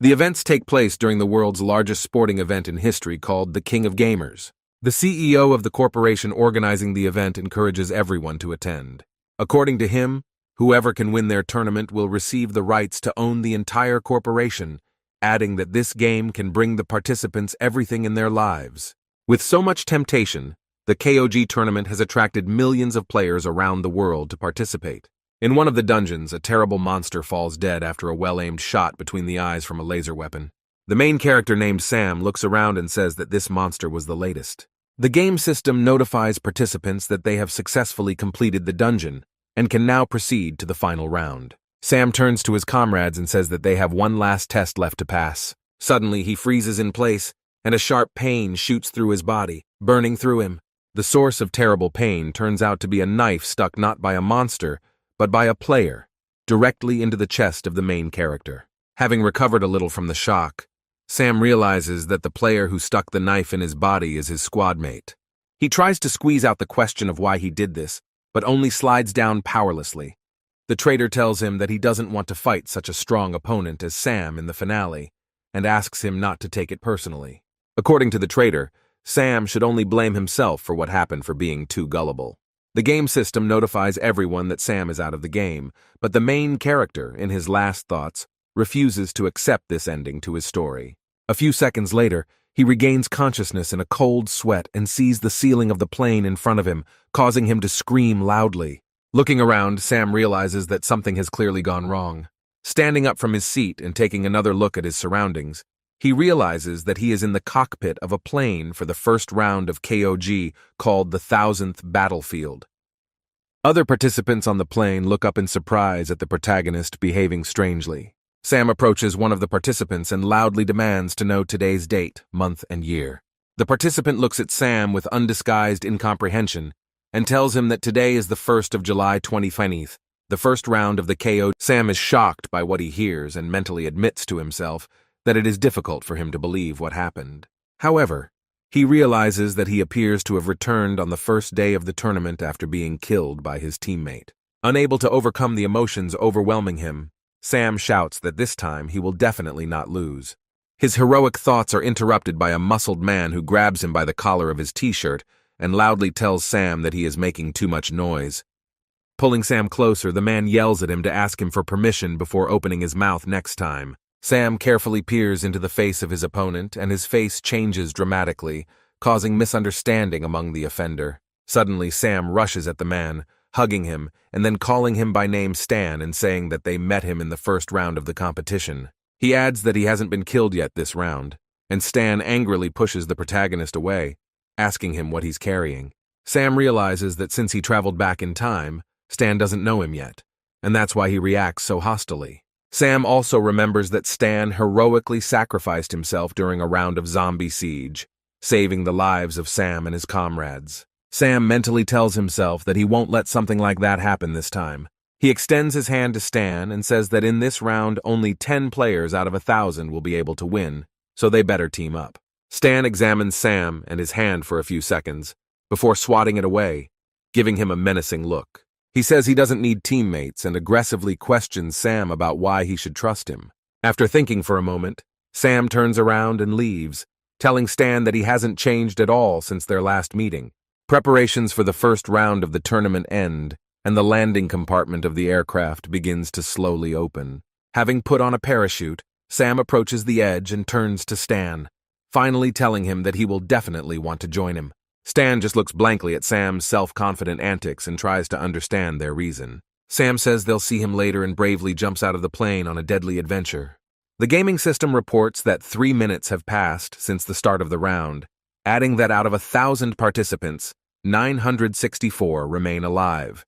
The events take place during the world's largest sporting event in history called the King of Gamers. The CEO of the corporation organizing the event encourages everyone to attend. According to him, whoever can win their tournament will receive the rights to own the entire corporation, adding that this game can bring the participants everything in their lives. With so much temptation, the KOG tournament has attracted millions of players around the world to participate. In one of the dungeons, a terrible monster falls dead after a well-aimed shot between the eyes from a laser weapon. The main character named Sam looks around and says that this monster was the latest. The game system notifies participants that they have successfully completed the dungeon and can now proceed to the final round. Sam turns to his comrades and says that they have one last test left to pass. Suddenly, he freezes in place, and a sharp pain shoots through his body, burning through him. The source of terrible pain turns out to be a knife stuck not by a monster, but by a player, directly into the chest of the main character. Having recovered a little from the shock, Sam realizes that the player who stuck the knife in his body is his squad mate. He tries to squeeze out the question of why he did this, but only slides down powerlessly. The traitor tells him that he doesn't want to fight such a strong opponent as Sam in the finale, and asks him not to take it personally. According to the traitor, Sam should only blame himself for what happened for being too gullible. The game system notifies everyone that Sam is out of the game, but the main character, in his last thoughts, refuses to accept this ending to his story. A few seconds later, he regains consciousness in a cold sweat and sees the ceiling of the plane in front of him, causing him to scream loudly. Looking around, Sam realizes that something has clearly gone wrong. Standing up from his seat and taking another look at his surroundings, he realizes that he is in the cockpit of a plane for the first round of KOG called the 1000th Battlefield. Other participants on the plane look up in surprise at the protagonist behaving strangely. Sam approaches one of the participants and loudly demands to know today's date, month, and year. The participant looks at Sam with undisguised incomprehension and tells him that today is the 1st of July 2020, the first round of the KO. Sam is shocked by what he hears and mentally admits to himself that it is difficult for him to believe what happened. However, he realizes that he appears to have returned on the first day of the tournament after being killed by his teammate. Unable to overcome the emotions overwhelming him, Sam shouts that this time he will definitely not lose. His heroic thoughts are interrupted by a muscled man who grabs him by the collar of his t-shirt and loudly tells Sam that he is making too much noise. Pulling Sam closer, the man yells at him to ask him for permission before opening his mouth next time. Sam carefully peers into the face of his opponent, and his face changes dramatically, causing misunderstanding among the offender. Suddenly, Sam rushes at the man, hugging him, and then calling him by name Stan and saying that they met him in the first round of the competition. He adds that he hasn't been killed yet this round, and Stan angrily pushes the protagonist away, asking him what he's carrying. Sam realizes that since he traveled back in time, Stan doesn't know him yet, and that's why he reacts so hostily. Sam also remembers that Stan heroically sacrificed himself during a round of zombie siege, saving the lives of Sam and his comrades. Sam mentally tells himself that he won't let something like that happen this time. He extends his hand to Stan and says that in this round only 10 players out of 1,000 will be able to win, so they better team up. Stan examines Sam and his hand for a few seconds, before swatting it away, giving him a menacing look. He says he doesn't need teammates and aggressively questions Sam about why he should trust him. After thinking for a moment, Sam turns around and leaves, telling Stan that he hasn't changed at all since their last meeting. Preparations for the first round of the tournament end, and the landing compartment of the aircraft begins to slowly open. Having put on a parachute, Sam approaches the edge and turns to Stan, finally telling him that he will definitely want to join him. Stan just looks blankly at Sam's self-confident antics and tries to understand their reason. Sam says they'll see him later and bravely jumps out of the plane on a deadly adventure. The gaming system reports that 3 minutes have passed since the start of the round, adding that out of 1,000 participants, 964 remain alive.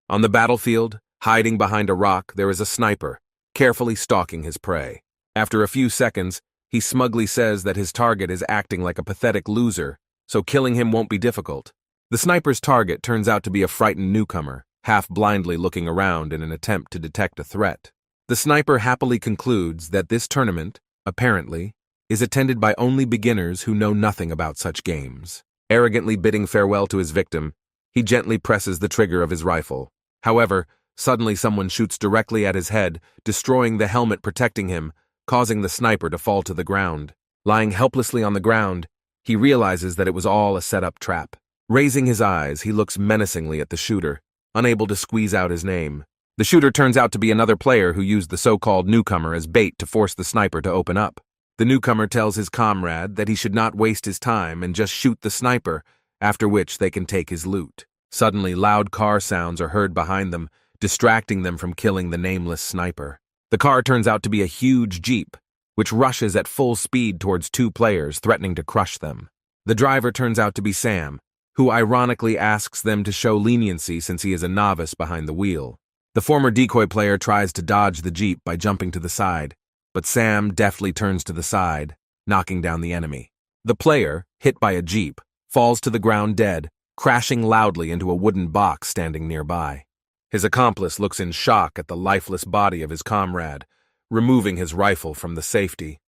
On the battlefield, hiding behind a rock, there is a sniper, carefully stalking his prey. After a few seconds, he smugly says that his target is acting like a pathetic loser, so killing him won't be difficult. The sniper's target turns out to be a frightened newcomer, half blindly looking around in an attempt to detect a threat. The sniper happily concludes that this tournament, apparently, is attended by only beginners who know nothing about such games. Arrogantly bidding farewell to his victim, he gently presses the trigger of his rifle. However, suddenly someone shoots directly at his head, destroying the helmet protecting him, causing the sniper to fall to the ground. Lying helplessly on the ground, he realizes that it was all a set-up trap. Raising his eyes, he looks menacingly at the shooter, unable to squeeze out his name. The shooter turns out to be another player who used the so-called newcomer as bait to force the sniper to open up. The newcomer tells his comrade that he should not waste his time and just shoot the sniper, after which they can take his loot. Suddenly, loud car sounds are heard behind them, distracting them from killing the nameless sniper. The car turns out to be a huge Jeep, which rushes at full speed towards two players, threatening to crush them. The driver turns out to be Sam, who ironically asks them to show leniency since he is a novice behind the wheel. The former decoy player tries to dodge the Jeep by jumping to the side, but Sam deftly turns to the side, knocking down the enemy. The player, hit by a Jeep, falls to the ground dead, crashing loudly into a wooden box standing nearby. His accomplice looks in shock at the lifeless body of his comrade, removing his rifle from the safety.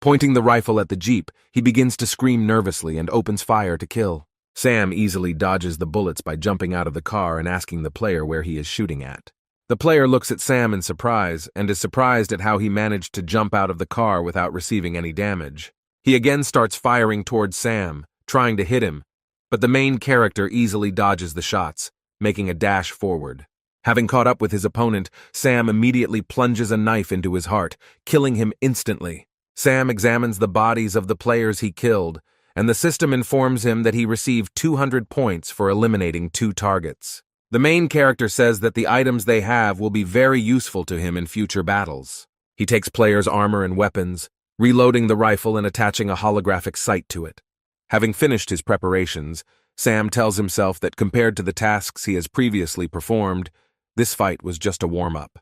Pointing the rifle at the Jeep, he begins to scream nervously and opens fire to kill. Sam easily dodges the bullets by jumping out of the car and asking the player where he is shooting at. The player looks at Sam in surprise and is surprised at how he managed to jump out of the car without receiving any damage. He again starts firing towards Sam, trying to hit him, but the main character easily dodges the shots, making a dash forward. Having caught up with his opponent, Sam immediately plunges a knife into his heart, killing him instantly. Sam examines the bodies of the players he killed, and the system informs him that he received 200 points for eliminating 2 targets. The main character says that the items they have will be very useful to him in future battles. He takes players' armor and weapons, reloading the rifle and attaching a holographic sight to it. Having finished his preparations, Sam tells himself that compared to the tasks he has previously performed, this fight was just a warm-up.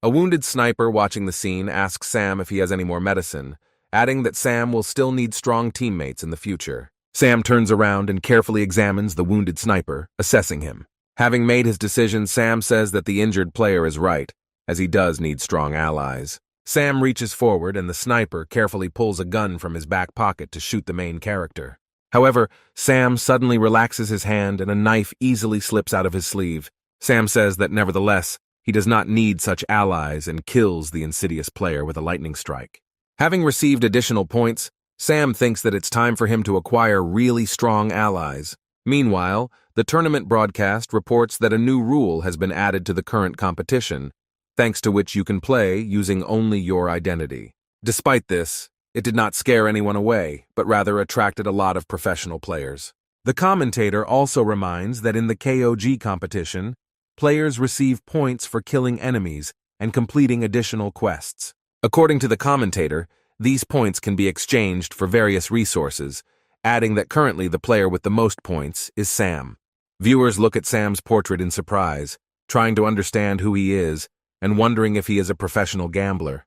A wounded sniper watching the scene asks Sam if he has any more medicine, adding that Sam will still need strong teammates in the future. Sam turns around and carefully examines the wounded sniper, assessing him. Having made his decision, Sam says that the injured player is right, as he does need strong allies. Sam reaches forward and the sniper carefully pulls a gun from his back pocket to shoot the main character. However, Sam suddenly relaxes his hand and a knife easily slips out of his sleeve. Sam says that nevertheless, he does not need such allies and kills the insidious player with a lightning strike. Having received additional points, Sam thinks that it's time for him to acquire really strong allies. Meanwhile, the tournament broadcast reports that a new rule has been added to the current competition, thanks to which you can play using only your identity. Despite this, it did not scare anyone away, but rather attracted a lot of professional players. The commentator also reminds that in the KOG competition, players receive points for killing enemies and completing additional quests. According to the commentator, these points can be exchanged for various resources, adding that currently the player with the most points is Sam. Viewers look at Sam's portrait in surprise, trying to understand who he is and wondering if he is a professional gambler.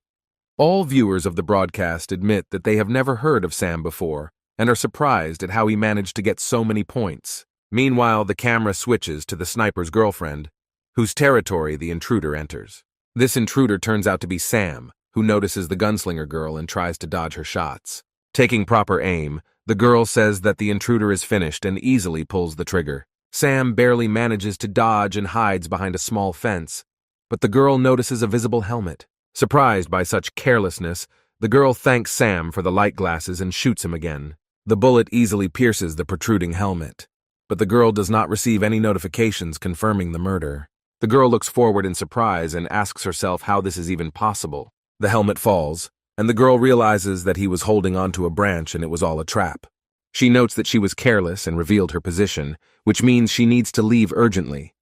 All viewers of the broadcast admit that they have never heard of Sam before and are surprised at how he managed to get so many points. Meanwhile, the camera switches to the sniper's girlfriend, whose territory the intruder enters. This intruder turns out to be Sam, who notices the gunslinger girl and tries to dodge her shots. Taking proper aim, the girl says that the intruder is finished and easily pulls the trigger. Sam barely manages to dodge and hides behind a small fence, but the girl notices a visible helmet. Surprised by such carelessness, the girl thanks Sam for the light glasses and shoots him again. The bullet easily pierces the protruding helmet, but the girl does not receive any notifications confirming the murder. The girl looks forward in surprise and asks herself how this is even possible. The helmet falls, and the girl realizes that he was holding onto a branch and it was all a trap. She notes that she was careless and revealed her position, which means she needs to leave urgently.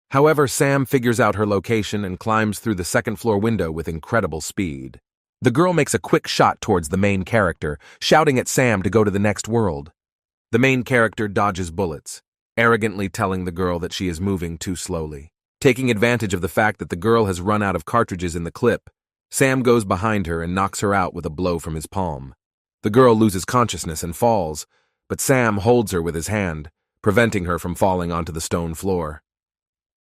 However, Sam figures out her location and climbs through the second-floor window with incredible speed. The girl makes a quick shot towards the main character, shouting at Sam to go to the next world. The main character dodges bullets, arrogantly telling the girl that she is moving too slowly. Taking advantage of the fact that the girl has run out of cartridges in the clip, Sam goes behind her and knocks her out with a blow from his palm. The girl loses consciousness and falls, but Sam holds her with his hand, preventing her from falling onto the stone floor.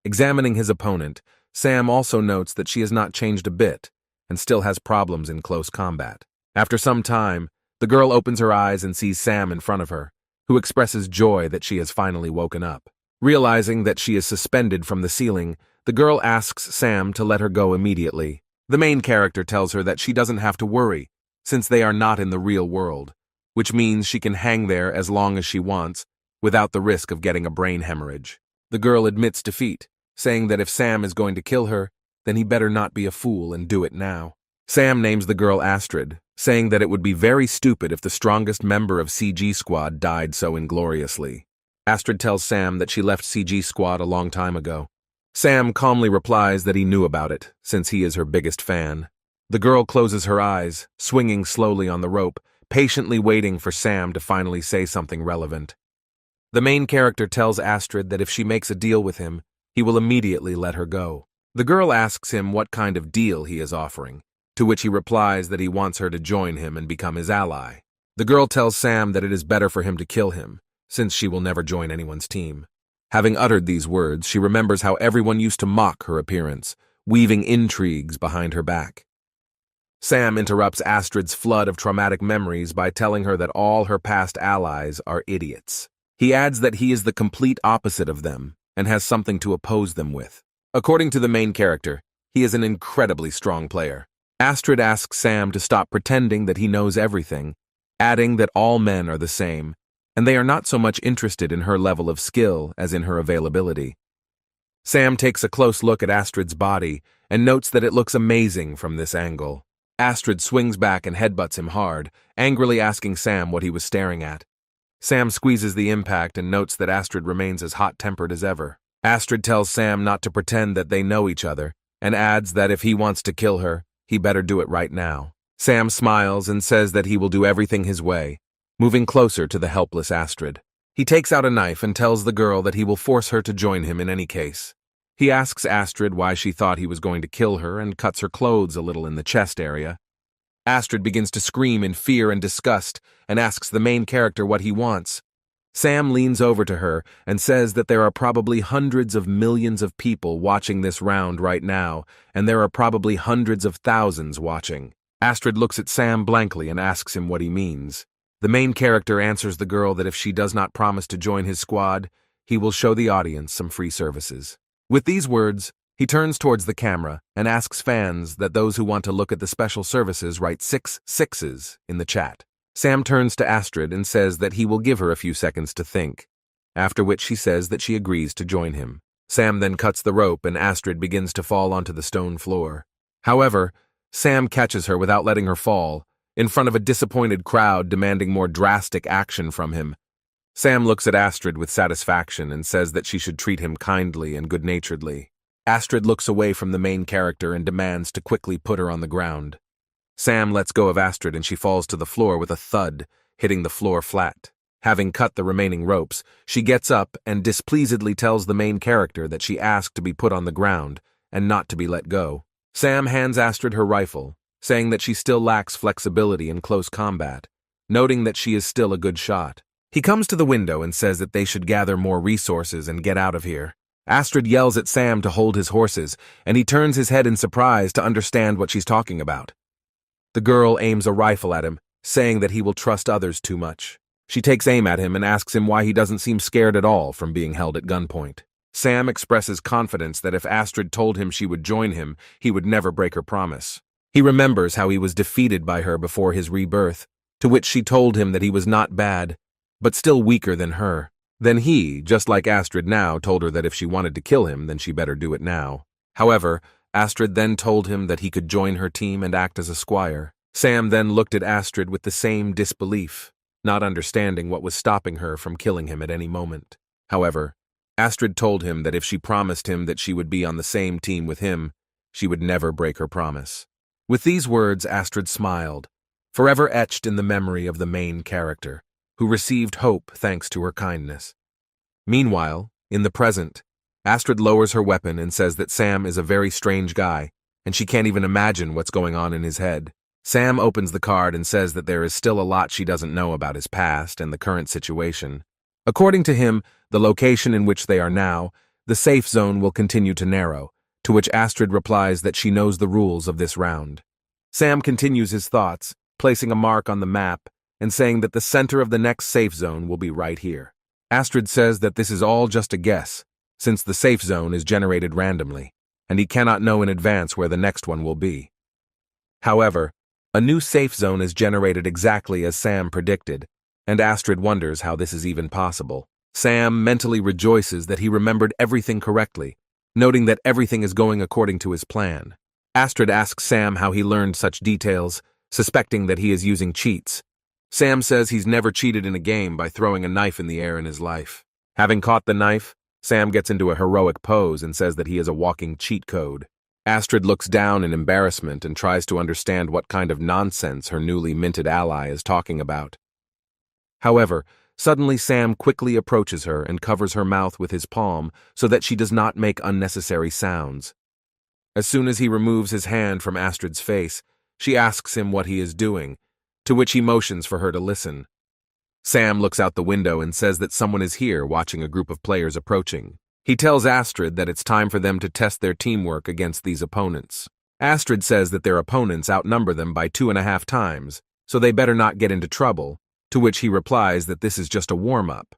Examining his opponent, Sam also notes that she has not changed a bit and still has problems in close combat. After some time, the girl opens her eyes and sees Sam in front of her, who expresses joy that she has finally woken up. Realizing that she is suspended from the ceiling, the girl asks Sam to let her go immediately. The main character tells her that she doesn't have to worry, since they are not in the real world, which means she can hang there as long as she wants, without the risk of getting a brain hemorrhage. The girl admits defeat, saying that if Sam is going to kill her, then he better not be a fool and do it now. Sam names the girl Astrid, saying that it would be very stupid if the strongest member of CG Squad died so ingloriously. Astrid tells Sam that she left CG Squad a long time ago. Sam calmly replies that he knew about it, since he is her biggest fan. The girl closes her eyes, swinging slowly on the rope, patiently waiting for Sam to finally say something relevant. The main character tells Astrid that if she makes a deal with him, he will immediately let her go. The girl asks him what kind of deal he is offering, to which he replies that he wants her to join him and become his ally. The girl tells Sam that it is better for him to kill him, since she will never join anyone's team. Having uttered these words, she remembers how everyone used to mock her appearance, weaving intrigues behind her back. Sam interrupts Astrid's flood of traumatic memories by telling her that all her past allies are idiots. He adds that he is the complete opposite of them and has something to oppose them with. According to the main character, he is an incredibly strong player. Astrid asks Sam to stop pretending that he knows everything, adding that all men are the same, and they are not so much interested in her level of skill as in her availability. Sam takes a close look at Astrid's body and notes that it looks amazing from this angle. Astrid swings back and headbutts him hard, angrily asking Sam what he was staring at. Sam squeezes the impact and notes that Astrid remains as hot-tempered as ever. Astrid tells Sam not to pretend that they know each other, and adds that if he wants to kill her, he better do it right now. Sam smiles and says that he will do everything his way, moving closer to the helpless Astrid. He takes out a knife and tells the girl that he will force her to join him in any case. He asks Astrid why she thought he was going to kill her and cuts her clothes a little in the chest area. Astrid begins to scream in fear and disgust and asks the main character what he wants. Sam leans over to her and says that there are probably hundreds of millions of people watching this round right now, and there are probably hundreds of thousands watching. Astrid looks at Sam blankly and asks him what he means. The main character answers the girl that if she does not promise to join his squad, he will show the audience some free services. With these words, he turns towards the camera and asks fans that those who want to look at the special services write 6 6s in the chat. Sam turns to Astrid and says that he will give her a few seconds to think, after which she says that she agrees to join him. Sam then cuts the rope and Astrid begins to fall onto the stone floor. However, Sam catches her without letting her fall, in front of a disappointed crowd demanding more drastic action from him. Sam looks at Astrid with satisfaction and says that she should treat him kindly and good-naturedly. Astrid looks away from the main character and demands to quickly put her on the ground. Sam lets go of Astrid and she falls to the floor with a thud, hitting the floor flat. Having cut the remaining ropes, she gets up and displeasedly tells the main character that she asked to be put on the ground and not to be let go. Sam hands Astrid her rifle, saying that she still lacks flexibility in close combat, noting that she is still a good shot. He comes to the window and says that they should gather more resources and get out of here. Astrid yells at Sam to hold his horses, and he turns his head in surprise to understand what she's talking about. The girl aims a rifle at him, saying that he will trust others too much. She takes aim at him and asks him why he doesn't seem scared at all from being held at gunpoint. Sam expresses confidence that if Astrid told him she would join him, he would never break her promise. He remembers how he was defeated by her before his rebirth, to which she told him that he was not bad, but still weaker than her. Then he, just like Astrid now, told her that if she wanted to kill him, then she better do it now. However, Astrid then told him that he could join her team and act as a squire. Sam then looked at Astrid with the same disbelief, not understanding what was stopping her from killing him at any moment. However, Astrid told him that if she promised him that she would be on the same team with him, she would never break her promise. With these words, Astrid smiled, forever etched in the memory of the main character, who received hope thanks to her kindness. Meanwhile, in the present, Astrid lowers her weapon and says that Sam is a very strange guy, and she can't even imagine what's going on in his head. Sam opens the card and says that there is still a lot she doesn't know about his past and the current situation. According to him, the location in which they are now, the safe zone will continue to narrow, to which Astrid replies that she knows the rules of this round. Sam continues his thoughts, placing a mark on the map and saying that the center of the next safe zone will be right here. Astrid says that this is all just a guess, since the safe zone is generated randomly, and he cannot know in advance where the next one will be. However, a new safe zone is generated exactly as Sam predicted, and Astrid wonders how this is even possible. Sam mentally rejoices that he remembered everything correctly, noting that everything is going according to his plan. Astrid asks Sam how he learned such details, suspecting that he is using cheats. Sam says he's never cheated in a game by throwing a knife in the air in his life. Having caught the knife, Sam gets into a heroic pose and says that he is a walking cheat code. Astrid looks down in embarrassment and tries to understand what kind of nonsense her newly minted ally is talking about. However, suddenly Sam quickly approaches her and covers her mouth with his palm so that she does not make unnecessary sounds. As soon as he removes his hand from Astrid's face, she asks him what he is doing, to which he motions for her to listen. Sam looks out the window and says that someone is here watching a group of players approaching. He tells Astrid that it's time for them to test their teamwork against these opponents. Astrid says that their opponents outnumber them by 2.5 times, so they better not get into trouble, to which he replies that this is just a warm-up.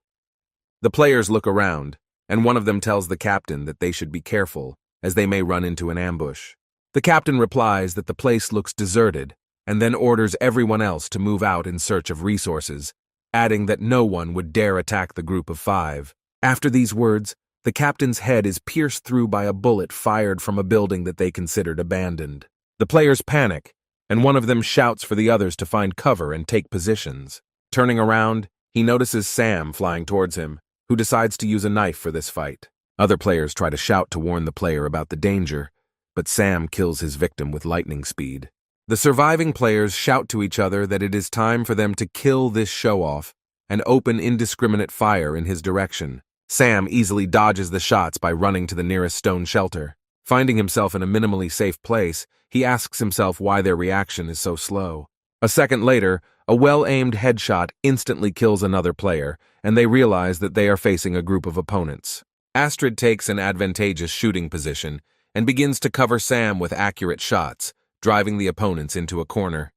The players look around, and one of them tells the captain that they should be careful, as they may run into an ambush. The captain replies that the place looks deserted, and then orders everyone else to move out in search of resources, adding that no one would dare attack the group of 5. After these words, the captain's head is pierced through by a bullet fired from a building that they considered abandoned. The players panic, and one of them shouts for the others to find cover and take positions. Turning around, he notices Sam flying towards him, who decides to use a knife for this fight. Other players try to shout to warn the player about the danger, but Sam kills his victim with lightning speed. The surviving players shout to each other that it is time for them to kill this show-off and open indiscriminate fire in his direction. Sam easily dodges the shots by running to the nearest stone shelter. Finding himself in a minimally safe place, he asks himself why their reaction is so slow. A second later, a well-aimed headshot instantly kills another player, and they realize that they are facing a group of opponents. Astrid takes an advantageous shooting position and begins to cover Sam with accurate shots, driving the opponents into a corner.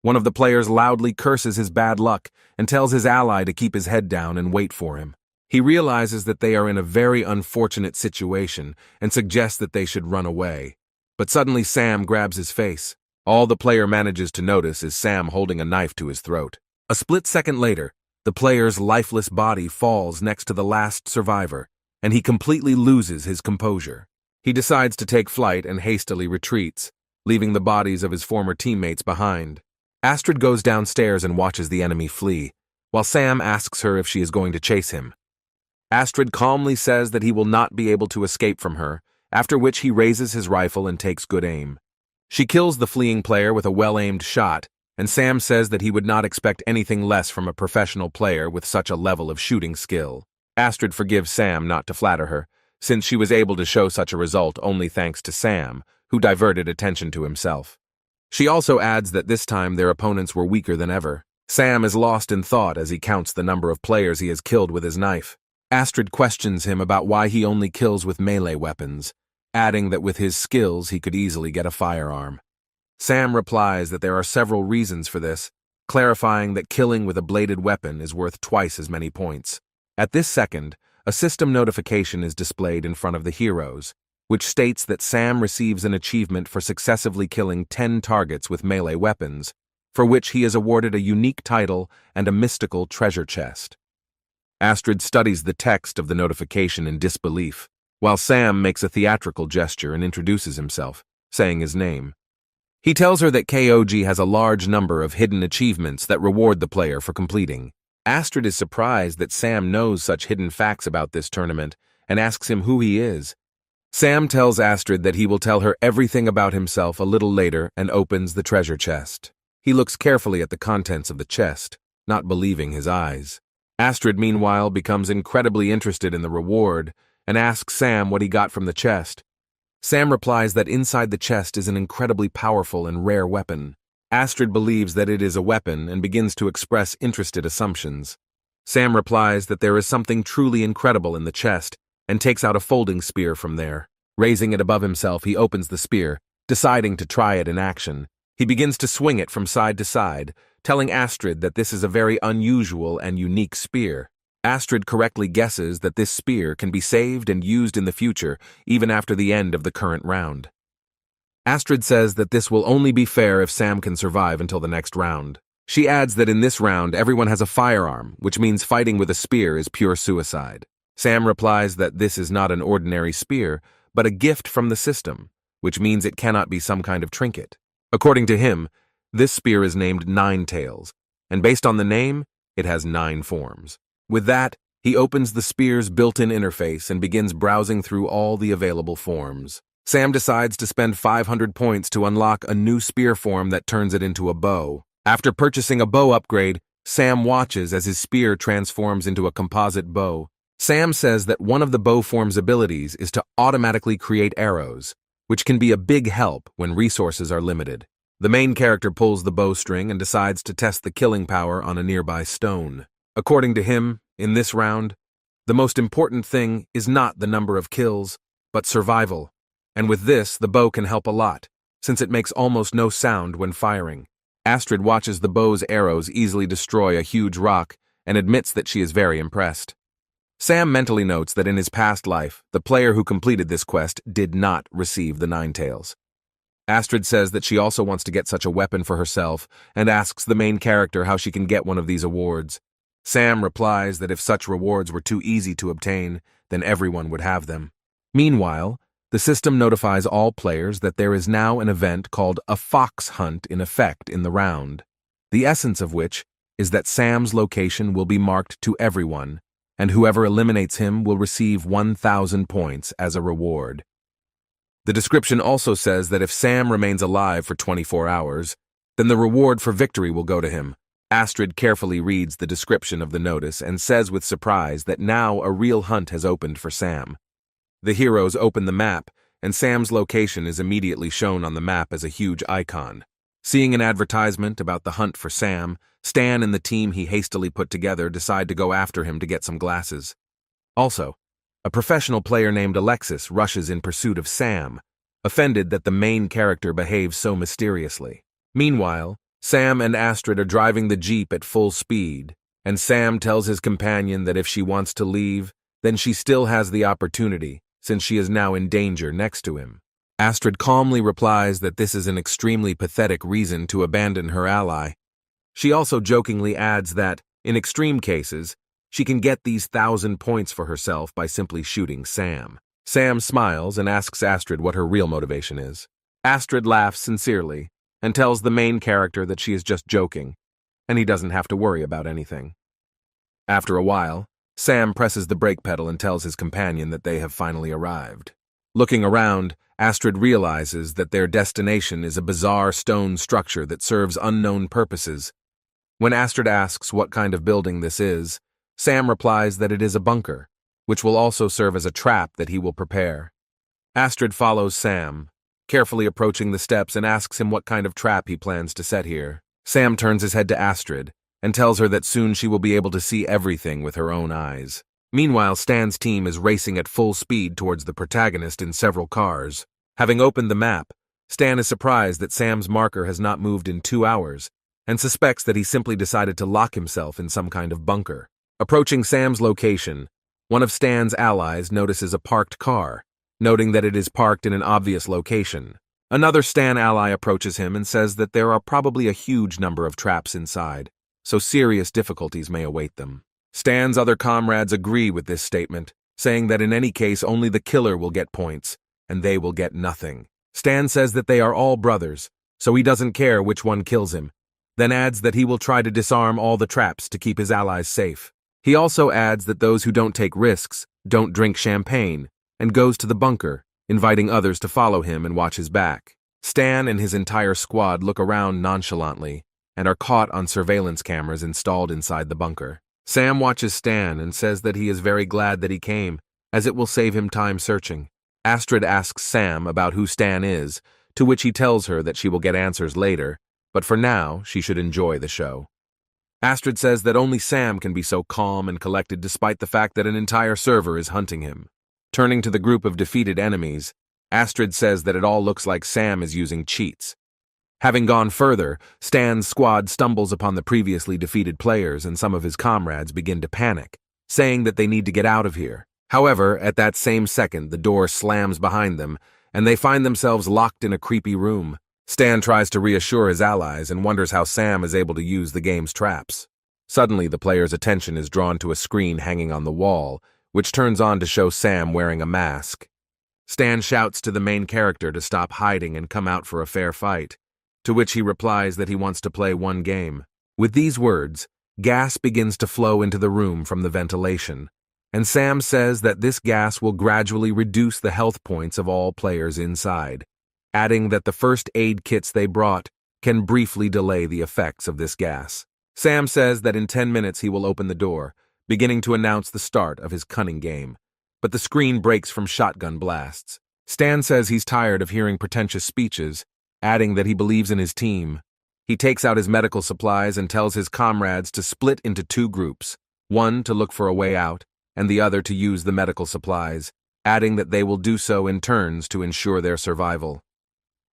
One of the players loudly curses his bad luck and tells his ally to keep his head down and wait for him. He realizes that they are in a very unfortunate situation and suggests that they should run away. But suddenly Sam grabs his face. All the player manages to notice is Sam holding a knife to his throat. A split second later, the player's lifeless body falls next to the last survivor, and he completely loses his composure. He decides to take flight and hastily retreats, leaving the bodies of his former teammates behind. Astrid goes downstairs and watches the enemy flee, while Sam asks her if she is going to chase him. Astrid calmly says that he will not be able to escape from her, after which he raises his rifle and takes good aim. She kills the fleeing player with a well-aimed shot, and Sam says that he would not expect anything less from a professional player with such a level of shooting skill. Astrid forgives Sam not to flatter her, since she was able to show such a result only thanks to Sam, who diverted attention to himself. She also adds that this time their opponents were weaker than ever. Sam is lost in thought as he counts the number of players he has killed with his knife. Astrid questions him about why he only kills with melee weapons, adding that with his skills he could easily get a firearm. Sam replies that there are several reasons for this, clarifying that killing with a bladed weapon is worth twice as many points. At this second, a system notification is displayed in front of the heroes, which states that Sam receives an achievement for successively killing 10 targets with melee weapons, for which he is awarded a unique title and a mystical treasure chest. Astrid studies the text of the notification in disbelief, while Sam makes a theatrical gesture and introduces himself, saying his name. He tells her that KOG has a large number of hidden achievements that reward the player for completing. Astrid is surprised that Sam knows such hidden facts about this tournament and asks him who he is. Sam tells Astrid that he will tell her everything about himself a little later and opens the treasure chest. He looks carefully at the contents of the chest, not believing his eyes. Astrid, meanwhile, becomes incredibly interested in the reward and asks Sam what he got from the chest. Sam replies that inside the chest is an incredibly powerful and rare weapon. Astrid believes that it is a weapon and begins to express interested assumptions. Sam replies that there is something truly incredible in the chest and takes out a folding spear from there. Raising it above himself, he opens the spear, deciding to try it in action. He begins to swing it from side to side, telling Astrid that this is a very unusual and unique spear. Astrid correctly guesses that this spear can be saved and used in the future, even after the end of the current round. Astrid says that this will only be fair if Sam can survive until the next round. She adds that in this round, everyone has a firearm, which means fighting with a spear is pure suicide. Sam replies that this is not an ordinary spear, but a gift from the system, which means it cannot be some kind of trinket. According to him, this spear is named Nine Tails, and based on the name, it has 9 forms. With that, he opens the spear's built-in interface and begins browsing through all the available forms. Sam decides to spend 500 points to unlock a new spear form that turns it into a bow. After purchasing a bow upgrade, Sam watches as his spear transforms into a composite bow. Sam says that one of the bow form's abilities is to automatically create arrows, which can be a big help when resources are limited. The main character pulls the bowstring and decides to test the killing power on a nearby stone. According to him, in this round, the most important thing is not the number of kills, but survival. And with this, the bow can help a lot, since it makes almost no sound when firing. Astrid watches the bow's arrows easily destroy a huge rock and admits that she is very impressed. Sam mentally notes that in his past life, the player who completed this quest did not receive the Nine Tails. Astrid says that she also wants to get such a weapon for herself and asks the main character how she can get one of these awards. Sam replies that if such rewards were too easy to obtain, then everyone would have them. Meanwhile, the system notifies all players that there is now an event called a fox hunt in effect in the round, the essence of which is that Sam's location will be marked to everyone, and whoever eliminates him will receive 1,000 points as a reward. The description also says that if Sam remains alive for 24 hours, then the reward for victory will go to him. Astrid carefully reads the description of the notice and says with surprise that now a real hunt has opened for Sam. The heroes open the map, and Sam's location is immediately shown on the map as a huge icon. Seeing an advertisement about the hunt for Sam, Stan and the team he hastily put together decide to go after him to get some glasses. Also, a professional player named Alexis rushes in pursuit of Sam, offended that the main character behaves so mysteriously. Meanwhile, Sam and Astrid are driving the Jeep at full speed, and Sam tells his companion that if she wants to leave, then she still has the opportunity, since she is now in danger next to him. Astrid calmly replies that this is an extremely pathetic reason to abandon her ally. She also jokingly adds that, in extreme cases, she can get these 1,000 points for herself by simply shooting Sam. Sam smiles and asks Astrid what her real motivation is. Astrid laughs sincerely and tells the main character that she is just joking, and he doesn't have to worry about anything. After a while, Sam presses the brake pedal and tells his companion that they have finally arrived. Looking around, Astrid realizes that their destination is a bizarre stone structure that serves unknown purposes. When Astrid asks what kind of building this is, Sam replies that it is a bunker, which will also serve as a trap that he will prepare. Astrid follows Sam, carefully approaching the steps, and asks him what kind of trap he plans to set here. Sam turns his head to Astrid and tells her that soon she will be able to see everything with her own eyes. Meanwhile, Stan's team is racing at full speed towards the protagonist in several cars. Having opened the map, Stan is surprised that Sam's marker has not moved in 2 hours and suspects that he simply decided to lock himself in some kind of bunker. Approaching Sam's location, one of Stan's allies notices a parked car, noting that it is parked in an obvious location. Another Stan ally approaches him and says that there are probably a huge number of traps inside, so serious difficulties may await them. Stan's other comrades agree with this statement, saying that in any case only the killer will get points, and they will get nothing. Stan says that they are all brothers, so he doesn't care which one kills him, then adds that he will try to disarm all the traps to keep his allies safe. He also adds that those who don't take risks don't drink champagne, and goes to the bunker, inviting others to follow him and watch his back. Stan and his entire squad look around nonchalantly and are caught on surveillance cameras installed inside the bunker. Sam watches Stan and says that he is very glad that he came, as it will save him time searching. Astrid asks Sam about who Stan is, to which he tells her that she will get answers later, but for now, she should enjoy the show. Astrid says that only Sam can be so calm and collected despite the fact that an entire server is hunting him. Turning to the group of defeated enemies, Astrid says that it all looks like Sam is using cheats. Having gone further, Stan's squad stumbles upon the previously defeated players and some of his comrades begin to panic, saying that they need to get out of here. However, at that same second, the door slams behind them, and they find themselves locked in a creepy room. Stan tries to reassure his allies and wonders how Sam is able to use the game's traps. Suddenly, the player's attention is drawn to a screen hanging on the wall, which turns on to show Sam wearing a mask. Stan shouts to the main character to stop hiding and come out for a fair fight, to which he replies that he wants to play one game. With these words, gas begins to flow into the room from the ventilation, and Sam says that this gas will gradually reduce the health points of all players inside, adding that the first aid kits they brought can briefly delay the effects of this gas. Sam says that in 10 minutes he will open the door, beginning to announce the start of his cunning game. But the screen breaks from shotgun blasts. Stan says he's tired of hearing pretentious speeches, adding that he believes in his team. He takes out his medical supplies and tells his comrades to split into two groups, one to look for a way out, and the other to use the medical supplies, adding that they will do so in turns to ensure their survival.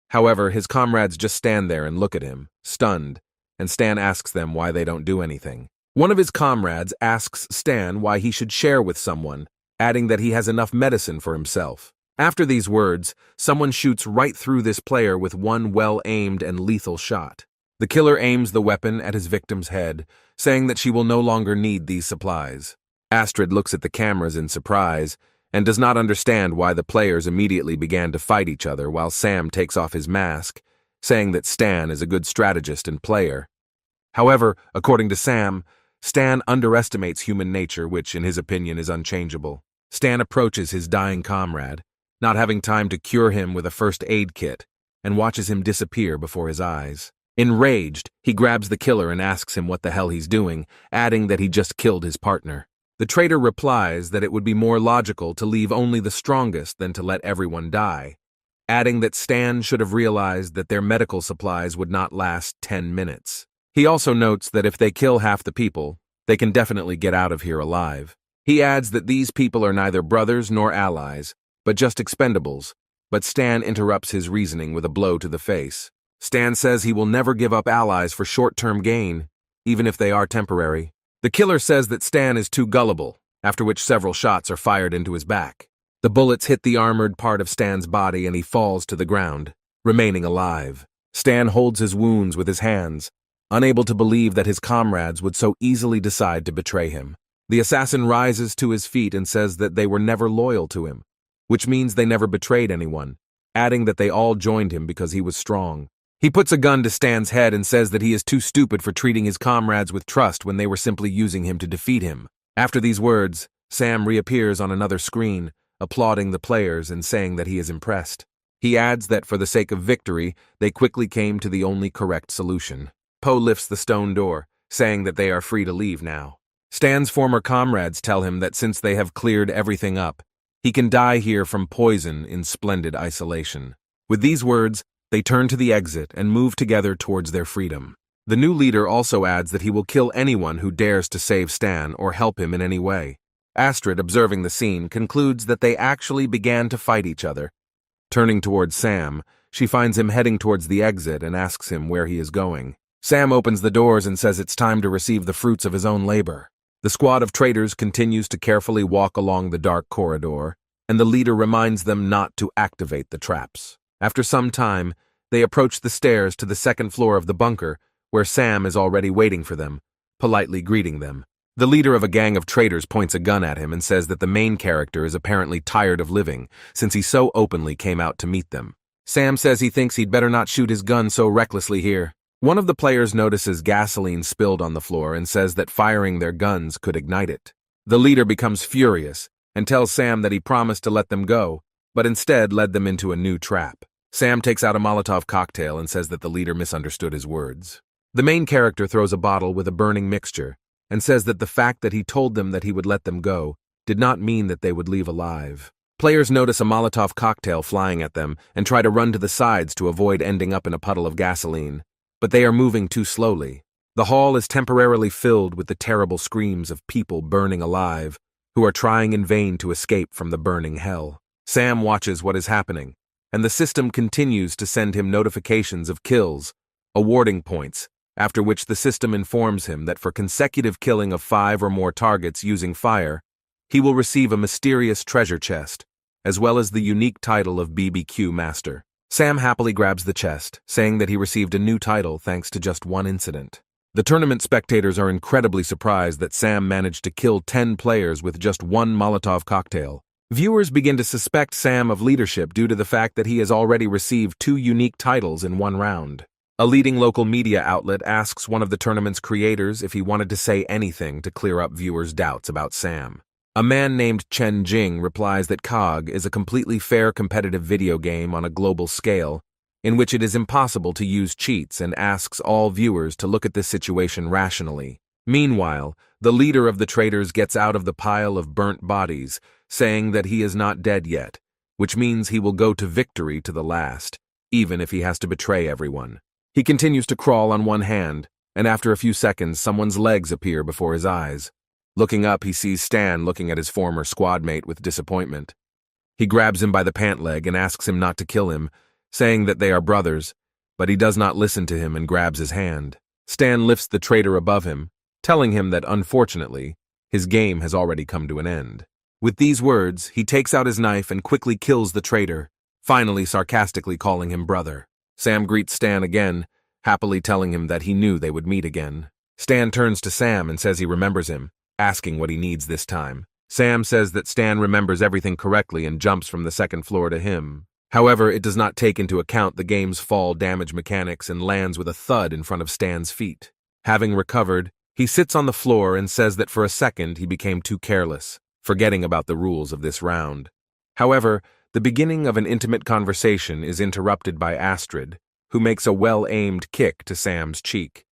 However, his comrades just stand there and look at him, stunned, and Stan asks them why they don't do anything. One of his comrades asks Stan why he should share with someone, adding that he has enough medicine for himself. After these words, someone shoots right through this player with one well-aimed and lethal shot. The killer aims the weapon at his victim's head, saying that she will no longer need these supplies. Astrid looks at the cameras in surprise and does not understand why the players immediately began to fight each other while Sam takes off his mask, saying that Stan is a good strategist and player. However, according to Sam, Stan underestimates human nature, which, in his opinion, is unchangeable. Stan approaches his dying comrade, not having time to cure him with a first aid kit, and watches him disappear before his eyes. Enraged, he grabs the killer and asks him what the hell he's doing, adding that he just killed his partner. The traitor replies that it would be more logical to leave only the strongest than to let everyone die, adding that Stan should have realized that their medical supplies would not last 10 minutes. He also notes that if they kill half the people, they can definitely get out of here alive. He adds that these people are neither brothers nor allies, but just expendables, but Stan interrupts his reasoning with a blow to the face. Stan says he will never give up allies for short-term gain, even if they are temporary. The killer says that Stan is too gullible, after which several shots are fired into his back. The bullets hit the armored part of Stan's body and he falls to the ground, remaining alive. Stan holds his wounds with his hands, unable to believe that his comrades would so easily decide to betray him. The assassin rises to his feet and says that they were never loyal to him, which means they never betrayed anyone, adding that they all joined him because he was strong. He puts a gun to Stan's head and says that he is too stupid for treating his comrades with trust when they were simply using him to defeat him. After these words, Sam reappears on another screen, applauding the players and saying that he is impressed. He adds that for the sake of victory, they quickly came to the only correct solution. Poe lifts the stone door, saying that they are free to leave now. Stan's former comrades tell him that since they have cleared everything up, he can die here from poison in splendid isolation. With these words, they turn to the exit and move together towards their freedom. The new leader also adds that he will kill anyone who dares to save Stan or help him in any way. Astrid, observing the scene, concludes that they actually began to fight each other. Turning towards Sam, she finds him heading towards the exit and asks him where he is going. Sam opens the doors and says it's time to receive the fruits of his own labor. The squad of traitors continues to carefully walk along the dark corridor, and the leader reminds them not to activate the traps. After some time, they approach the stairs to the second floor of the bunker, where Sam is already waiting for them, politely greeting them. The leader of a gang of traitors points a gun at him and says that the main character is apparently tired of living, since he so openly came out to meet them. Sam says he thinks he'd better not shoot his gun so recklessly here. One of the players notices gasoline spilled on the floor and says that firing their guns could ignite it. The leader becomes furious and tells Sam that he promised to let them go, but instead led them into a new trap. Sam takes out a Molotov cocktail and says that the leader misunderstood his words. The main character throws a bottle with a burning mixture and says that the fact that he told them that he would let them go did not mean that they would leave alive. Players notice a Molotov cocktail flying at them and try to run to the sides to avoid ending up in a puddle of gasoline, but they are moving too slowly. The hall is temporarily filled with the terrible screams of people burning alive, who are trying in vain to escape from the burning hell. Sam watches what is happening, and the system continues to send him notifications of kills, awarding points, after which the system informs him that for consecutive killing of 5 or more targets using fire, he will receive a mysterious treasure chest, as well as the unique title of BBQ Master. Sam happily grabs the chest, saying that he received a new title thanks to just one incident. The tournament spectators are incredibly surprised that Sam managed to kill 10 players with just one Molotov cocktail. Viewers begin to suspect Sam of leadership due to the fact that he has already received 2 unique titles in one round. A leading local media outlet asks one of the tournament's creators if he wanted to say anything to clear up viewers' doubts about Sam. A man named Chen Jing replies that COG is a completely fair competitive video game on a global scale, in which it is impossible to use cheats, and asks all viewers to look at this situation rationally. Meanwhile, the leader of the traitors gets out of the pile of burnt bodies, saying that he is not dead yet, which means he will go to victory to the last, even if he has to betray everyone. He continues to crawl on one hand, and after a few seconds, someone's legs appear before his eyes. Looking up, he sees Stan looking at his former squadmate with disappointment. He grabs him by the pant leg and asks him not to kill him, saying that they are brothers, but he does not listen to him and grabs his hand. Stan lifts the traitor above him, telling him that, unfortunately, his game has already come to an end. With these words, he takes out his knife and quickly kills the traitor, finally sarcastically calling him brother. Sam greets Stan again, happily telling him that he knew they would meet again. Stan turns to Sam and says he remembers him, asking what he needs this time. Sam says that Stan remembers everything correctly and jumps from the second floor to him. However, it does not take into account the game's fall damage mechanics and lands with a thud in front of Stan's feet. Having recovered, he sits on the floor and says that for a second he became too careless, forgetting about the rules of this round. However, the beginning of an intimate conversation is interrupted by Astrid, who makes a well-aimed kick to Sam's cheek.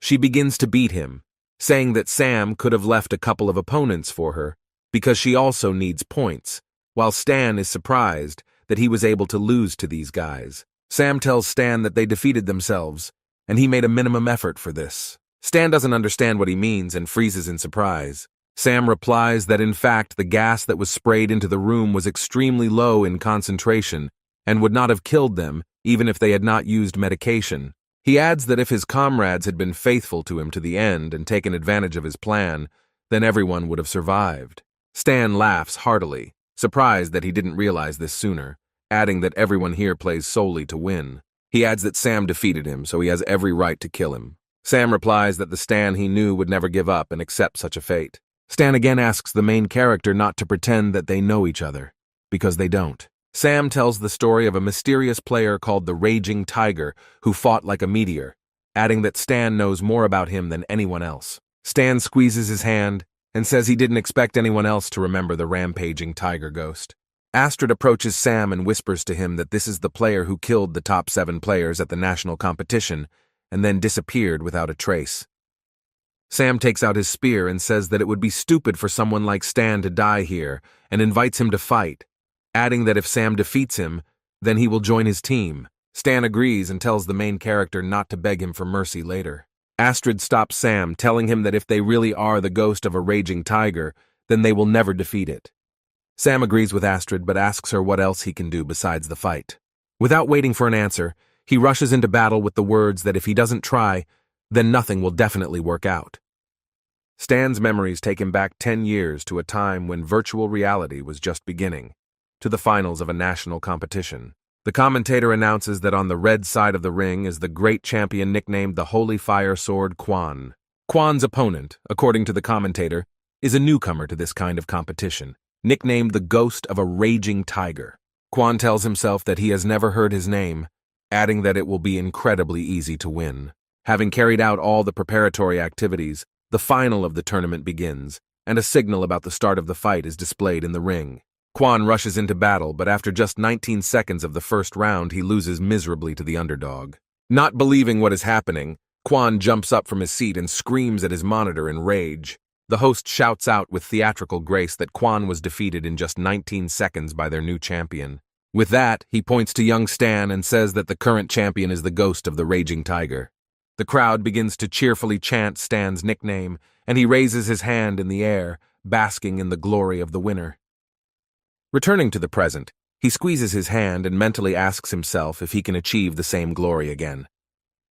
She begins to beat him, saying that Sam could have left a couple of opponents for her because she also needs points, while Stan is surprised that he was able to lose to these guys. Sam tells Stan that they defeated themselves, and he made a minimum effort for this. Stan doesn't understand what he means and freezes in surprise. Sam replies that in fact the gas that was sprayed into the room was extremely low in concentration and would not have killed them even if they had not used medication. He adds that if his comrades had been faithful to him to the end and taken advantage of his plan, then everyone would have survived. Stan laughs heartily, surprised that he didn't realize this sooner, adding that everyone here plays solely to win. He adds that Sam defeated him, so he has every right to kill him. Sam replies that the Stan he knew would never give up and accept such a fate. Stan again asks the main character not to pretend that they know each other, because they don't. Sam tells the story of a mysterious player called the Raging Tiger who fought like a meteor, adding that Stan knows more about him than anyone else. Stan squeezes his hand and says he didn't expect anyone else to remember the rampaging tiger ghost. Astrid approaches Sam and whispers to him that this is the player who killed the top 7 players at the national competition and then disappeared without a trace. Sam takes out his spear and says that it would be stupid for someone like Stan to die here and invites him to fight, adding that if Sam defeats him, then he will join his team. Stan agrees and tells the main character not to beg him for mercy later. Astrid stops Sam, telling him that if they really are the ghost of a raging tiger, then they will never defeat it. Sam agrees with Astrid but asks her what else he can do besides the fight. Without waiting for an answer, he rushes into battle with the words that if he doesn't try, then nothing will definitely work out. Stan's memories take him back 10 years to a time when virtual reality was just beginning, to the finals of a national competition. The commentator announces that on the red side of the ring is the great champion nicknamed the Holy Fire Sword Quan. Quan's opponent, according to the commentator, is a newcomer to this kind of competition, nicknamed the Ghost of a Raging Tiger. Quan tells himself that he has never heard his name, adding that it will be incredibly easy to win. Having carried out all the preparatory activities, the final of the tournament begins, and a signal about the start of the fight is displayed in the ring. Quan rushes into battle, but after just 19 seconds of the first round, he loses miserably to the underdog. Not believing what is happening, Quan jumps up from his seat and screams at his monitor in rage. The host shouts out with theatrical grace that Quan was defeated in just 19 seconds by their new champion. With that, he points to young Stan and says that the current champion is the ghost of the Raging Tiger. The crowd begins to cheerfully chant Stan's nickname, and he raises his hand in the air, basking in the glory of the winner. Returning to the present, he squeezes his hand and mentally asks himself if he can achieve the same glory again.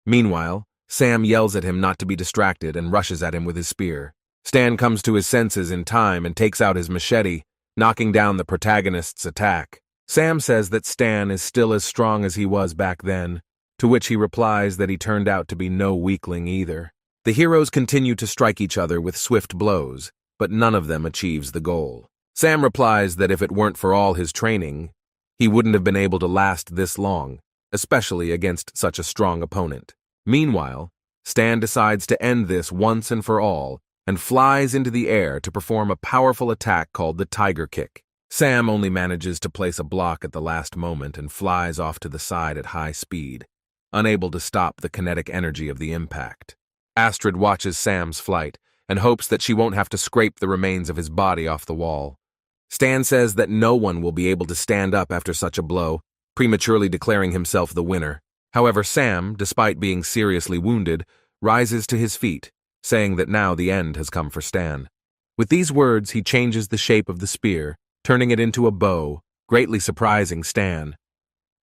Meanwhile, Sam yells at him not to be distracted and rushes at him with his spear. Stan comes to his senses in time and takes out his machete, knocking down the protagonist's attack. Sam says that Stan is still as strong as he was back then, to which he replies that he turned out to be no weakling either. The heroes continue to strike each other with swift blows, but none of them achieves the goal. Sam replies that if it weren't for all his training, he wouldn't have been able to last this long, especially against such a strong opponent. Meanwhile, Stan decides to end this once and for all and flies into the air to perform a powerful attack called the Tiger Kick. Sam only manages to place a block at the last moment and flies off to the side at high speed, unable to stop the kinetic energy of the impact. Astrid watches Sam's flight and hopes that she won't have to scrape the remains of his body off the wall. Stan says that no one will be able to stand up after such a blow, prematurely declaring himself the winner. However, Sam, despite being seriously wounded, rises to his feet, saying that now the end has come for Stan. With these words, he changes the shape of the spear, turning it into a bow, greatly surprising Stan.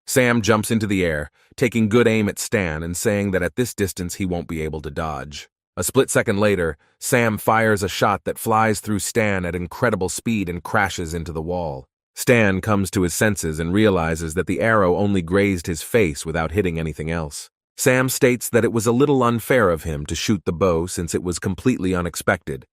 Sam jumps into the air, taking good aim at Stan and saying that at this distance he won't be able to dodge. A split second later, Sam fires a shot that flies through Stan at incredible speed and crashes into the wall. Stan comes to his senses and realizes that the arrow only grazed his face without hitting anything else. Sam states that it was a little unfair of him to shoot the bow since it was completely unexpected,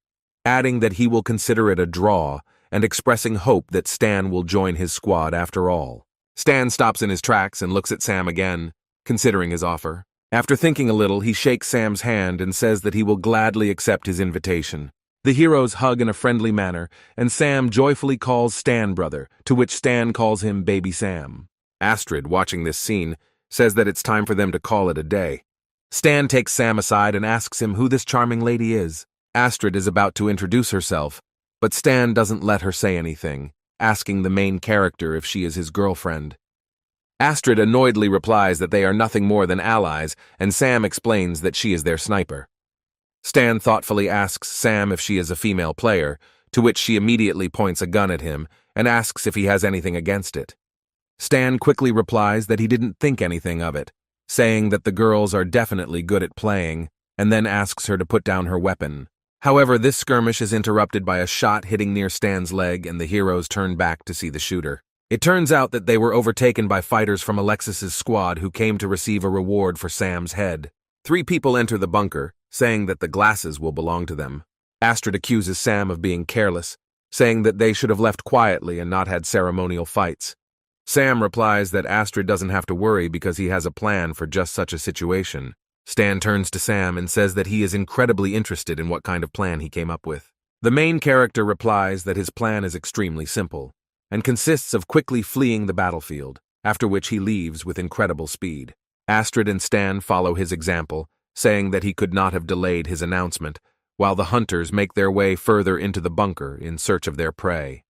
adding that he will consider it a draw and expressing hope that Stan will join his squad after all. Stan stops in his tracks and looks at Sam again, considering his offer. After thinking a little, he shakes Sam's hand and says that he will gladly accept his invitation. The heroes hug in a friendly manner, and Sam joyfully calls Stan brother, to which Stan calls him Baby Sam. Astrid, watching this scene, says that it's time for them to call it a day. Stan takes Sam aside and asks him who this charming lady is. Astrid is about to introduce herself, but Stan doesn't let her say anything, asking the main character if she is his girlfriend. Astrid annoyedly replies that they are nothing more than allies, and Sam explains that she is their sniper. Stan thoughtfully asks Sam if she is a female player, to which she immediately points a gun at him and asks if he has anything against it. Stan quickly replies that he didn't think anything of it, saying that the girls are definitely good at playing, and then asks her to put down her weapon. However, this skirmish is interrupted by a shot hitting near Stan's leg, and the heroes turn back to see the shooter. It turns out that they were overtaken by fighters from Alexis's squad who came to receive a reward for Sam's head. 3 people enter the bunker, saying that the glasses will belong to them. Astrid accuses Sam of being careless, saying that they should have left quietly and not had ceremonial fights. Sam replies that Astrid doesn't have to worry because he has a plan for just such a situation. Stan turns to Sam and says that he is incredibly interested in what kind of plan he came up with. The main character replies that his plan is extremely simple and consists of quickly fleeing the battlefield, after which he leaves with incredible speed. Astrid and Stan follow his example, saying that he could not have delayed his announcement, while the hunters make their way further into the bunker in search of their prey.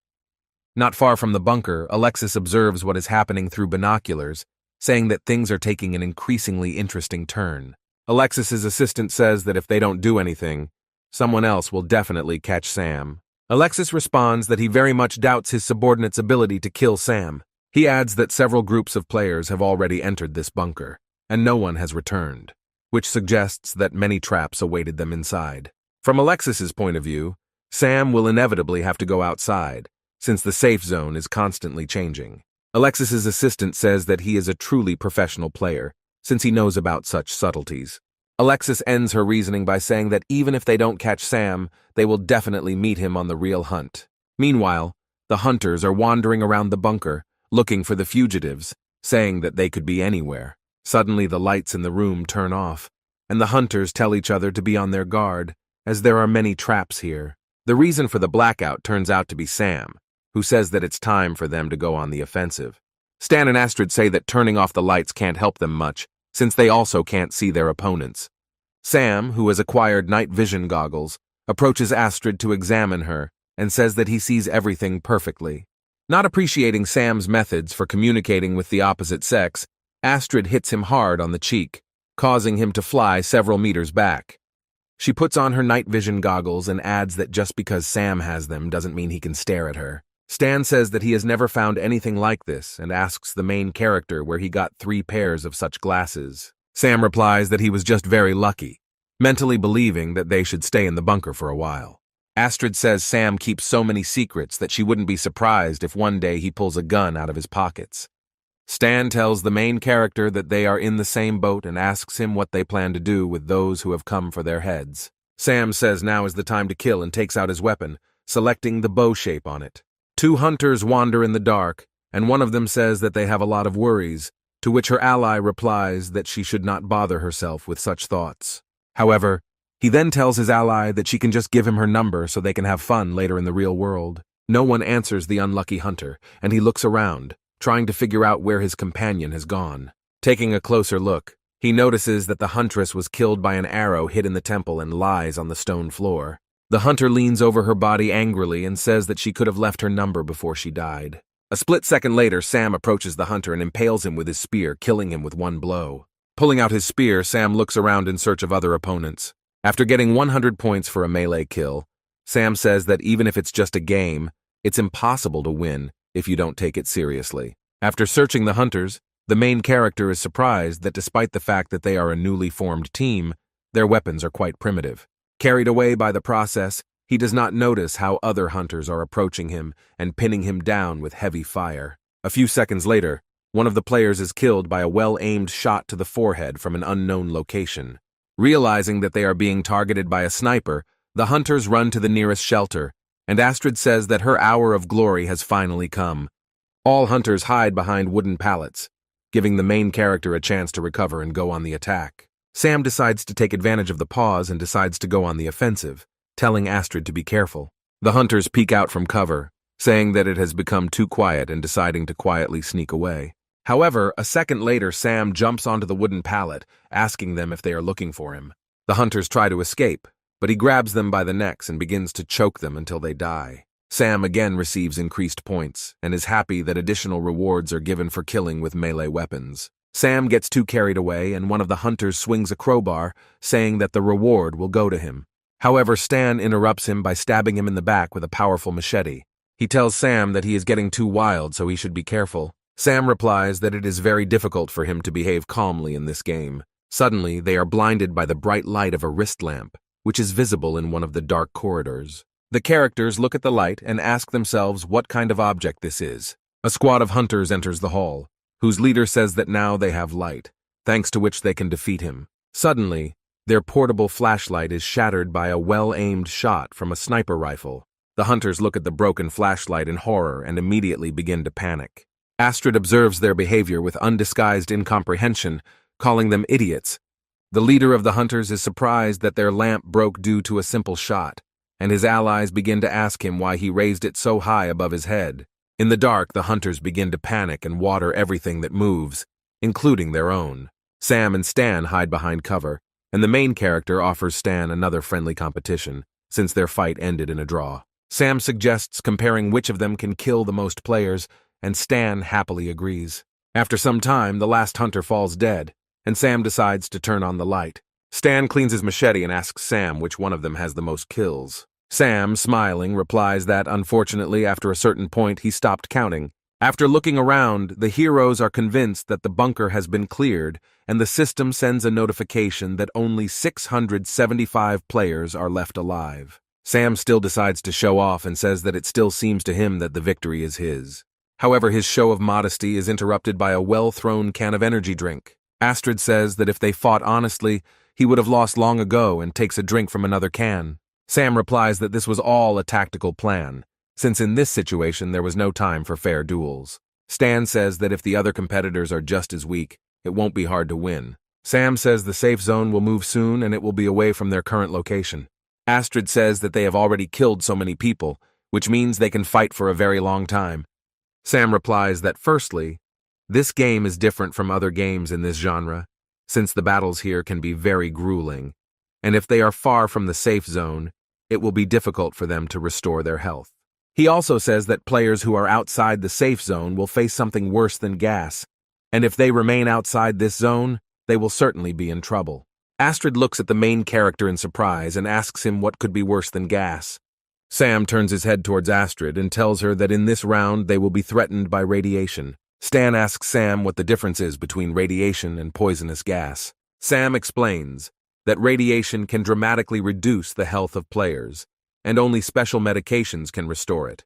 Not far from the bunker, Alexis observes what is happening through binoculars, saying that things are taking an increasingly interesting turn. Alexis's assistant says that if they don't do anything, someone else will definitely catch Sam. Alexis responds that he very much doubts his subordinate's ability to kill Sam. He adds that several groups of players have already entered this bunker, and no one has returned, which suggests that many traps awaited them inside. From Alexis's point of view, Sam will inevitably have to go outside, since the safe zone is constantly changing. Alexis's assistant says that he is a truly professional player, since he knows about such subtleties. Alexis ends her reasoning by saying that even if they don't catch Sam, they will definitely meet him on the real hunt. Meanwhile, the hunters are wandering around the bunker, looking for the fugitives, saying that they could be anywhere. Suddenly the lights in the room turn off, and the hunters tell each other to be on their guard, as there are many traps here. The reason for the blackout turns out to be Sam, who says that it's time for them to go on the offensive. Stan and Astrid say that turning off the lights can't help them much, since they also can't see their opponents. Sam, who has acquired night vision goggles, approaches Astrid to examine her and says that he sees everything perfectly. Not appreciating Sam's methods for communicating with the opposite sex, Astrid hits him hard on the cheek, causing him to fly several meters back. She puts on her night vision goggles and adds that just because Sam has them doesn't mean he can stare at her. Stan says that he has never found anything like this and asks the main character where he got 3 pairs of such glasses. Sam replies that he was just very lucky, mentally believing that they should stay in the bunker for a while. Astrid says Sam keeps so many secrets that she wouldn't be surprised if one day he pulls a gun out of his pockets. Stan tells the main character that they are in the same boat and asks him what they plan to do with those who have come for their heads. Sam says now is the time to kill and takes out his weapon, selecting the bow shape on it. Two hunters wander in the dark, and one of them says that they have a lot of worries, to which her ally replies that she should not bother herself with such thoughts. However, he then tells his ally that she can just give him her number so they can have fun later in the real world. No one answers the unlucky hunter, and he looks around, trying to figure out where his companion has gone. Taking a closer look, he notices that the huntress was killed by an arrow hit in the temple and lies on the stone floor. The hunter leans over her body angrily and says that she could have left her number before she died. A split second later, Sam approaches the hunter and impales him with his spear, killing him with one blow. Pulling out his spear, Sam looks around in search of other opponents. After getting 100 points for a melee kill, Sam says that even if it's just a game, it's impossible to win if you don't take it seriously. After searching the hunters, the main character is surprised that despite the fact that they are a newly formed team, their weapons are quite primitive. Carried away by the process, he does not notice how other hunters are approaching him and pinning him down with heavy fire. A few seconds later, one of the players is killed by a well-aimed shot to the forehead from an unknown location. Realizing that they are being targeted by a sniper, the hunters run to the nearest shelter, and Astrid says that her hour of glory has finally come. All hunters hide behind wooden pallets, giving the main character a chance to recover and go on the attack. Sam decides to take advantage of the pause and decides to go on the offensive, telling Astrid to be careful. The hunters peek out from cover, saying that it has become too quiet and deciding to quietly sneak away. However, a second later, Sam jumps onto the wooden pallet, asking them if they are looking for him. The hunters try to escape, but he grabs them by the necks and begins to choke them until they die. Sam again receives increased points and is happy that additional rewards are given for killing with melee weapons. Sam gets too carried away and one of the hunters swings a crowbar, saying that the reward will go to him. However, Stan interrupts him by stabbing him in the back with a powerful machete. He tells Sam that he is getting too wild, so he should be careful. Sam replies that it is very difficult for him to behave calmly in this game. Suddenly, they are blinded by the bright light of a wrist lamp, which is visible in one of the dark corridors. The characters look at the light and ask themselves what kind of object this is. A squad of hunters enters the hall, whose leader says that now they have light, thanks to which they can defeat him. Suddenly, their portable flashlight is shattered by a well-aimed shot from a sniper rifle. The hunters look at the broken flashlight in horror and immediately begin to panic. Astrid observes their behavior with undisguised incomprehension, calling them idiots. The leader of the hunters is surprised that their lamp broke due to a simple shot, and his allies begin to ask him why he raised it so high above his head. In the dark, the hunters begin to panic and water everything that moves, including their own. Sam and Stan hide behind cover, and the main character offers Stan another friendly competition, since their fight ended in a draw. Sam suggests comparing which of them can kill the most players, and Stan happily agrees. After some time, the last hunter falls dead, and Sam decides to turn on the light. Stan cleans his machete and asks Sam which one of them has the most kills. Sam, smiling, replies that, unfortunately, after a certain point, he stopped counting. After looking around, the heroes are convinced that the bunker has been cleared, and the system sends a notification that only 675 players are left alive. Sam still decides to show off and says that it still seems to him that the victory is his. However, his show of modesty is interrupted by a well-thrown can of energy drink. Astrid says that if they fought honestly, he would have lost long ago and takes a drink from another can. Sam replies that this was all a tactical plan, since in this situation there was no time for fair duels. Stan says that if the other competitors are just as weak, it won't be hard to win. Sam says the safe zone will move soon and it will be away from their current location. Astrid says that they have already killed so many people, which means they can fight for a very long time. Sam replies that firstly, this game is different from other games in this genre, since the battles here can be very grueling, and if they are far from the safe zone, it will be difficult for them to restore their health. He also says that players who are outside the safe zone will face something worse than gas, and if they remain outside this zone, they will certainly be in trouble. Astrid looks at the main character in surprise and asks him what could be worse than gas. Sam turns his head towards Astrid and tells her that in this round they will be threatened by radiation. Stan asks Sam what the difference is between radiation and poisonous gas. Sam explains that radiation can dramatically reduce the health of players, and only special medications can restore it.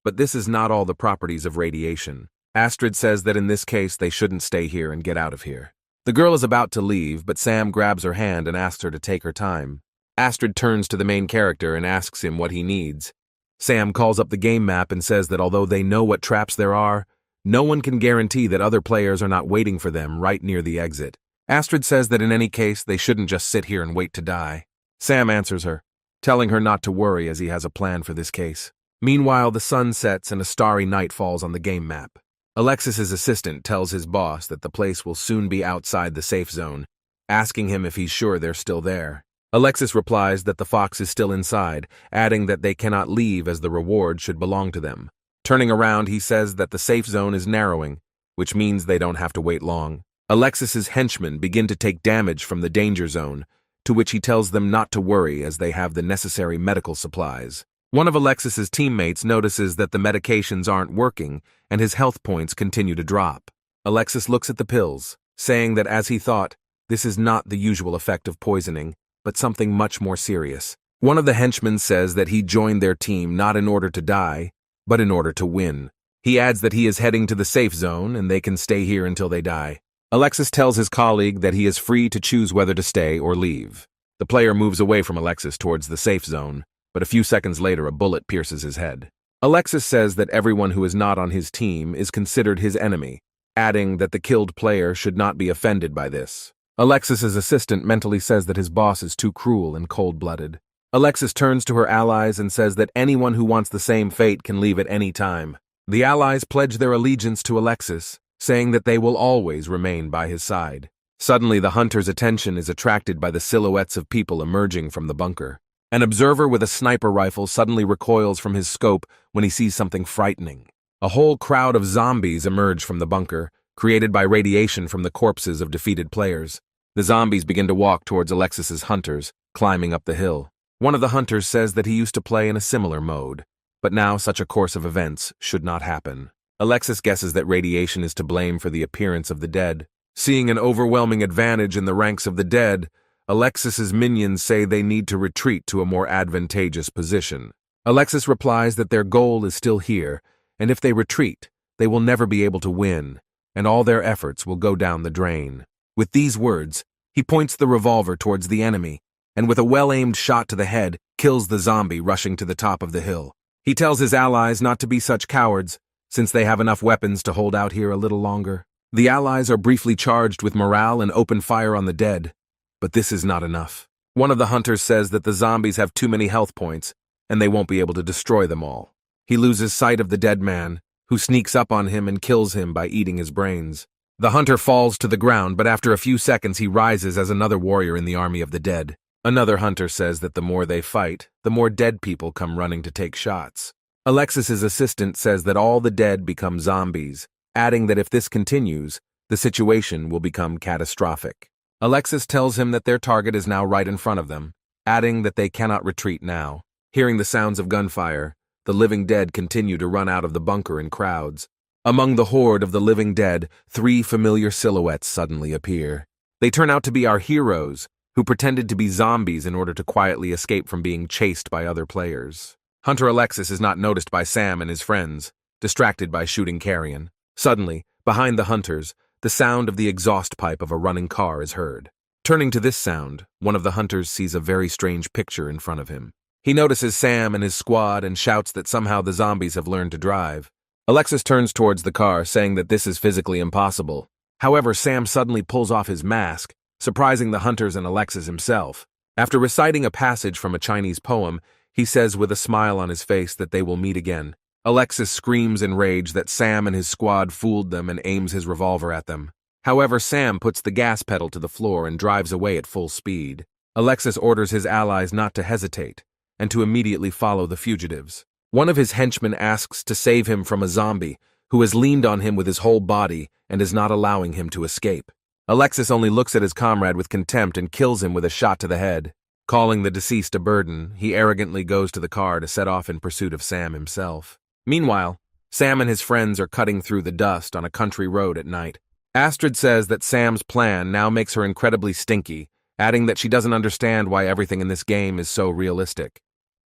But this is not all the properties of radiation. Astrid says that in this case they shouldn't stay here and get out of here. The girl is about to leave, but Sam grabs her hand and asks her to take her time. Astrid turns to the main character and asks him what he needs. Sam calls up the game map and says that although they know what traps there are, no one can guarantee that other players are not waiting for them right near the exit. Astrid says that in any case, they shouldn't just sit here and wait to die. Sam answers her, telling her not to worry as he has a plan for this case. Meanwhile, the sun sets and a starry night falls on the game map. Alexis's assistant tells his boss that the place will soon be outside the safe zone, asking him if he's sure they're still there. Alexis replies that the fox is still inside, adding that they cannot leave as the reward should belong to them. Turning around, he says that the safe zone is narrowing, which means they don't have to wait long. Alexis's henchmen begin to take damage from the danger zone, to which he tells them not to worry as they have the necessary medical supplies. One of Alexis's teammates notices that the medications aren't working and his health points continue to drop. Alexis looks at the pills, saying that as he thought, this is not the usual effect of poisoning, but something much more serious. One of the henchmen says that he joined their team not in order to die, but in order to win. He adds that he is heading to the safe zone and they can stay here until they die. Alexis tells his colleague that he is free to choose whether to stay or leave. The player moves away from Alexis towards the safe zone, but a few seconds later a bullet pierces his head. Alexis says that everyone who is not on his team is considered his enemy, adding that the killed player should not be offended by this. Alexis's assistant mentally says that his boss is too cruel and cold-blooded. Alexis turns to her allies and says that anyone who wants the same fate can leave at any time. The allies pledge their allegiance to Alexis, saying that they will always remain by his side. Suddenly, the hunter's attention is attracted by the silhouettes of people emerging from the bunker. An observer with a sniper rifle suddenly recoils from his scope when he sees something frightening. A whole crowd of zombies emerge from the bunker, created by radiation from the corpses of defeated players. The zombies begin to walk towards Alexis's hunters, climbing up the hill. One of the hunters says that he used to play in a similar mode, but now such a course of events should not happen. Alexis guesses that radiation is to blame for the appearance of the dead. Seeing an overwhelming advantage in the ranks of the dead, Alexis's minions say they need to retreat to a more advantageous position. Alexis replies that their goal is still here, and if they retreat, they will never be able to win, and all their efforts will go down the drain. With these words, he points the revolver towards the enemy, and with a well-aimed shot to the head, kills the zombie rushing to the top of the hill. He tells his allies not to be such cowards, since they have enough weapons to hold out here a little longer. The allies are briefly charged with morale and open fire on the dead, but this is not enough. One of the hunters says that the zombies have too many health points, and they won't be able to destroy them all. He loses sight of the dead man, who sneaks up on him and kills him by eating his brains. The hunter falls to the ground, but after a few seconds he rises as another warrior in the army of the dead. Another hunter says that the more they fight, the more dead people come running to take shots. Alexis's assistant says that all the dead become zombies, adding that if this continues, the situation will become catastrophic. Alexis tells him that their target is now right in front of them, adding that they cannot retreat now. Hearing the sounds of gunfire, the living dead continue to run out of the bunker in crowds. Among the horde of the living dead, 3 familiar silhouettes suddenly appear. They turn out to be our heroes, who pretended to be zombies in order to quietly escape from being chased by other players. Hunter Alexis is not noticed by Sam and his friends, distracted by shooting carrion. Suddenly, behind the hunters, the sound of the exhaust pipe of a running car is heard. Turning to this sound, one of the hunters sees a very strange picture in front of him. He notices Sam and his squad and shouts that somehow the zombies have learned to drive. Alexis turns towards the car, saying that this is physically impossible. However, Sam suddenly pulls off his mask, surprising the hunters and Alexis himself. After reciting a passage from a Chinese poem, he says with a smile on his face that they will meet again. Alexis screams in rage that Sam and his squad fooled them and aims his revolver at them. However, Sam puts the gas pedal to the floor and drives away at full speed. Alexis orders his allies not to hesitate and to immediately follow the fugitives. One of his henchmen asks to save him from a zombie who has leaned on him with his whole body and is not allowing him to escape. Alexis only looks at his comrade with contempt and kills him with a shot to the head. Calling the deceased a burden, he arrogantly goes to the car to set off in pursuit of Sam himself. Meanwhile, Sam and his friends are cutting through the dust on a country road at night. Astrid says that Sam's plan now makes her incredibly stinky, adding that she doesn't understand why everything in this game is so realistic.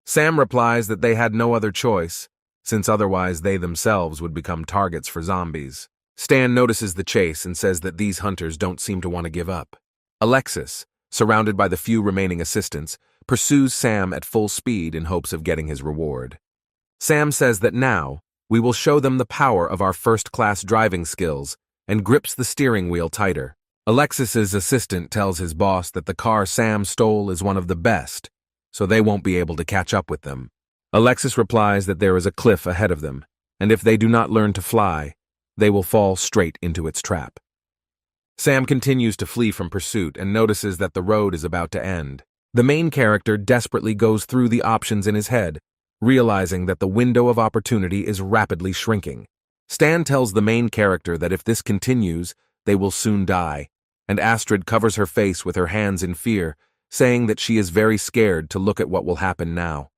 Sam replies that they had no other choice, since otherwise they themselves would become targets for zombies. Stan notices the chase and says that these hunters don't seem to want to give up. Alexis, surrounded by the few remaining assistants, pursues Sam at full speed in hopes of getting his reward. Sam says that now, we will show them the power of our first-class driving skills, and grips the steering wheel tighter. Alexis's assistant tells his boss that the car Sam stole is one of the best, so they won't be able to catch up with them. Alexis replies that there is a cliff ahead of them, and if they do not learn to fly, they will fall straight into its trap. Sam continues to flee from pursuit and notices that the road is about to end. The main character desperately goes through the options in his head, realizing that the window of opportunity is rapidly shrinking. Stan tells the main character that if this continues, they will soon die, and Astrid covers her face with her hands in fear, saying that she is very scared to look at what will happen now.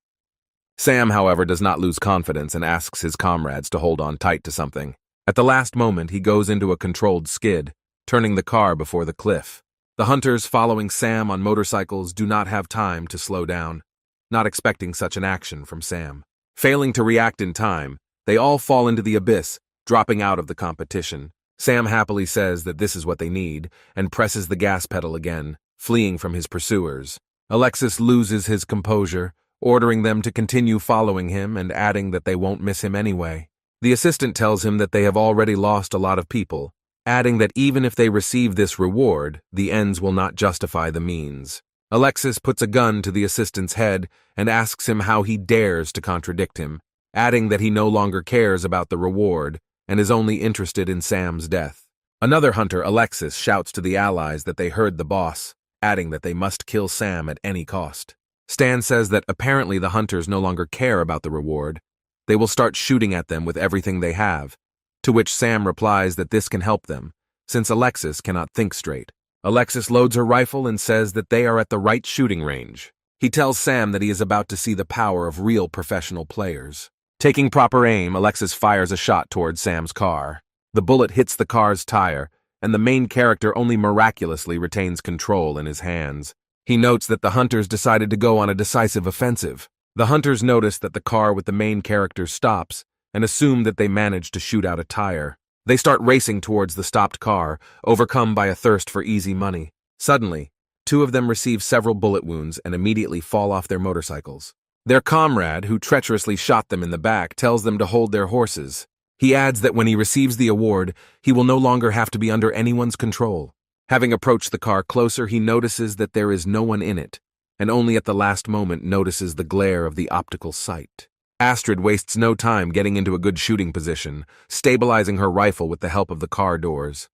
Sam, however, does not lose confidence and asks his comrades to hold on tight to something. At the last moment, he goes into a controlled skid, turning the car before the cliff. The hunters following Sam on motorcycles do not have time to slow down, not expecting such an action from Sam. Failing to react in time, they all fall into the abyss, dropping out of the competition. Sam happily says that this is what they need, and presses the gas pedal again, fleeing from his pursuers. Alexis loses his composure, ordering them to continue following him and adding that they won't miss him anyway. The assistant tells him that they have already lost a lot of people, adding that even if they receive this reward, the ends will not justify the means. Alexis puts a gun to the assistant's head and asks him how he dares to contradict him, adding that he no longer cares about the reward and is only interested in Sam's death. Another hunter, Alexis, shouts to the allies that they heard the boss, adding that they must kill Sam at any cost. Stan says that apparently the hunters no longer care about the reward. They will start shooting at them with everything they have, to which Sam replies that this can help them, since Alexis cannot think straight. Alexis loads her rifle and says that they are at the right shooting range. He tells Sam that he is about to see the power of real professional players. Taking proper aim, Alexis fires a shot towards Sam's car. The bullet hits the car's tire, and the main character only miraculously retains control in his hands. He notes that the hunters decided to go on a decisive offensive. The hunters notice that the car with the main character stops and assume that they managed to shoot out a tire. They start racing towards the stopped car, overcome by a thirst for easy money. Suddenly, two of them receive several bullet wounds and immediately fall off their motorcycles. Their comrade, who treacherously shot them in the back, tells them to hold their horses. He adds that when he receives the award, he will no longer have to be under anyone's control. Having approached the car closer, he notices that there is no one in it, and only at the last moment notices the glare of the optical sight. Astrid wastes no time getting into a good shooting position, stabilizing her rifle with the help of the car doors.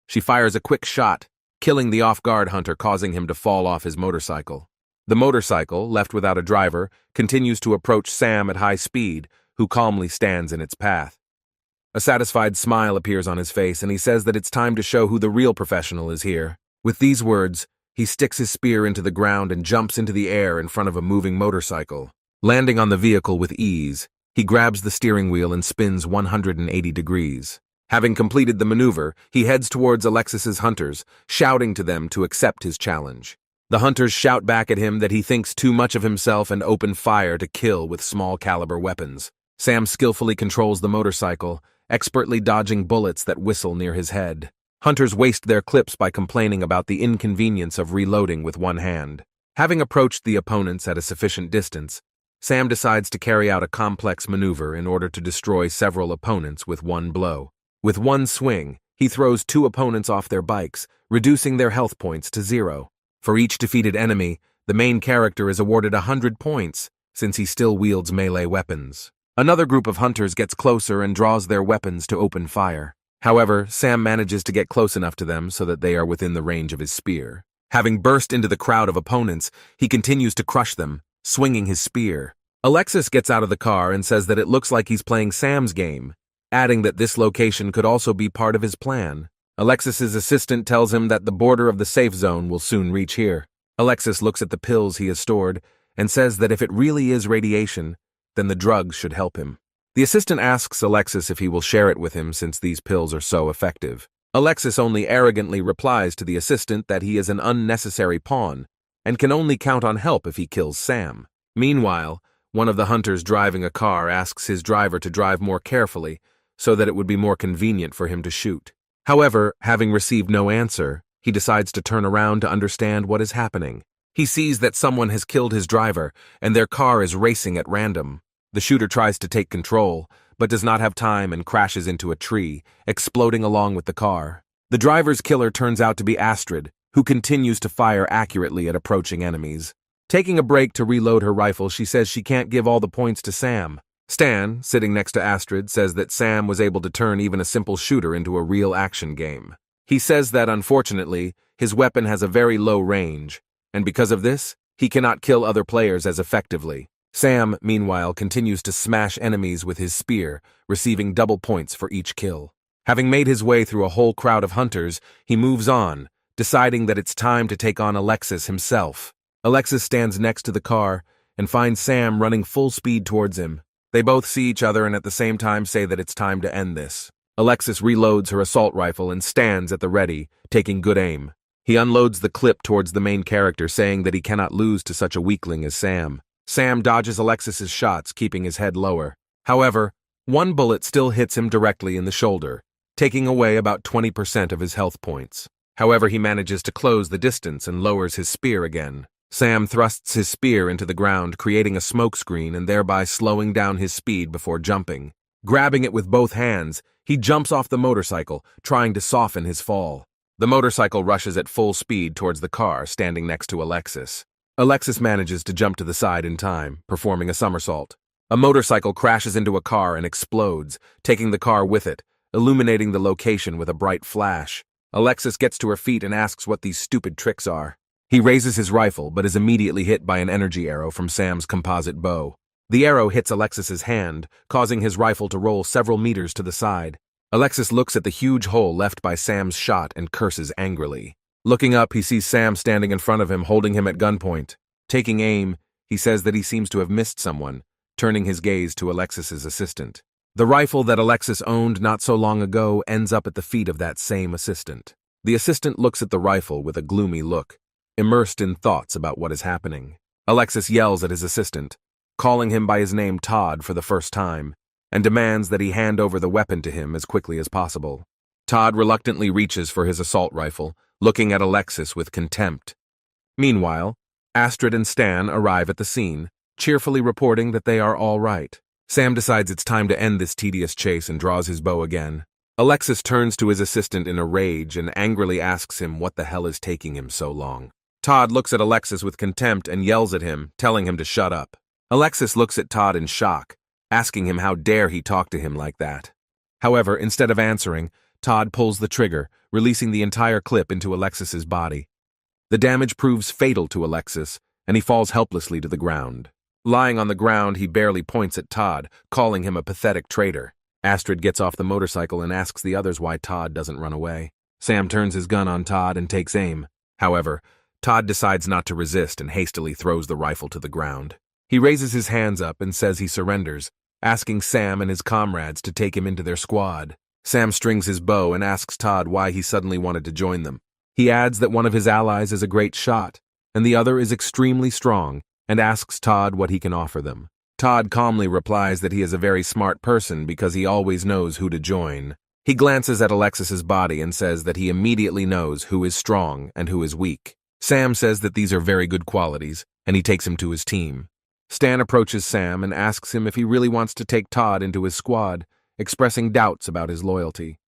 She fires a quick shot, killing the off-guard hunter, causing him to fall off his motorcycle. The motorcycle, left without a driver, continues to approach Sam at high speed, who calmly stands in its path. A satisfied smile appears on his face, and he says that it's time to show who the real professional is here. With these words, he sticks his spear into the ground and jumps into the air in front of a moving motorcycle. Landing on the vehicle with ease, he grabs the steering wheel and spins 180 degrees. Having completed the maneuver, he heads towards Alexis's hunters, shouting to them to accept his challenge. The hunters shout back at him that he thinks too much of himself and open fire to kill with small-caliber weapons. Sam skillfully controls the motorcycle, expertly dodging bullets that whistle near his head. Hunters waste their clips by complaining about the inconvenience of reloading with one hand. Having approached the opponents at a sufficient distance, Sam decides to carry out a complex maneuver in order to destroy several opponents with one blow. With one swing, he throws two opponents off their bikes, reducing their health points to 0. For each defeated enemy, the main character is awarded 100 points, since he still wields melee weapons. Another group of hunters gets closer and draws their weapons to open fire. However, Sam manages to get close enough to them so that they are within the range of his spear. Having burst into the crowd of opponents, he continues to crush them, swinging his spear. Alexis gets out of the car and says that it looks like he's playing Sam's game, adding that this location could also be part of his plan. Alexis's assistant tells him that the border of the safe zone will soon reach here. Alexis looks at the pills he has stored and says that if it really is radiation, then the drugs should help him. The assistant asks Alexis if he will share it with him since these pills are so effective. Alexis only arrogantly replies to the assistant that he is an unnecessary pawn and can only count on help if he kills Sam. Meanwhile, one of the hunters driving a car asks his driver to drive more carefully so that it would be more convenient for him to shoot. However, having received no answer, he decides to turn around to understand what is happening. He sees that someone has killed his driver, and their car is racing at random. The shooter tries to take control, but does not have time and crashes into a tree, exploding along with the car. The driver's killer turns out to be Astrid, who continues to fire accurately at approaching enemies. Taking a break to reload her rifle, she says she can't give all the points to Sam. Stan, sitting next to Astrid, says that Sam was able to turn even a simple shooter into a real action game. He says that, unfortunately, his weapon has a very low range, and because of this, he cannot kill other players as effectively. Sam, meanwhile, continues to smash enemies with his spear, receiving double points for each kill. Having made his way through a whole crowd of hunters, he moves on, deciding that it's time to take on Alexis himself. Alexis stands next to the car and finds Sam running full speed towards him. They both see each other and at the same time say that it's time to end this. Alexis reloads her assault rifle and stands at the ready, taking good aim. He unloads the clip towards the main character, saying that he cannot lose to such a weakling as Sam. Sam dodges Alexis's shots, keeping his head lower. However, one bullet still hits him directly in the shoulder, taking away about 20% of his health points. However, he manages to close the distance and lowers his spear again. Sam thrusts his spear into the ground, creating a smokescreen and thereby slowing down his speed before jumping. Grabbing it with both hands, he jumps off the motorcycle, trying to soften his fall. The motorcycle rushes at full speed towards the car standing next to Alexis. Alexis manages to jump to the side in time, performing a somersault. A motorcycle crashes into a car and explodes, taking the car with it, illuminating the location with a bright flash. Alexis gets to her feet and asks what these stupid tricks are. He raises his rifle, but is immediately hit by an energy arrow from Sam's composite bow. The arrow hits Alexis's hand, causing his rifle to roll several meters to the side. Alexis looks at the huge hole left by Sam's shot and curses angrily. Looking up, he sees Sam standing in front of him, holding him at gunpoint. Taking aim, he says that he seems to have missed someone, turning his gaze to Alexis's assistant. The rifle that Alexis owned not so long ago ends up at the feet of that same assistant. The assistant looks at the rifle with a gloomy look, immersed in thoughts about what is happening. Alexis yells at his assistant, calling him by his name Todd for the first time, and demands that he hand over the weapon to him as quickly as possible. Todd reluctantly reaches for his assault rifle, looking at Alexis with contempt. Meanwhile, Astrid and Stan arrive at the scene, cheerfully reporting that they are all right. Sam decides it's time to end this tedious chase and draws his bow again. Alexis turns to his assistant in a rage and angrily asks him what the hell is taking him so long. Todd looks at Alexis with contempt and yells at him, telling him to shut up. Alexis looks at Todd in shock, asking him how dare he talk to him like that. However, instead of answering, Todd pulls the trigger, releasing the entire clip into Alexis's body. The damage proves fatal to Alexis, and he falls helplessly to the ground. Lying on the ground, he barely points at Todd, calling him a pathetic traitor. Astrid gets off the motorcycle and asks the others why Todd doesn't run away. Sam turns his gun on Todd and takes aim. However, Todd decides not to resist and hastily throws the rifle to the ground. He raises his hands up and says he surrenders, asking Sam and his comrades to take him into their squad. Sam strings his bow and asks Todd why he suddenly wanted to join them. He adds that one of his allies is a great shot, and the other is extremely strong, and asks Todd what he can offer them. Todd calmly replies that he is a very smart person because he always knows who to join. He glances at Alexis's body and says that he immediately knows who is strong and who is weak. Sam says that these are very good qualities, and he takes him to his team. Stan approaches Sam and asks him if he really wants to take Todd into his squad, expressing doubts about his loyalty.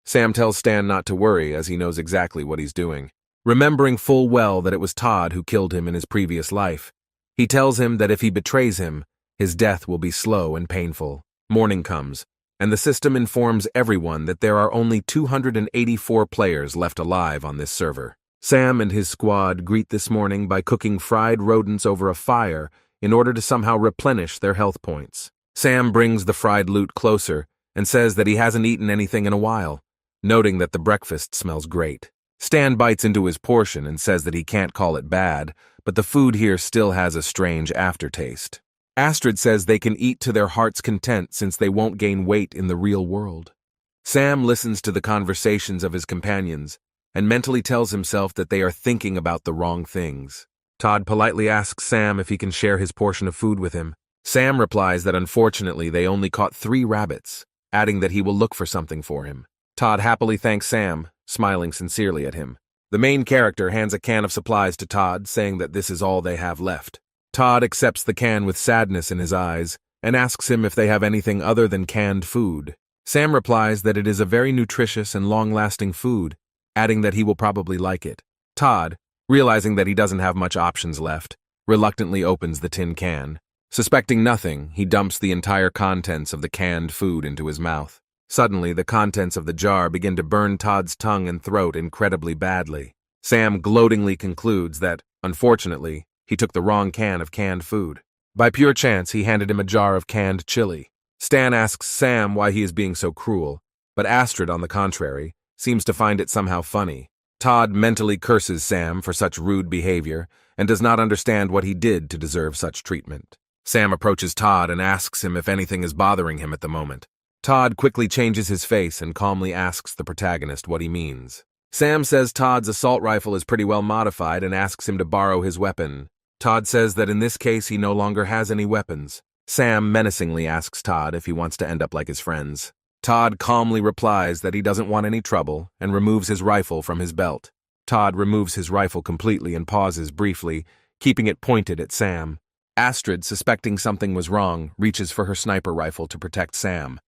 Sam tells Stan not to worry, as he knows exactly what he's doing. Remembering full well that it was Todd who killed him in his previous life, he tells him that if he betrays him, his death will be slow and painful. Morning comes, and the system informs everyone that there are only 284 players left alive on this server. Sam and his squad greet this morning by cooking fried rodents over a fire in order to somehow replenish their health points. Sam brings the fried loot closer and says that he hasn't eaten anything in a while, noting that the breakfast smells great. Stan bites into his portion and says that he can't call it bad, but the food here still has a strange aftertaste. Astrid says they can eat to their heart's content since they won't gain weight in the real world. Sam listens to the conversations of his companions and mentally tells himself that they are thinking about the wrong things. Todd politely asks Sam if he can share his portion of food with him, Sam replies that unfortunately they only caught 3 rabbits, adding that he will look for something for him. Todd happily thanks Sam, smiling sincerely at him. The main character hands a can of supplies to Todd, saying that this is all they have left. Todd accepts the can with sadness in his eyes and asks him if they have anything other than canned food. Sam replies that it is a very nutritious and long-lasting food, adding that he will probably like it. Todd, realizing that he doesn't have much options left, reluctantly opens the tin can. Suspecting nothing, he dumps the entire contents of the canned food into his mouth. Suddenly, the contents of the jar begin to burn Todd's tongue and throat incredibly badly. Sam gloatingly concludes that, unfortunately, he took the wrong can of canned food. By pure chance, he handed him a jar of canned chili. Stan asks Sam why he is being so cruel, but Astrid, on the contrary, seems to find it somehow funny. Todd mentally curses Sam for such rude behavior and does not understand what he did to deserve such treatment. Sam approaches Todd and asks him if anything is bothering him at the moment. Todd quickly changes his face and calmly asks the protagonist what he means. Sam says Todd's assault rifle is pretty well modified and asks him to borrow his weapon. Todd says that in this case he no longer has any weapons. Sam menacingly asks Todd if he wants to end up like his friends. Todd calmly replies that he doesn't want any trouble and removes his rifle from his belt. Todd removes his rifle completely and pauses briefly, keeping it pointed at Sam. Astrid, suspecting something was wrong, reaches for her sniper rifle to protect Sam.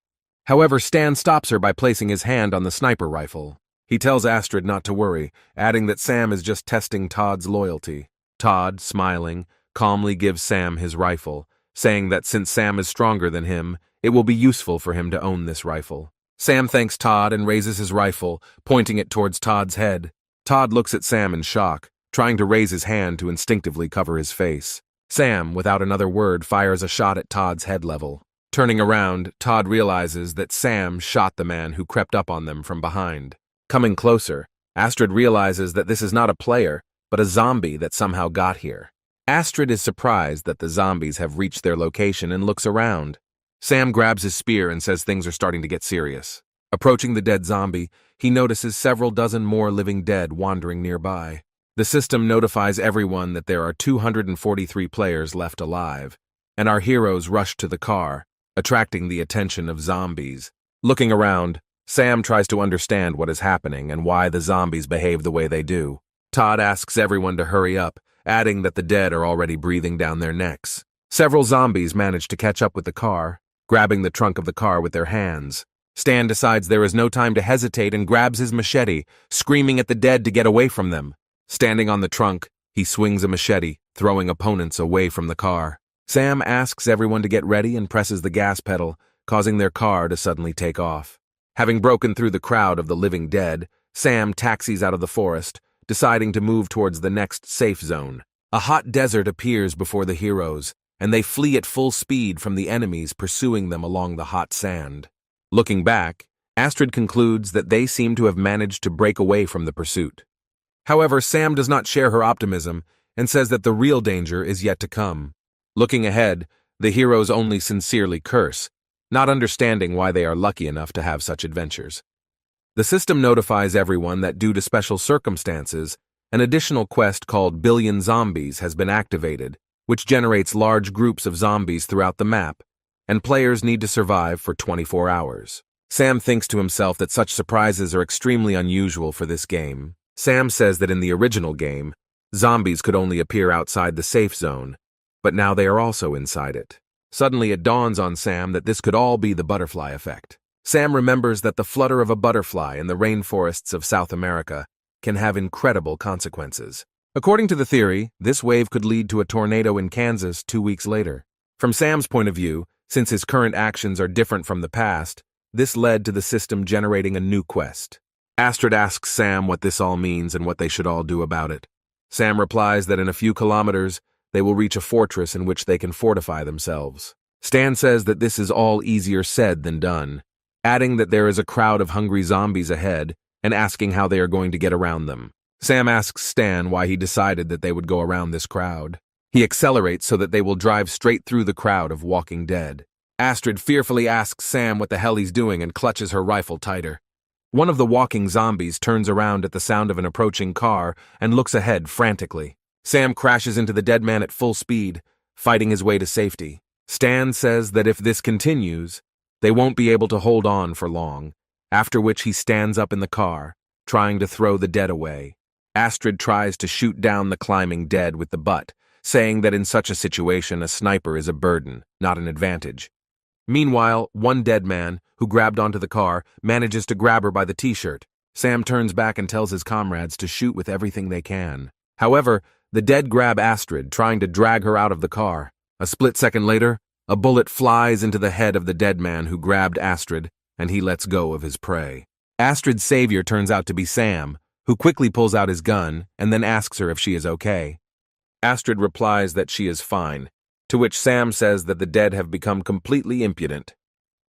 However, Stan stops her by placing his hand on the sniper rifle. He tells Astrid not to worry, adding that Sam is just testing Todd's loyalty. Todd, smiling, calmly gives Sam his rifle, saying that since Sam is stronger than him, it will be useful for him to own this rifle. Sam thanks Todd and raises his rifle, pointing it towards Todd's head. Todd looks at Sam in shock, trying to raise his hand to instinctively cover his face. Sam, without another word, fires a shot at Todd's head level. Turning around, Todd realizes that Sam shot the man who crept up on them from behind. Coming closer, Astrid realizes that this is not a player, but a zombie that somehow got here. Astrid is surprised that the zombies have reached their location and looks around. Sam grabs his spear and says things are starting to get serious. Approaching the dead zombie, he notices several dozen more living dead wandering nearby. The system notifies everyone that there are 243 players left alive, and our heroes rush to the car, attracting the attention of zombies. Looking around, Sam tries to understand what is happening and why the zombies behave the way they do. Todd asks everyone to hurry up, adding that the dead are already breathing down their necks. Several zombies manage to catch up with the car, grabbing the trunk of the car with their hands. Stan decides there is no time to hesitate and grabs his machete, screaming at the dead to get away from them. Standing on the trunk, he swings a machete, throwing opponents away from the car. Sam asks everyone to get ready and presses the gas pedal, causing their car to suddenly take off. Having broken through the crowd of the living dead, Sam taxis out of the forest, deciding to move towards the next safe zone. A hot desert appears before the heroes, and they flee at full speed from the enemies pursuing them along the hot sand. Looking back, Astrid concludes that they seem to have managed to break away from the pursuit. However, Sam does not share her optimism and says that the real danger is yet to come. Looking ahead, the heroes only sincerely curse, not understanding why they are lucky enough to have such adventures. The system notifies everyone that due to special circumstances, an additional quest called Billion Zombies has been activated, which generates large groups of zombies throughout the map, and players need to survive for 24 hours. Sam thinks to himself that such surprises are extremely unusual for this game. Sam says that in the original game, zombies could only appear outside the safe zone, but now they are also inside it. Suddenly it dawns on Sam that this could all be the butterfly effect. Sam remembers that the flutter of a butterfly in the rainforests of South America can have incredible consequences. According to the theory, this wave could lead to a tornado in Kansas 2 weeks later. From Sam's point of view, since his current actions are different from the past, this led to the system generating a new quest. Astrid asks Sam what this all means and what they should all do about it. Sam replies that in a few kilometers, they will reach a fortress in which they can fortify themselves. Stan says that this is all easier said than done, adding that there is a crowd of hungry zombies ahead and asking how they are going to get around them. Sam asks Stan why he decided that they would go around this crowd. He accelerates so that they will drive straight through the crowd of walking dead. Astrid fearfully asks Sam what the hell he's doing and clutches her rifle tighter. One of the walking zombies turns around at the sound of an approaching car and looks ahead frantically. Sam crashes into the dead man at full speed, fighting his way to safety. Stan says that if this continues, they won't be able to hold on for long, after which he stands up in the car, trying to throw the dead away. Astrid tries to shoot down the climbing dead with the butt, saying that in such a situation a sniper is a burden, not an advantage. Meanwhile, one dead man, who grabbed onto the car, manages to grab her by the t-shirt. Sam turns back and tells his comrades to shoot with everything they can. However, the dead grab Astrid, trying to drag her out of the car. A split second later, a bullet flies into the head of the dead man who grabbed Astrid, and he lets go of his prey. Astrid's savior turns out to be Sam, who quickly pulls out his gun and then asks her if she is okay. Astrid replies that she is fine, to which Sam says that the dead have become completely impudent.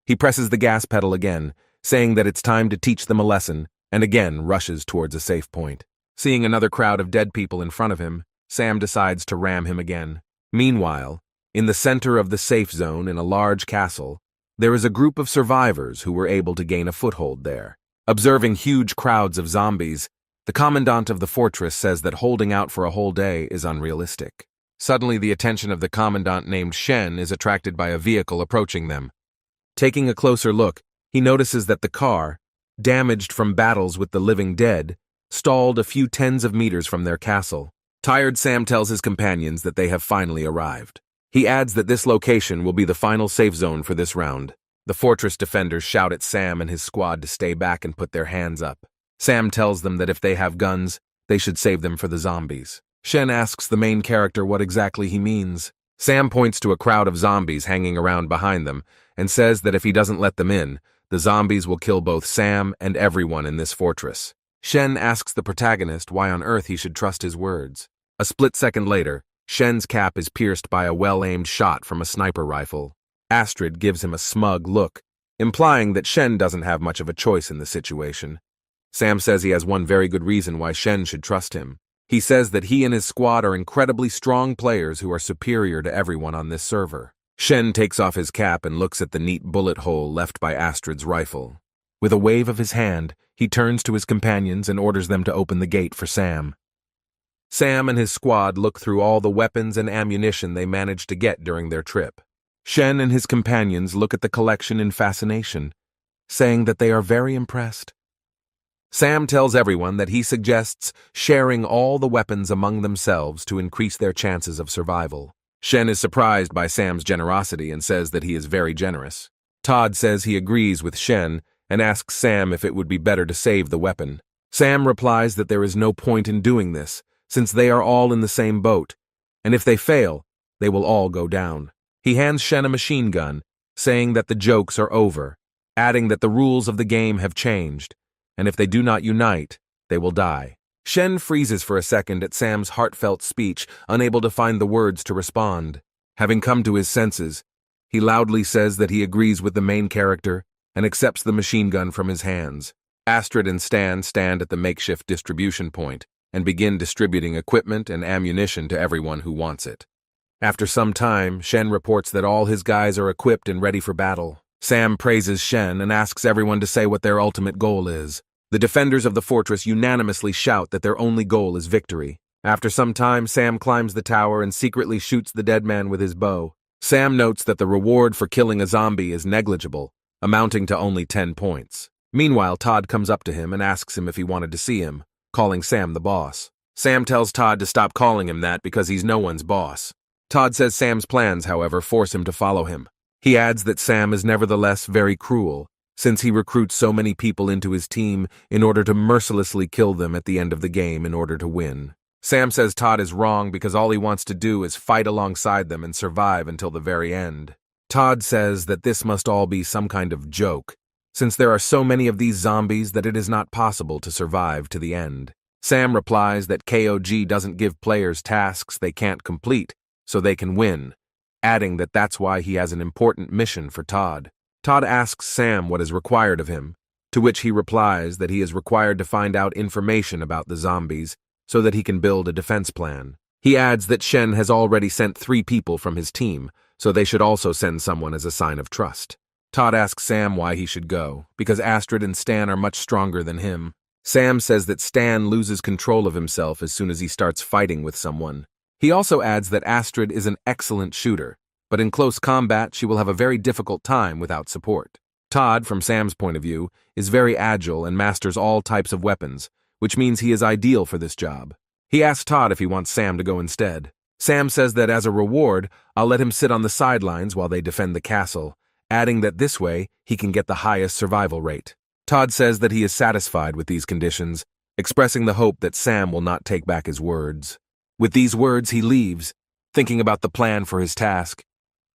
He presses the gas pedal again, saying that it's time to teach them a lesson, and again rushes towards a safe point. Seeing another crowd of dead people in front of him, Sam decides to ram him again. Meanwhile, in the center of the safe zone in a large castle, there is a group of survivors who were able to gain a foothold there. Observing huge crowds of zombies, the commandant of the fortress says that holding out for a whole day is unrealistic. Suddenly, the attention of the commandant named Shen is attracted by a vehicle approaching them. Taking a closer look, he notices that the car, damaged from battles with the living dead, stalled a few tens of meters from their castle. Tired, Sam tells his companions that they have finally arrived. He adds that this location will be the final safe zone for this round. The fortress defenders shout at Sam and his squad to stay back and put their hands up. Sam tells them that if they have guns, they should save them for the zombies. Shen asks the main character what exactly he means. Sam points to a crowd of zombies hanging around behind them and says that if he doesn't let them in, the zombies will kill both Sam and everyone in this fortress. Shen asks the protagonist why on earth he should trust his words. A split second later, Shen's cap is pierced by a well-aimed shot from a sniper rifle. Astrid gives him a smug look, implying that Shen doesn't have much of a choice in the situation. Sam says he has one very good reason why Shen should trust him. He says that he and his squad are incredibly strong players who are superior to everyone on this server. Shen takes off his cap and looks at the neat bullet hole left by Astrid's rifle. With a wave of his hand, he turns to his companions and orders them to open the gate for Sam. Sam and his squad look through all the weapons and ammunition they managed to get during their trip. Shen and his companions look at the collection in fascination, saying that they are very impressed. Sam tells everyone that he suggests sharing all the weapons among themselves to increase their chances of survival. Shen is surprised by Sam's generosity and says that he is very generous. Todd says he agrees with Shen and asks Sam if it would be better to save the weapon. Sam replies that there is no point in doing this, since they are all in the same boat, and if they fail, they will all go down. He hands Shen a machine gun, saying that the jokes are over, adding that the rules of the game have changed, and if they do not unite, they will die. Shen freezes for a second at Sam's heartfelt speech, unable to find the words to respond. Having come to his senses, he loudly says that he agrees with the main character and accepts the machine gun from his hands. Astrid and Stan stand at the makeshift distribution point and begin distributing equipment and ammunition to everyone who wants it. After some time, Shen reports that all his guys are equipped and ready for battle. Sam praises Shen and asks everyone to say what their ultimate goal is. The defenders of the fortress unanimously shout that their only goal is victory. After some time, Sam climbs the tower and secretly shoots the dead man with his bow. Sam notes that the reward for killing a zombie is negligible, amounting to only 10 points. Meanwhile, Todd comes up to him and asks him if he wanted to see him, calling Sam the boss. Sam tells Todd to stop calling him that because he's no one's boss. Todd says Sam's plans, however, force him to follow him. He adds that Sam is nevertheless very cruel, since he recruits so many people into his team in order to mercilessly kill them at the end of the game in order to win. Sam says Todd is wrong because all he wants to do is fight alongside them and survive until the very end. Todd says that this must all be some kind of joke, since there are so many of these zombies that it is not possible to survive to the end. Sam replies that KOG doesn't give players tasks they can't complete, so they can win, adding that that's why he has an important mission for Todd. Todd asks Sam what is required of him, to which he replies that he is required to find out information about the zombies so that he can build a defense plan. He adds that Shen has already sent 3 people from his team, so they should also send someone as a sign of trust. Todd asks Sam why he should go, because Astrid and Stan are much stronger than him. Sam says that Stan loses control of himself as soon as he starts fighting with someone. He also adds that Astrid is an excellent shooter, but in close combat she will have a very difficult time without support. Todd, from Sam's point of view, is very agile and masters all types of weapons, which means he is ideal for this job. He asks Todd if he wants Sam to go instead. Sam says that as a reward, I'll let him sit on the sidelines while they defend the castle, adding that this way he can get the highest survival rate. Todd says that he is satisfied with these conditions, expressing the hope that Sam will not take back his words. With these words, he leaves, thinking about the plan for his task.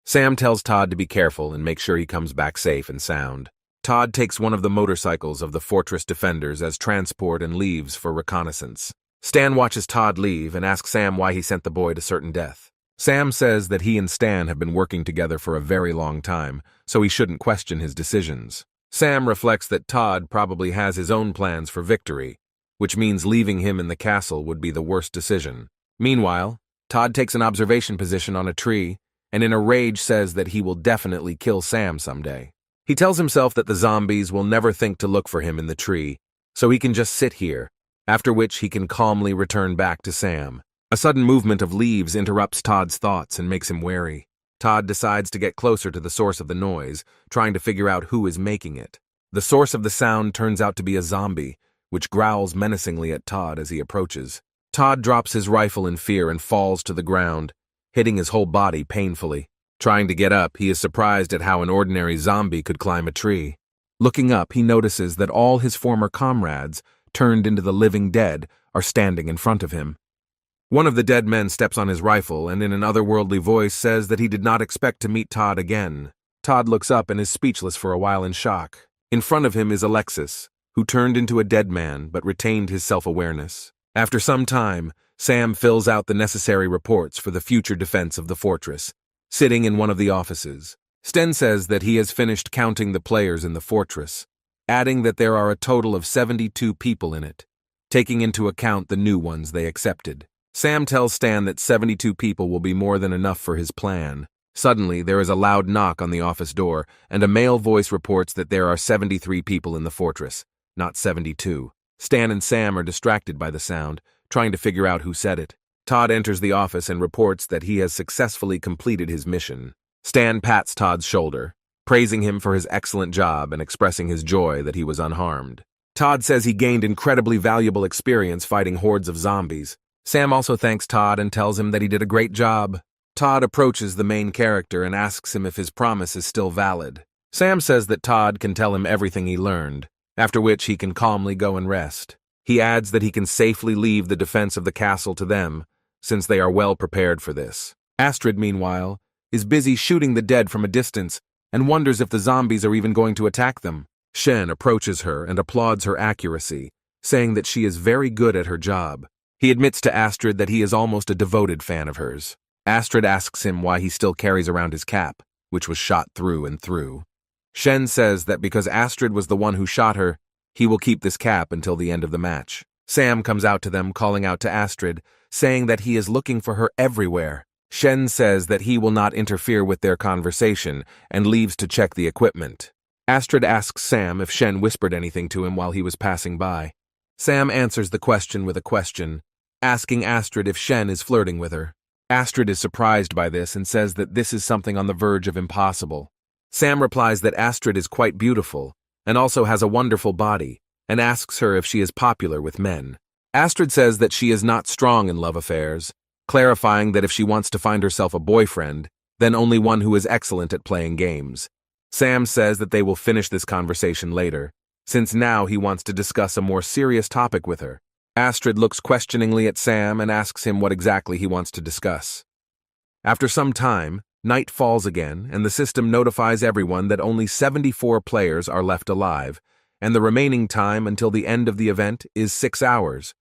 Sam tells Todd to be careful and make sure he comes back safe and sound. Todd takes one of the motorcycles of the fortress defenders as transport and leaves for reconnaissance. Stan watches Todd leave and asks Sam why he sent the boy to certain death. Sam says that he and Stan have been working together for a very long time, so he shouldn't question his decisions. Sam reflects that Todd probably has his own plans for victory, which means leaving him in the castle would be the worst decision. Meanwhile, Todd takes an observation position on a tree and in a rage says that he will definitely kill Sam someday. He tells himself that the zombies will never think to look for him in the tree, so he can just sit here, after which he can calmly return back to Sam. A sudden movement of leaves interrupts Todd's thoughts and makes him wary. Todd decides to get closer to the source of the noise, trying to figure out who is making it. The source of the sound turns out to be a zombie, which growls menacingly at Todd as he approaches. Todd drops his rifle in fear and falls to the ground, hitting his whole body painfully. Trying to get up, he is surprised at how an ordinary zombie could climb a tree. Looking up, he notices that all his former comrades, turned into the living dead, are standing in front of him. One of the dead men steps on his rifle and in an otherworldly voice says that he did not expect to meet Todd again. Todd looks up and is speechless for a while in shock. In front of him is Alexis, who turned into a dead man but retained his self-awareness. After some time, Sam fills out the necessary reports for the future defense of the fortress, sitting in one of the offices. Sten says that he has finished counting the players in the fortress, adding that there are a total of 72 people in it, taking into account the new ones they accepted. Sam tells Stan that 72 people will be more than enough for his plan. Suddenly, there is a loud knock on the office door, and a male voice reports that there are 73 people in the fortress, not 72. Stan and Sam are distracted by the sound, trying to figure out who said it. Todd enters the office and reports that he has successfully completed his mission. Stan pats Todd's shoulder, praising him for his excellent job and expressing his joy that he was unharmed. Todd says he gained incredibly valuable experience fighting hordes of zombies. Sam also thanks Todd and tells him that he did a great job. Todd approaches the main character and asks him if his promise is still valid. Sam says that Todd can tell him everything he learned, after which he can calmly go and rest. He adds that he can safely leave the defense of the castle to them, since they are well prepared for this. Astrid, meanwhile, is busy shooting the dead from a distance and wonders if the zombies are even going to attack them. Shen approaches her and applauds her accuracy, saying that she is very good at her job. He admits to Astrid that he is almost a devoted fan of hers. Astrid asks him why he still carries around his cap, which was shot through and through. Shen says that because Astrid was the one who shot her, he will keep this cap until the end of the match. Sam comes out to them, calling out to Astrid, saying that he is looking for her everywhere. Shen says that he will not interfere with their conversation and leaves to check the equipment. Astrid asks Sam if Shen whispered anything to him while he was passing by. Sam answers the question with a question, asking Astrid if Shen is flirting with her. Astrid is surprised by this and says that this is something on the verge of impossible. Sam replies that Astrid is quite beautiful and also has a wonderful body, and asks her if she is popular with men. Astrid says that she is not strong in love affairs, clarifying that if she wants to find herself a boyfriend, then only one who is excellent at playing games. Sam says that they will finish this conversation later, since now he wants to discuss a more serious topic with her. Astrid looks questioningly at Sam and asks him what exactly he wants to discuss. After some time, night falls again, and the system notifies everyone that only 74 players are left alive, and the remaining time until the end of the event is 6 hours.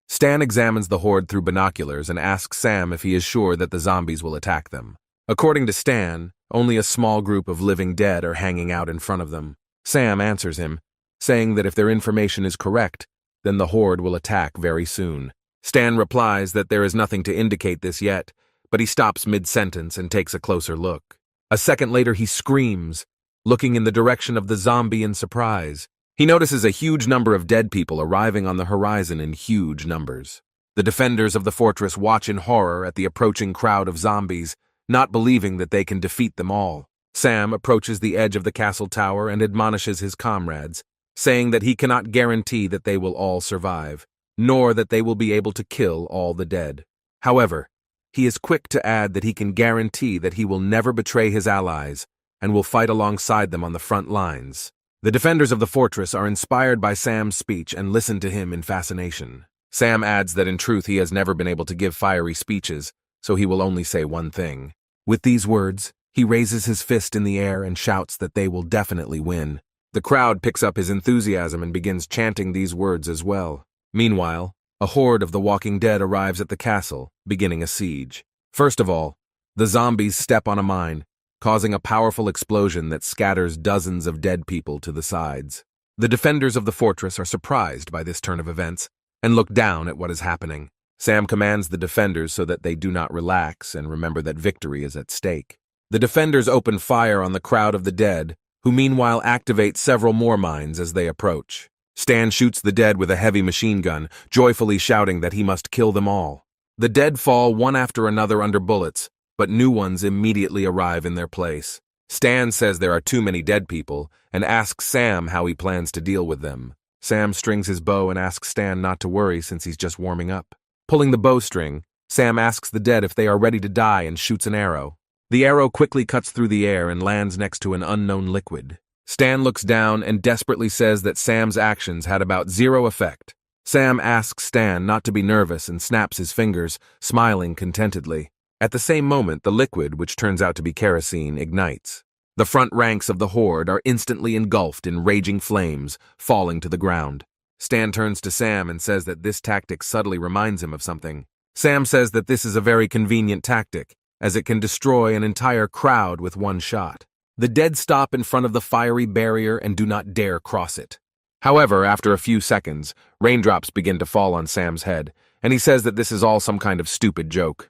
Stan examines the horde through binoculars and asks Sam if he is sure that the zombies will attack them. According to Stan, only a small group of living dead are hanging out in front of them. Sam answers him, saying that if their information is correct, then the horde will attack very soon. Stan replies that there is nothing to indicate this yet, but he stops mid-sentence and takes a closer look. A second later he screams, looking in the direction of the zombie in surprise. He notices a huge number of dead people arriving on the horizon in huge numbers. The defenders of the fortress watch in horror at the approaching crowd of zombies, not believing that they can defeat them all. Sam approaches the edge of the castle tower and admonishes his comrades, saying that he cannot guarantee that they will all survive, nor that they will be able to kill all the dead. However, he is quick to add that he can guarantee that he will never betray his allies and will fight alongside them on the front lines. The defenders of the fortress are inspired by Sam's speech and listen to him in fascination. Sam adds that in truth he has never been able to give fiery speeches, so he will only say one thing. With these words, he raises his fist in the air and shouts that they will definitely win. The crowd picks up his enthusiasm and begins chanting these words as well. Meanwhile, a horde of the Walking Dead arrives at the castle, beginning a siege. First of all, the zombies step on a mine, causing a powerful explosion that scatters dozens of dead people to the sides. The defenders of the fortress are surprised by this turn of events and look down at what is happening. Sam commands the defenders so that they do not relax and remember that victory is at stake. The defenders open fire on the crowd of the dead, who meanwhile activate several more mines as they approach. Stan shoots the dead with a heavy machine gun, joyfully shouting that he must kill them all. The dead fall one after another under bullets, but new ones immediately arrive in their place. Stan says there are too many dead people and asks Sam how he plans to deal with them. Sam strings his bow and asks Stan not to worry since he's just warming up. Pulling the bowstring, Sam asks the dead if they are ready to die and shoots an arrow. The arrow quickly cuts through the air and lands next to an unknown liquid. Stan looks down and desperately says that Sam's actions had about zero effect. Sam asks Stan not to be nervous and snaps his fingers, smiling contentedly. At the same moment, the liquid, which turns out to be kerosene, ignites. The front ranks of the horde are instantly engulfed in raging flames, falling to the ground. Stan turns to Sam and says that this tactic subtly reminds him of something. Sam says that this is a very convenient tactic, as it can destroy an entire crowd with one shot. The dead stop in front of the fiery barrier and do not dare cross it. However, after a few seconds, raindrops begin to fall on Sam's head, and he says that this is all some kind of stupid joke.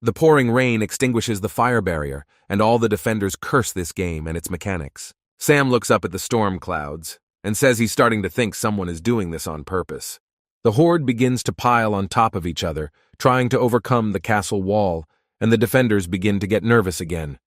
The pouring rain extinguishes the fire barrier, and all the defenders curse this game and its mechanics. Sam looks up at the storm clouds and says he's starting to think someone is doing this on purpose. The horde begins to pile on top of each other, trying to overcome the castle wall, and the defenders begin to get nervous again.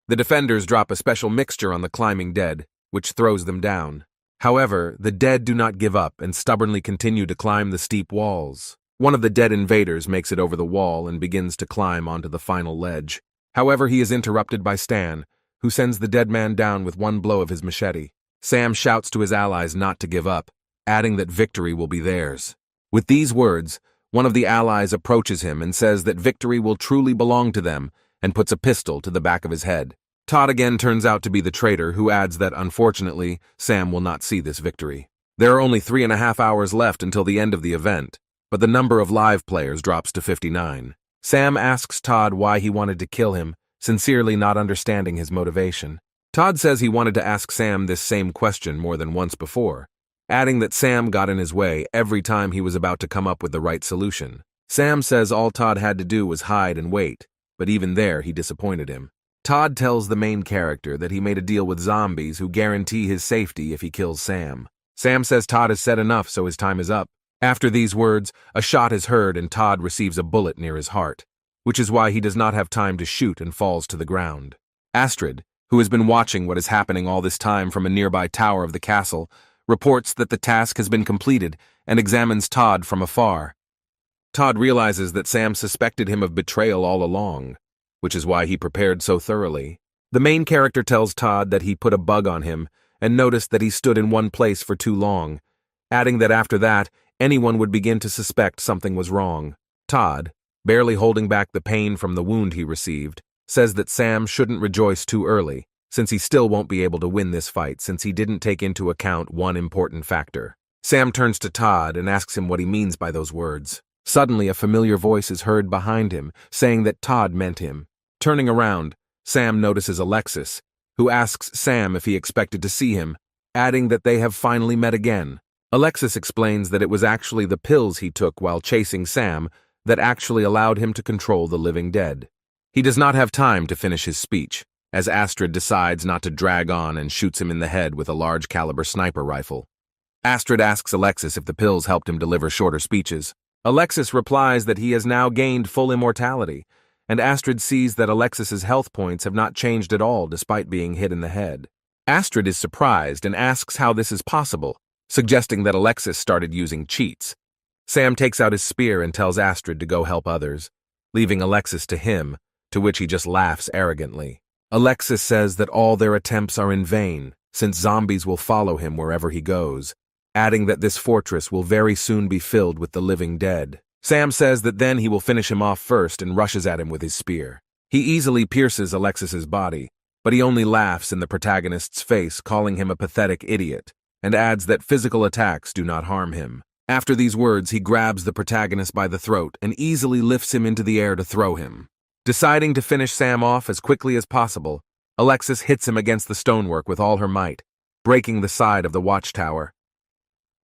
The defenders drop a special mixture on the climbing dead, which throws them down. However, the dead do not give up and stubbornly continue to climb the steep walls. One of the dead invaders makes it over the wall and begins to climb onto the final ledge. However, he is interrupted by Stan, who sends the dead man down with one blow of his machete. Sam shouts to his allies not to give up, adding that victory will be theirs. With these words, one of the allies approaches him and says that victory will truly belong to them and puts a pistol to the back of his head. Todd again turns out to be the traitor, who adds that, unfortunately, Sam will not see this victory. There are only 3.5 hours left until the end of the event, but the number of live players drops to 59. Sam asks Todd why he wanted to kill him, sincerely not understanding his motivation. Todd says he wanted to ask Sam this same question more than once before, adding that Sam got in his way every time he was about to come up with the right solution. Sam says all Todd had to do was hide and wait, but even there he disappointed him. Todd tells the main character that he made a deal with zombies who guarantee his safety if he kills Sam. Sam says Todd has said enough, so his time is up. After these words, a shot is heard and Todd receives a bullet near his heart, which is why he does not have time to shoot and falls to the ground. Astrid, who has been watching what is happening all this time from a nearby tower of the castle, reports that the task has been completed and examines Todd from afar. Todd realizes that Sam suspected him of betrayal all along, which is why he prepared so thoroughly. The main character tells Todd that he put a bug on him and noticed that he stood in one place for too long, adding that after that, anyone would begin to suspect something was wrong. Todd, barely holding back the pain from the wound he received, says that Sam shouldn't rejoice too early, since he still won't be able to win this fight since he didn't take into account one important factor. Sam turns to Todd and asks him what he means by those words. Suddenly, a familiar voice is heard behind him, saying that Todd meant him. Turning around, Sam notices Alexis, who asks Sam if he expected to see him, adding that they have finally met again. Alexis explains that it was actually the pills he took while chasing Sam that actually allowed him to control the living dead. He does not have time to finish his speech, as Astrid decides not to drag on and shoots him in the head with a large-caliber sniper rifle. Astrid asks Alexis if the pills helped him deliver shorter speeches. Alexis replies that he has now gained full immortality, and Astrid sees that Alexis's health points have not changed at all despite being hit in the head. Astrid is surprised and asks how this is possible, suggesting that Alexis started using cheats. Sam takes out his spear and tells Astrid to go help others, leaving Alexis to him, to which he just laughs arrogantly. Alexis says that all their attempts are in vain, since zombies will follow him wherever he goes, adding that this fortress will very soon be filled with the living dead. Sam says that then he will finish him off first and rushes at him with his spear. He easily pierces Alexis's body, but he only laughs in the protagonist's face, calling him a pathetic idiot, and adds that physical attacks do not harm him. After these words, he grabs the protagonist by the throat and easily lifts him into the air to throw him. Deciding to finish Sam off as quickly as possible, Alexis hits him against the stonework with all her might, breaking the side of the watchtower.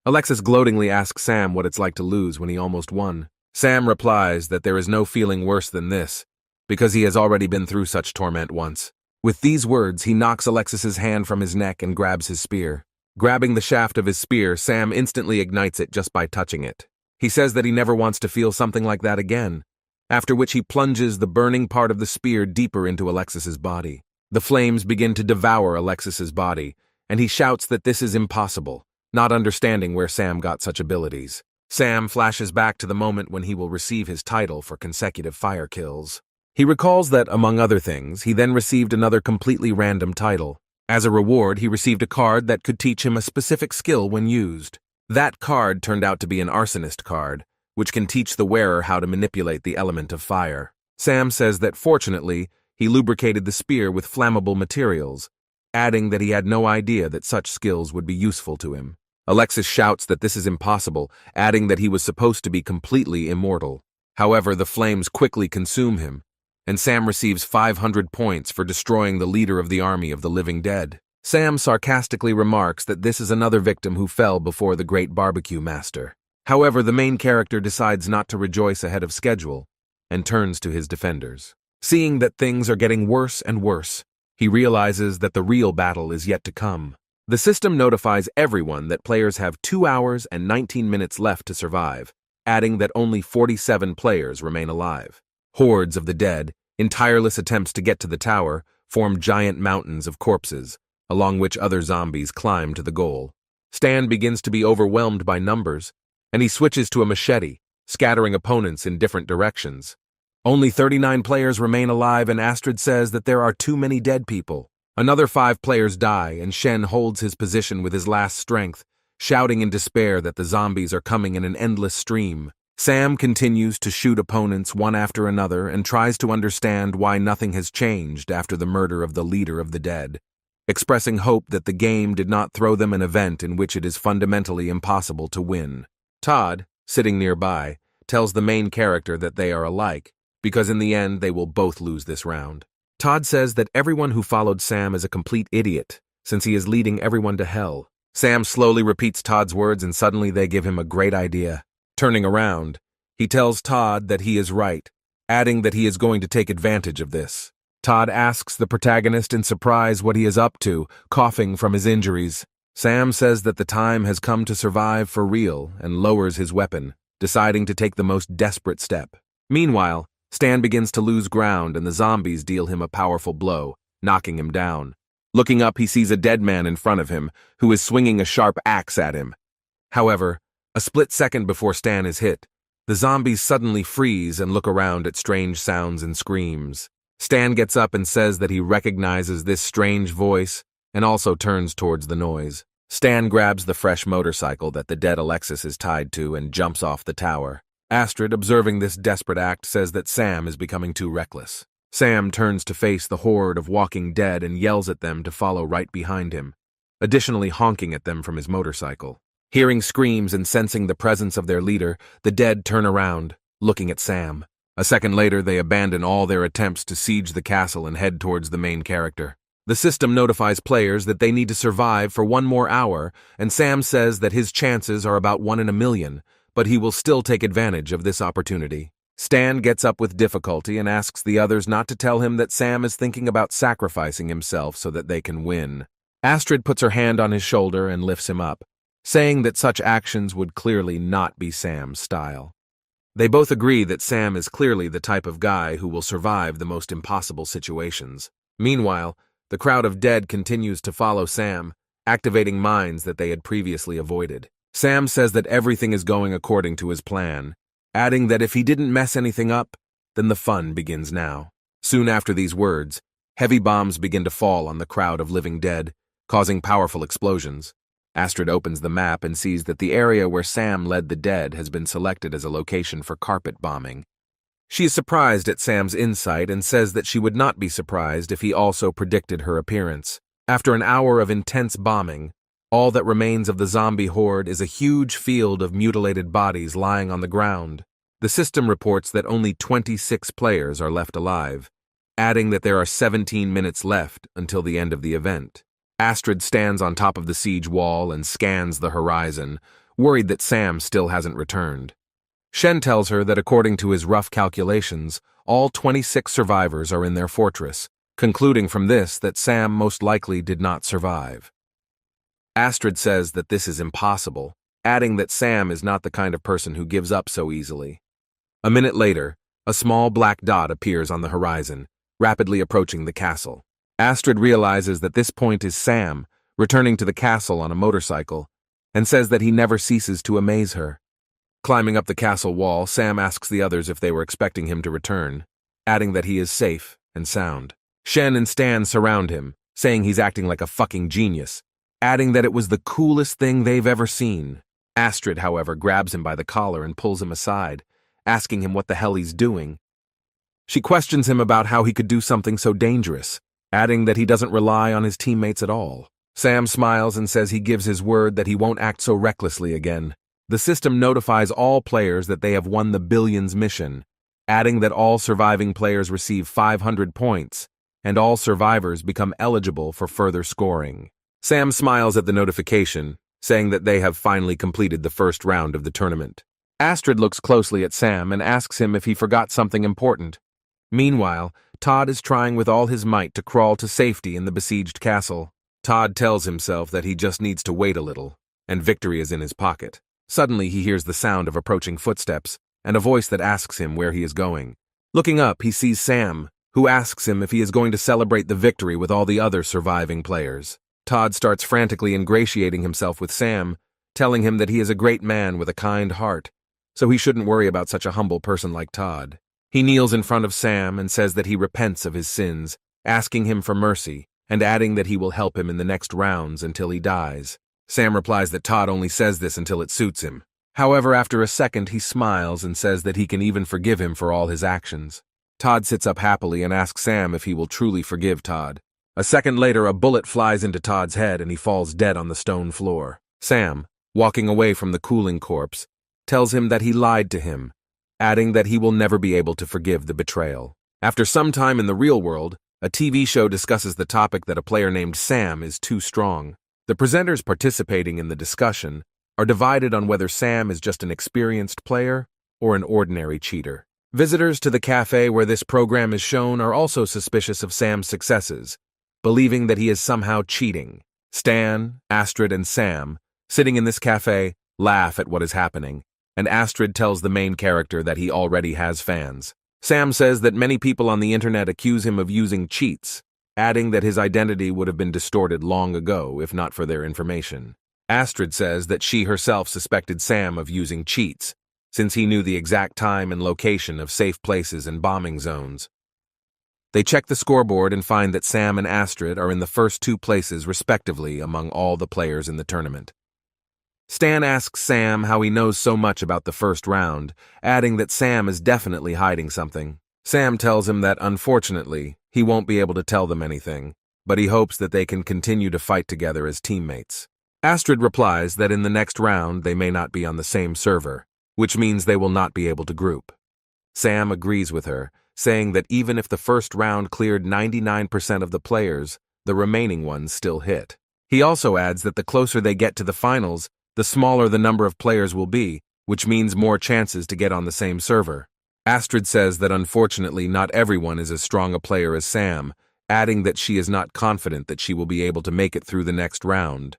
Alexis gloatingly asks Sam what it's like to lose when he almost won. Sam replies that there is no feeling worse than this, because he has already been through such torment once. With these words, he knocks Alexis's hand from his neck and grabs his spear. Grabbing the shaft of his spear, Sam instantly ignites it just by touching it. He says that he never wants to feel something like that again, after which he plunges the burning part of the spear deeper into Alexis's body. The flames begin to devour Alexis's body, and he shouts that this is impossible, not understanding where Sam got such abilities. Sam flashes back to the moment when he will receive his title for consecutive fire kills. He recalls that, among other things, he then received another completely random title. As a reward, he received a card that could teach him a specific skill when used. That card turned out to be an arsonist card, which can teach the wearer how to manipulate the element of fire. Sam says that fortunately, he lubricated the spear with flammable materials, adding that he had no idea that such skills would be useful to him. Alexis shouts that this is impossible, adding that he was supposed to be completely immortal. However, the flames quickly consume him, and Sam receives 500 points for destroying the leader of the army of the living dead. Sam sarcastically remarks that this is another victim who fell before the great barbecue master. However, the main character decides not to rejoice ahead of schedule and turns to his defenders. Seeing that things are getting worse and worse, he realizes that the real battle is yet to come. The system notifies everyone that players have 2 hours and 19 minutes left to survive, adding that only 47 players remain alive. Hordes of the dead, in tireless attempts to get to the tower, form giant mountains of corpses, along which other zombies climb to the goal. Stan begins to be overwhelmed by numbers, and he switches to a machete, scattering opponents in different directions. Only 39 players remain alive, and Astrid says that there are too many dead people. Another 5 players die, and Shen holds his position with his last strength, shouting in despair that the zombies are coming in an endless stream. Sam continues to shoot opponents one after another and tries to understand why nothing has changed after the murder of the leader of the dead, expressing hope that the game did not throw them an event in which it is fundamentally impossible to win. Todd, sitting nearby, tells the main character that they are alike, because in the end they will both lose this round. Todd says that everyone who followed Sam is a complete idiot, since he is leading everyone to hell. Sam slowly repeats Todd's words, and suddenly they give him a great idea. Turning around, he tells Todd that he is right, adding that he is going to take advantage of this. Todd asks the protagonist in surprise what he is up to, coughing from his injuries. Sam says that the time has come to survive for real and lowers his weapon, deciding to take the most desperate step. Meanwhile, Stan begins to lose ground and the zombies deal him a powerful blow, knocking him down. Looking up, he sees a dead man in front of him, who is swinging a sharp axe at him. However, a split second before Stan is hit, the zombies suddenly freeze and look around at strange sounds and screams. Stan gets up and says that he recognizes this strange voice and also turns towards the noise. Stan grabs the fresh motorcycle that the dead Alexis is tied to and jumps off the tower. Astrid, observing this desperate act, says that Sam is becoming too reckless. Sam turns to face the horde of walking dead and yells at them to follow right behind him, additionally honking at them from his motorcycle. Hearing screams and sensing the presence of their leader, the dead turn around, looking at Sam. A second later, they abandon all their attempts to siege the castle and head towards the main character. The system notifies players that they need to survive for 1 more hour, and Sam says that his chances are about 1 in a million, but he will still take advantage of this opportunity. Stan gets up with difficulty and asks the others not to tell him that Sam is thinking about sacrificing himself so that they can win. Astrid puts her hand on his shoulder and lifts him up, saying that such actions would clearly not be Sam's style. They both agree that Sam is clearly the type of guy who will survive the most impossible situations. Meanwhile, the crowd of dead continues to follow Sam, activating mines that they had previously avoided. Sam says that everything is going according to his plan, adding that if he didn't mess anything up, then the fun begins now. Soon after these words, heavy bombs begin to fall on the crowd of living dead, causing powerful explosions. Astrid opens the map and sees that the area where Sam led the dead has been selected as a location for carpet bombing. She is surprised at Sam's insight and says that she would not be surprised if he also predicted her appearance. After an hour of intense bombing, all that remains of the zombie horde is a huge field of mutilated bodies lying on the ground. The system reports that only 26 players are left alive, adding that there are 17 minutes left until the end of the event. Astrid stands on top of the siege wall and scans the horizon, worried that Sam still hasn't returned. Shen tells her that according to his rough calculations, all 26 survivors are in their fortress, concluding from this that Sam most likely did not survive. Astrid says that this is impossible, adding that Sam is not the kind of person who gives up so easily. A minute later, a small black dot appears on the horizon, rapidly approaching the castle. Astrid realizes that this point is Sam, returning to the castle on a motorcycle, and says that he never ceases to amaze her. Climbing up the castle wall, Sam asks the others if they were expecting him to return, adding that he is safe and sound. Shen and Stan surround him, saying he's acting like a fucking genius, adding that it was the coolest thing they've ever seen. Astrid, however, grabs him by the collar and pulls him aside, asking him what the hell he's doing. She questions him about how he could do something so dangerous, adding that he doesn't rely on his teammates at all. Sam smiles and says he gives his word that he won't act so recklessly again. The system notifies all players that they have won the Billions mission, adding that all surviving players receive 500 points, and all survivors become eligible for further scoring. Sam smiles at the notification, saying that they have finally completed the first round of the tournament. Astrid looks closely at Sam and asks him if he forgot something important. Meanwhile, Todd is trying with all his might to crawl to safety in the besieged castle. Todd tells himself that he just needs to wait a little, and victory is in his pocket. Suddenly he hears the sound of approaching footsteps, and a voice that asks him where he is going. Looking up, he sees Sam, who asks him if he is going to celebrate the victory with all the other surviving players. Todd starts frantically ingratiating himself with Sam, telling him that he is a great man with a kind heart, so he shouldn't worry about such a humble person like Todd. He kneels in front of Sam and says that he repents of his sins, asking him for mercy, and adding that he will help him in the next rounds until he dies. Sam replies that Todd only says this until it suits him. However, after a second, he smiles and says that he can even forgive him for all his actions. Todd sits up happily and asks Sam if he will truly forgive Todd. A second later, a bullet flies into Todd's head and he falls dead on the stone floor. Sam, walking away from the cooling corpse, tells him that he lied to him, adding that he will never be able to forgive the betrayal. After some time in the real world, a TV show discusses the topic that a player named Sam is too strong. The presenters participating in the discussion are divided on whether Sam is just an experienced player or an ordinary cheater. Visitors to the cafe where this program is shown are also suspicious of Sam's successes, believing that he is somehow cheating. Stan, Astrid, and Sam, sitting in this cafe, laugh at what is happening, and Astrid tells the main character that he already has fans. Sam says that many people on the internet accuse him of using cheats, adding that his identity would have been distorted long ago if not for their information. Astrid says that she herself suspected Sam of using cheats, since he knew the exact time and location of safe places and bombing zones. They check the scoreboard and find that Sam and Astrid are in the first two places respectively among all the players in the tournament. Stan asks Sam how he knows so much about the first round, adding that Sam is definitely hiding something. Sam tells him that, unfortunately, he won't be able to tell them anything, but he hopes that they can continue to fight together as teammates. Astrid replies that in the next round they may not be on the same server, which means they will not be able to group. Sam agrees with her, saying that even if the first round cleared 99% of the players, the remaining ones still hit. He also adds that the closer they get to the finals, the smaller the number of players will be, which means more chances to get on the same server. Astrid says that unfortunately not everyone is as strong a player as Sam, adding that she is not confident that she will be able to make it through the next round.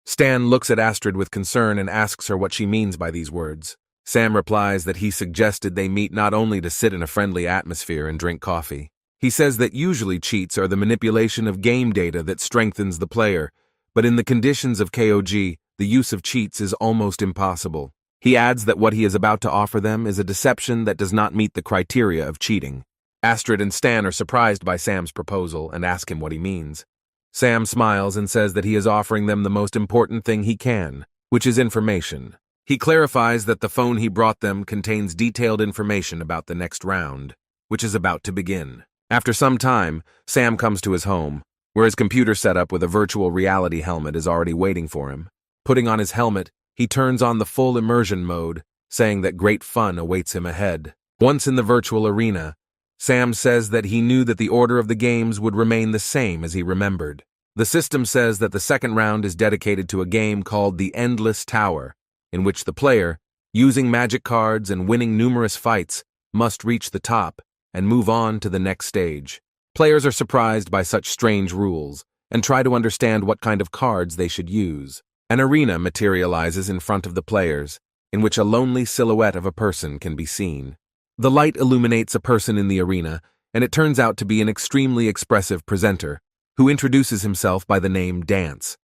Stan looks at Astrid with concern and asks her what she means by these words. Sam replies that he suggested they meet not only to sit in a friendly atmosphere and drink coffee. He says that usually cheats are the manipulation of game data that strengthens the player, but in the conditions of KOG, the use of cheats is almost impossible. He adds that what he is about to offer them is a deception that does not meet the criteria of cheating. Astrid and Stan are surprised by Sam's proposal and ask him what he means. Sam smiles and says that he is offering them the most important thing he can, which is information. He clarifies that the phone he brought them contains detailed information about the next round, which is about to begin. After some time, Sam comes to his home, where his computer setup with a virtual reality helmet is already waiting for him. Putting on his helmet, he turns on the full immersion mode, saying that great fun awaits him ahead. Once in the virtual arena, Sam says that he knew that the order of the games would remain the same as he remembered. The system says that the second round is dedicated to a game called the Endless Tower, in which the player, using magic cards and winning numerous fights, must reach the top and move on to the next stage. Players are surprised by such strange rules and try to understand what kind of cards they should use. An arena materializes in front of the players, in which a lonely silhouette of a person can be seen. The light illuminates a person in the arena, and it turns out to be an extremely expressive presenter, who introduces himself by the name Dance.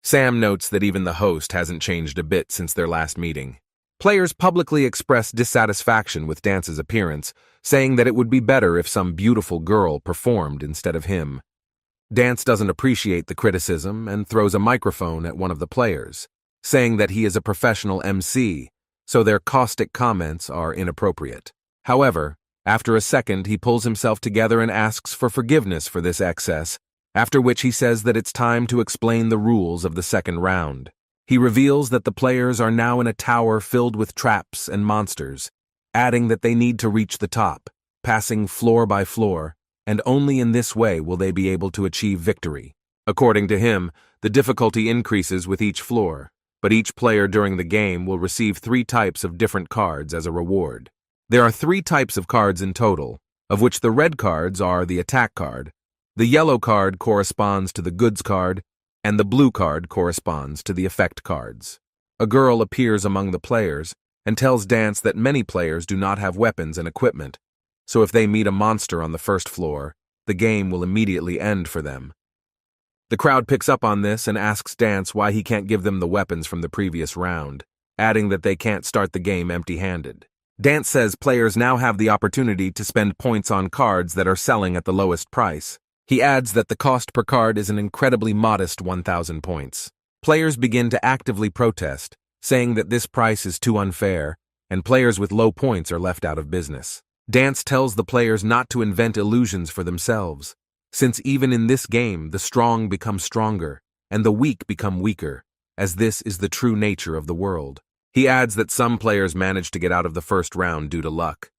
Sam notes that even the host hasn't changed a bit since their last meeting. Players publicly express dissatisfaction with Dance's appearance, saying that it would be better if some beautiful girl performed instead of him. Dance doesn't appreciate the criticism and throws a microphone at one of the players, saying that he is a professional MC, so their caustic comments are inappropriate. However, after a second he pulls himself together and asks for forgiveness for this excess, after which he says that it's time to explain the rules of the second round. He reveals that the players are now in a tower filled with traps and monsters, adding that they need to reach the top, passing floor by floor, and only in this way will they be able to achieve victory. According to him, the difficulty increases with each floor, but each player during the game will receive 3 types of different cards as a reward. There are 3 types of cards in total, of which the red cards are the attack card, the yellow card corresponds to the goods card, and the blue card corresponds to the effect cards. A girl appears among the players and tells Dance that many players do not have weapons and equipment, so if they meet a monster on the first floor, the game will immediately end for them. The crowd picks up on this and asks Dance why he can't give them the weapons from the previous round, adding that they can't start the game empty-handed. Dance says players now have the opportunity to spend points on cards that are selling at the lowest price. He adds that the cost per card is an incredibly modest 1,000 points. Players begin to actively protest, saying that this price is too unfair, and players with low points are left out of business. Dance tells the players not to invent illusions for themselves, since even in this game the strong become stronger, and the weak become weaker, as this is the true nature of the world. He adds that some players manage to get out of the first round due to luck,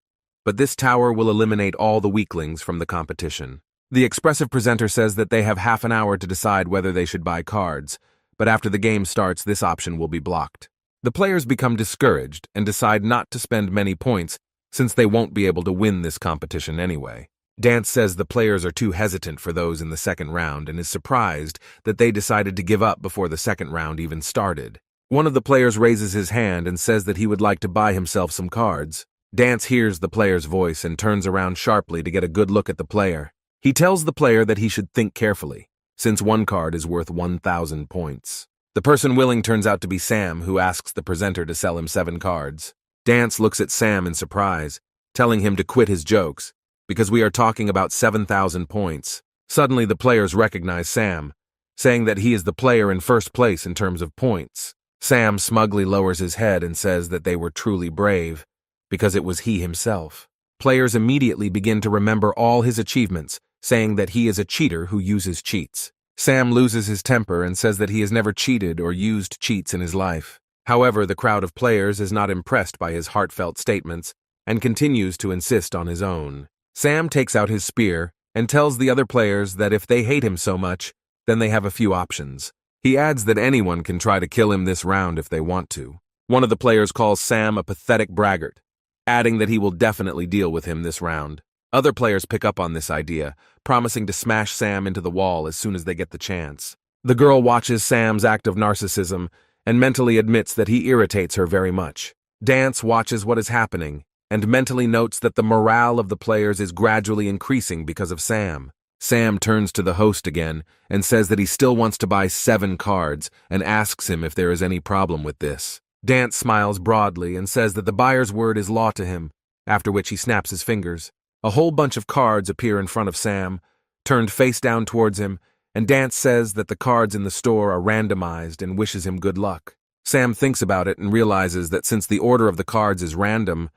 but this tower will eliminate all the weaklings from the competition. The expressive presenter says that they have half an hour to decide whether they should buy cards, but after the game starts, this option will be blocked. The players become discouraged and decide not to spend many points since they won't be able to win this competition anyway. Dance says the players are too hesitant for those in the second round and is surprised that they decided to give up before the second round even started. One of the players raises his hand and says that he would like to buy himself some cards. Dance hears the player's voice and turns around sharply to get a good look at the player. He tells the player that he should think carefully, since one card is worth 1,000 points. The person willing turns out to be Sam, who asks the presenter to sell him 7 cards. Dance looks at Sam in surprise, telling him to quit his jokes, because we are talking about 7,000 points. Suddenly the players recognize Sam, saying that he is the player in first place in terms of points. Sam smugly lowers his head and says that they were truly brave, because it was he himself. Players immediately begin to remember all his achievements, saying that he is a cheater who uses cheats. Sam loses his temper and says that he has never cheated or used cheats in his life. However, the crowd of players is not impressed by his heartfelt statements and continues to insist on his own. Sam takes out his spear and tells the other players that if they hate him so much, then they have a few options. He adds that anyone can try to kill him this round if they want to. One of the players calls Sam a pathetic braggart, adding that he will definitely deal with him this round. Other players pick up on this idea, promising to smash Sam into the wall as soon as they get the chance. The girl watches Sam's act of narcissism and mentally admits that he irritates her very much. Dance watches what is happening and mentally notes that the morale of the players is gradually increasing because of Sam. Sam turns to the host again and says that he still wants to buy 7 cards and asks him if there is any problem with this. Dance smiles broadly and says that the buyer's word is law to him, after which he snaps his fingers. A whole bunch of cards appear in front of Sam, turned face down towards him, and Dance says that the cards in the store are randomized and wishes him good luck. Sam thinks about it and realizes that since the order of the cards is random,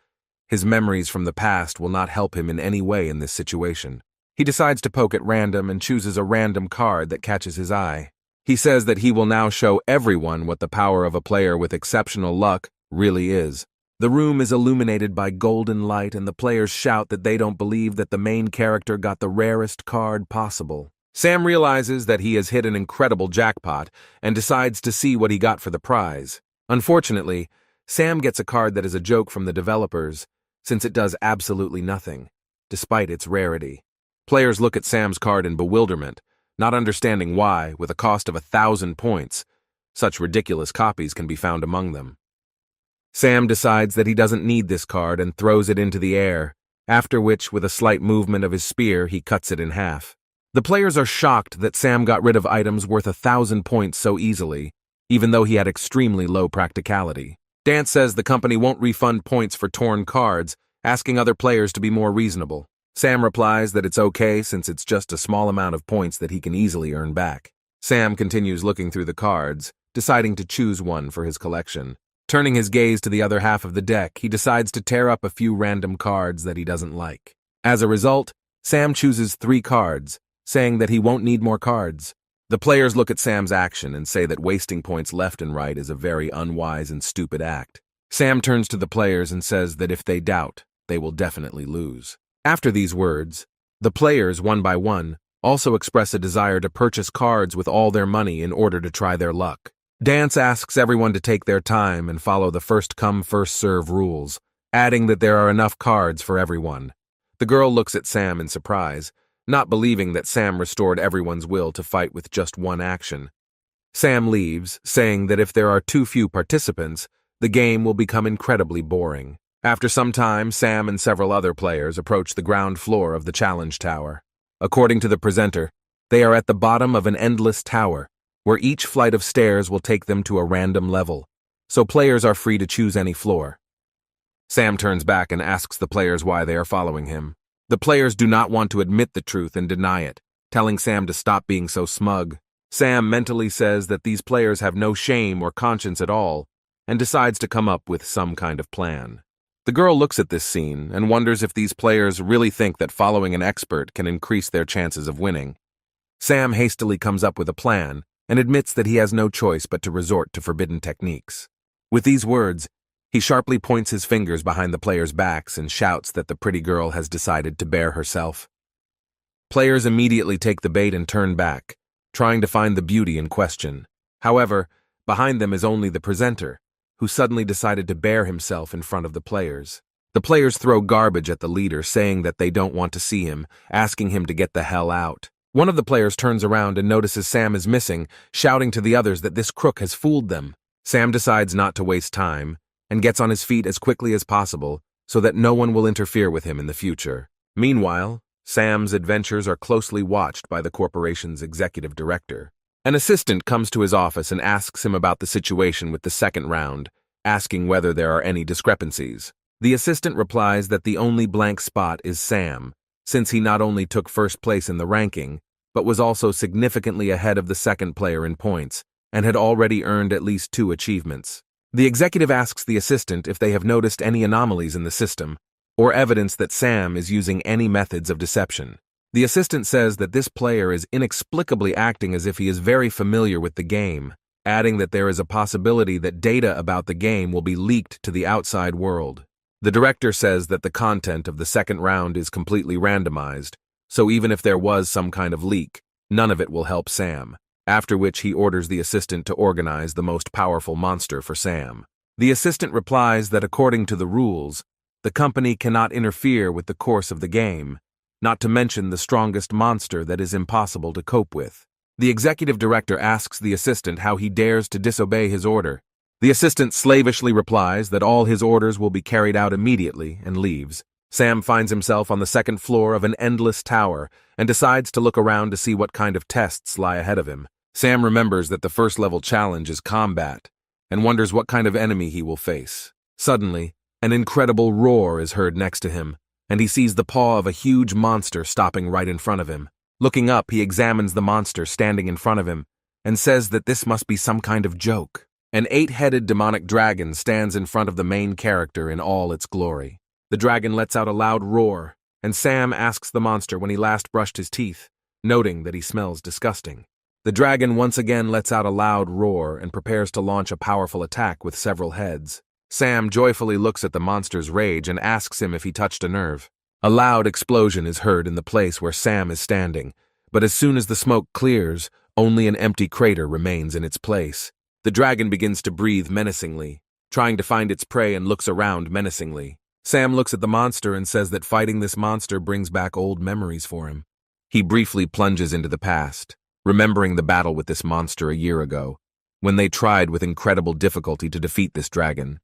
his memories from the past will not help him in any way in this situation. He decides to poke at random and chooses a random card that catches his eye. He says that he will now show everyone what the power of a player with exceptional luck really is. The room is illuminated by golden light and the players shout that they don't believe that the main character got the rarest card possible. Sam realizes that he has hit an incredible jackpot and decides to see what he got for the prize. Unfortunately, Sam gets a card that is a joke from the developers, since it does absolutely nothing, despite its rarity. Players look at Sam's card in bewilderment, not understanding why, with a cost of 1,000 points, such ridiculous copies can be found among them. Sam decides that he doesn't need this card and throws it into the air, after which, with a slight movement of his spear, he cuts it in half. The players are shocked that Sam got rid of items worth 1,000 points so easily, even though he had extremely low practicality. Dance says the company won't refund points for torn cards, asking other players to be more reasonable. Sam replies that it's okay since it's just a small amount of points that he can easily earn back. Sam continues looking through the cards, deciding to choose one for his collection. Turning his gaze to the other half of the deck, he decides to tear up a few random cards that he doesn't like. As a result, Sam chooses 3 cards, saying that he won't need more cards. The players look at Sam's action and say that wasting points left and right is a very unwise and stupid act. Sam turns to the players and says that if they doubt, they will definitely lose. After these words, the players, one by one, also express a desire to purchase cards with all their money in order to try their luck. Dance asks everyone to take their time and follow the first-come, first-serve rules, adding that there are enough cards for everyone. The girl looks at Sam in surprise, not believing that Sam restored everyone's will to fight with just one action. Sam leaves, saying that if there are too few participants, the game will become incredibly boring. After some time, Sam and several other players approach the ground floor of the challenge tower. According to the presenter, they are at the bottom of an endless tower, where each flight of stairs will take them to a random level, so players are free to choose any floor. Sam turns back and asks the players why they are following him. The players do not want to admit the truth and deny it, telling Sam to stop being so smug. Sam mentally says that these players have no shame or conscience at all, and decides to come up with some kind of plan. The girl looks at this scene and wonders if these players really think that following an expert can increase their chances of winning. Sam hastily comes up with a plan and admits that he has no choice but to resort to forbidden techniques. With these words, he sharply points his fingers behind the players' backs and shouts that the pretty girl has decided to bare herself. Players immediately take the bait and turn back, trying to find the beauty in question. However, behind them is only the presenter, who suddenly decided to bare himself in front of the players. The players throw garbage at the leader, saying that they don't want to see him, asking him to get the hell out. One of the players turns around and notices Sam is missing, shouting to the others that this crook has fooled them. Sam decides not to waste time, and gets on his feet as quickly as possible so that no one will interfere with him in the future. Meanwhile, Sam's adventures are closely watched by the corporation's executive director. An assistant comes to his office and asks him about the situation with the second round, asking whether there are any discrepancies. The assistant replies that the only blank spot is Sam, since he not only took first place in the ranking, but was also significantly ahead of the second player in points, and had already earned at least 2 achievements. The executive asks the assistant if they have noticed any anomalies in the system, or evidence that Sam is using any methods of deception. The assistant says that this player is inexplicably acting as if he is very familiar with the game, adding that there is a possibility that data about the game will be leaked to the outside world. The director says that the content of the second round is completely randomized, so even if there was some kind of leak, none of it will help Sam. After which he orders the assistant to organize the most powerful monster for Sam. The assistant replies that according to the rules, the company cannot interfere with the course of the game, not to mention the strongest monster that is impossible to cope with. The executive director asks the assistant how he dares to disobey his order. The assistant slavishly replies that all his orders will be carried out immediately and leaves. Sam finds himself on the second floor of an endless tower and decides to look around to see what kind of tests lie ahead of him. Sam remembers that the first level challenge is combat and wonders what kind of enemy he will face. Suddenly, an incredible roar is heard next to him, and he sees the paw of a huge monster stopping right in front of him. Looking up, he examines the monster standing in front of him and says that this must be some kind of joke. An 8-headed demonic dragon stands in front of the main character in all its glory. The dragon lets out a loud roar, and Sam asks the monster when he last brushed his teeth, noting that he smells disgusting. The dragon once again lets out a loud roar and prepares to launch a powerful attack with several heads. Sam joyfully looks at the monster's rage and asks him if he touched a nerve. A loud explosion is heard in the place where Sam is standing, but as soon as the smoke clears, only an empty crater remains in its place. The dragon begins to breathe menacingly, trying to find its prey, and looks around menacingly. Sam looks at the monster and says that fighting this monster brings back old memories for him. He briefly plunges into the past, remembering the battle with this monster a year ago, when they tried with incredible difficulty to defeat this dragon.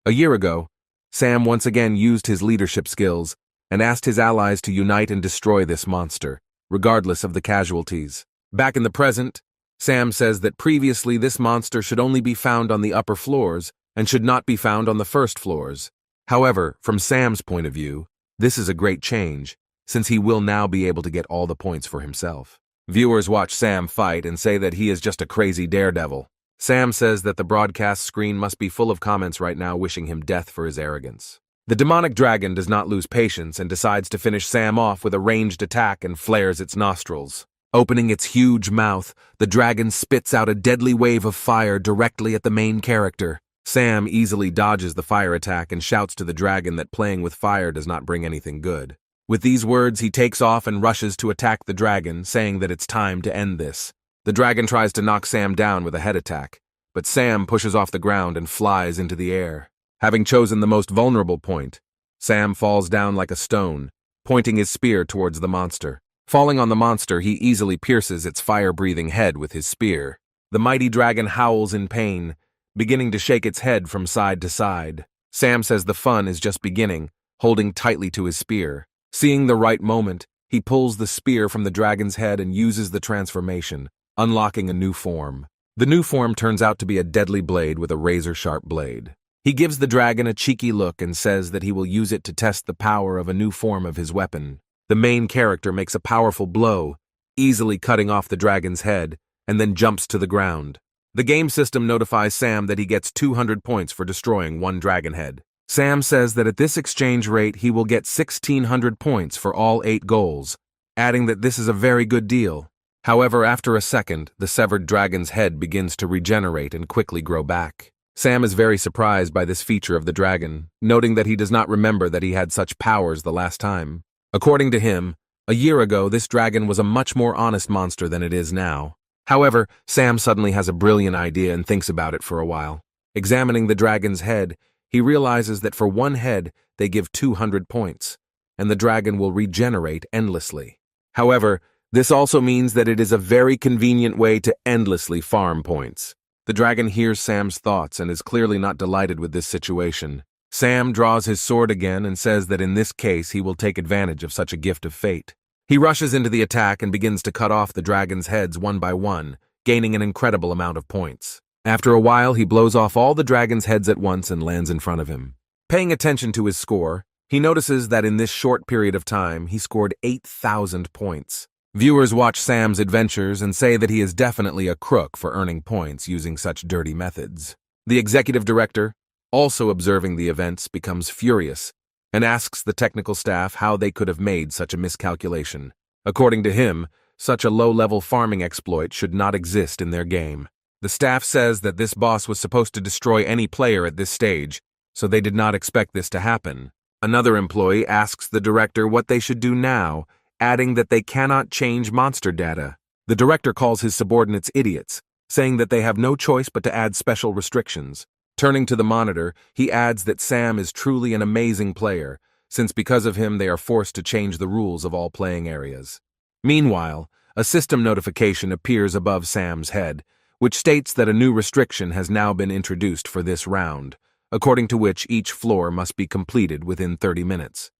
A year ago, Sam once again used his leadership skills and asked his allies to unite and destroy this monster, regardless of the casualties. Back in the present, Sam says that previously this monster should only be found on the upper floors and should not be found on the first floors. However, from Sam's point of view, this is a great change, since he will now be able to get all the points for himself. Viewers watch Sam fight and say that he is just a crazy daredevil. Sam says that the broadcast screen must be full of comments right now wishing him death for his arrogance. The demonic dragon does not lose patience and decides to finish Sam off with a ranged attack and flares its nostrils. Opening its huge mouth, the dragon spits out a deadly wave of fire directly at the main character. Sam easily dodges the fire attack and shouts to the dragon that playing with fire does not bring anything good. With these words, he takes off and rushes to attack the dragon, saying that it's time to end this. The dragon tries to knock Sam down with a head attack, but Sam pushes off the ground and flies into the air. Having chosen the most vulnerable point, Sam falls down like a stone, pointing his spear towards the monster. Falling on the monster, he easily pierces its fire-breathing head with his spear. The mighty dragon howls in pain, beginning to shake its head from side to side. Sam says the fun is just beginning, holding tightly to his spear. Seeing the right moment, he pulls the spear from the dragon's head and uses the transformation, unlocking a new form. The new form turns out to be a deadly blade with a razor-sharp blade. He gives the dragon a cheeky look and says that he will use it to test the power of a new form of his weapon. The main character makes a powerful blow, easily cutting off the dragon's head, and then jumps to the ground. The game system notifies Sam that he gets 200 points for destroying one dragon head. Sam says that at this exchange rate he will get 1,600 points for all 8 goals, adding that this is a very good deal. However, after a second, the severed dragon's head begins to regenerate and quickly grow back. Sam is very surprised by this feature of the dragon, noting that he does not remember that he had such powers the last time. According to him, a year ago this dragon was a much more honest monster than it is now. However, Sam suddenly has a brilliant idea and thinks about it for a while. Examining the dragon's head, he realizes that for one head they give 200 points, and the dragon will regenerate endlessly. However, this also means that it is a very convenient way to endlessly farm points. The dragon hears Sam's thoughts and is clearly not delighted with this situation. Sam draws his sword again and says that in this case he will take advantage of such a gift of fate. He rushes into the attack and begins to cut off the dragon's heads one by one, gaining an incredible amount of points. After a while, he blows off all the dragon's heads at once and lands in front of him. Paying attention to his score, he notices that in this short period of time he scored 8,000 points. Viewers watch Sam's adventures and say that he is definitely a crook for earning points using such dirty methods. The executive director, also observing the events, becomes furious and asks the technical staff how they could have made such a miscalculation. According to him, such a low-level farming exploit should not exist in their game. The staff says that this boss was supposed to destroy any player at this stage, so they did not expect this to happen. Another employee asks the director what they should do now, adding that they cannot change monster data. The director calls his subordinates idiots, saying that they have no choice but to add special restrictions. Turning to the monitor, he adds that Sam is truly an amazing player, since because of him they are forced to change the rules of all playing areas. Meanwhile, a system notification appears above Sam's head, which states that a new restriction has now been introduced for this round, according to which each floor must be completed within 30 minutes.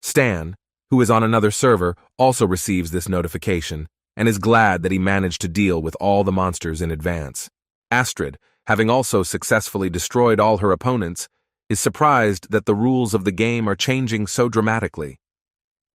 Stan, who is on another server, also receives this notification and is glad that he managed to deal with all the monsters in advance. Astrid, having also successfully destroyed all her opponents, is surprised that the rules of the game are changing so dramatically.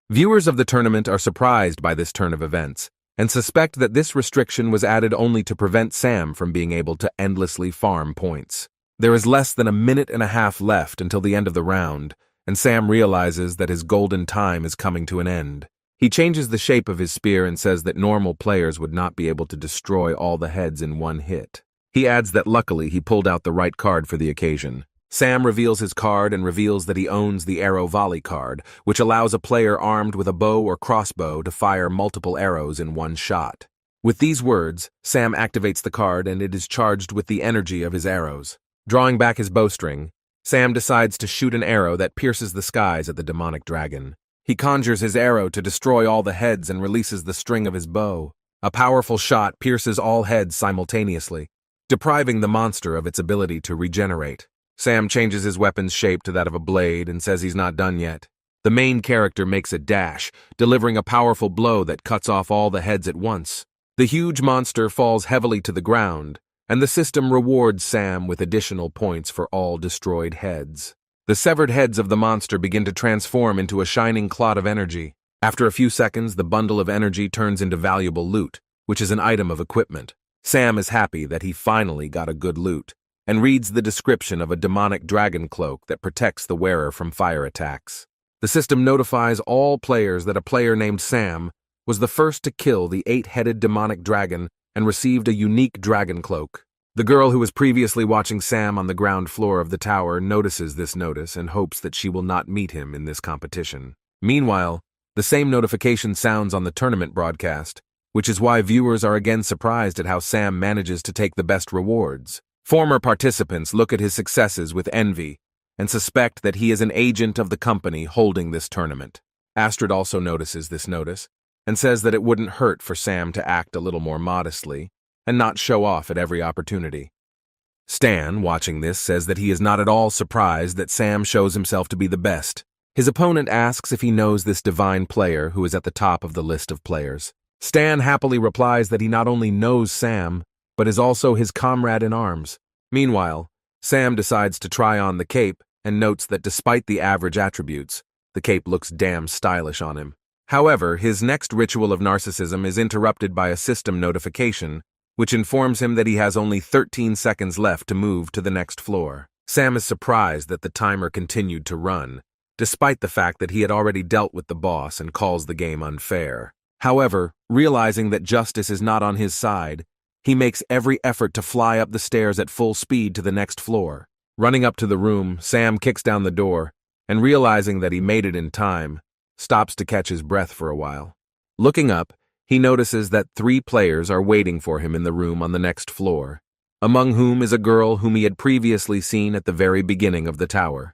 Viewers of the tournament are surprised by this turn of events and suspect that this restriction was added only to prevent Sam from being able to endlessly farm points. There is less than a minute and a half left until the end of the round, and Sam realizes that his golden time is coming to an end. He changes the shape of his spear and says that normal players would not be able to destroy all the heads in one hit. He adds that luckily he pulled out the right card for the occasion. Sam reveals his card and reveals that he owns the arrow volley card, which allows a player armed with a bow or crossbow to fire multiple arrows in one shot. With these words, Sam activates the card and it is charged with the energy of his arrows. Drawing back his bowstring, Sam decides to shoot an arrow that pierces the skies at the demonic dragon. He conjures his arrow to destroy all the heads and releases the string of his bow. A powerful shot pierces all heads simultaneously, depriving the monster of its ability to regenerate. Sam changes his weapon's shape to that of a blade and says he's not done yet. The main character makes a dash, delivering a powerful blow that cuts off all the heads at once. The huge monster falls heavily to the ground, and the system rewards Sam with additional points for all destroyed heads. The severed heads of the monster begin to transform into a shining clot of energy. After a few seconds, the bundle of energy turns into valuable loot, which is an item of equipment. Sam is happy that he finally got a good loot, and reads the description of a demonic dragon cloak that protects the wearer from fire attacks. The system notifies all players that a player named Sam was the first to kill the 8-headed demonic dragon and received a unique dragon cloak. The girl who was previously watching Sam on the ground floor of the tower notices this notice and hopes that she will not meet him in this competition. Meanwhile, the same notification sounds on the tournament broadcast, which is why viewers are again surprised at how Sam manages to take the best rewards. Former participants look at his successes with envy and suspect that he is an agent of the company holding this tournament. Astrid also notices this notice and says that it wouldn't hurt for Sam to act a little more modestly and not show off at every opportunity. Stan, watching this, says that he is not at all surprised that Sam shows himself to be the best. His opponent asks if he knows this divine player who is at the top of the list of players. Stan happily replies that he not only knows Sam, but is also his comrade in arms. Meanwhile, Sam decides to try on the cape and notes that despite the average attributes, the cape looks damn stylish on him. However, his next ritual of narcissism is interrupted by a system notification, which informs him that he has only 13 seconds left to move to the next floor. Sam is surprised that the timer continued to run, despite the fact that he had already dealt with the boss and calls the game unfair. However, realizing that justice is not on his side, he makes every effort to fly up the stairs at full speed to the next floor. Running up to the room, Sam kicks down the door, and realizing that he made it in time, stops to catch his breath for a while. Looking up, he notices that 3 players are waiting for him in the room on the next floor, among whom is a girl whom he had previously seen at the very beginning of the tower.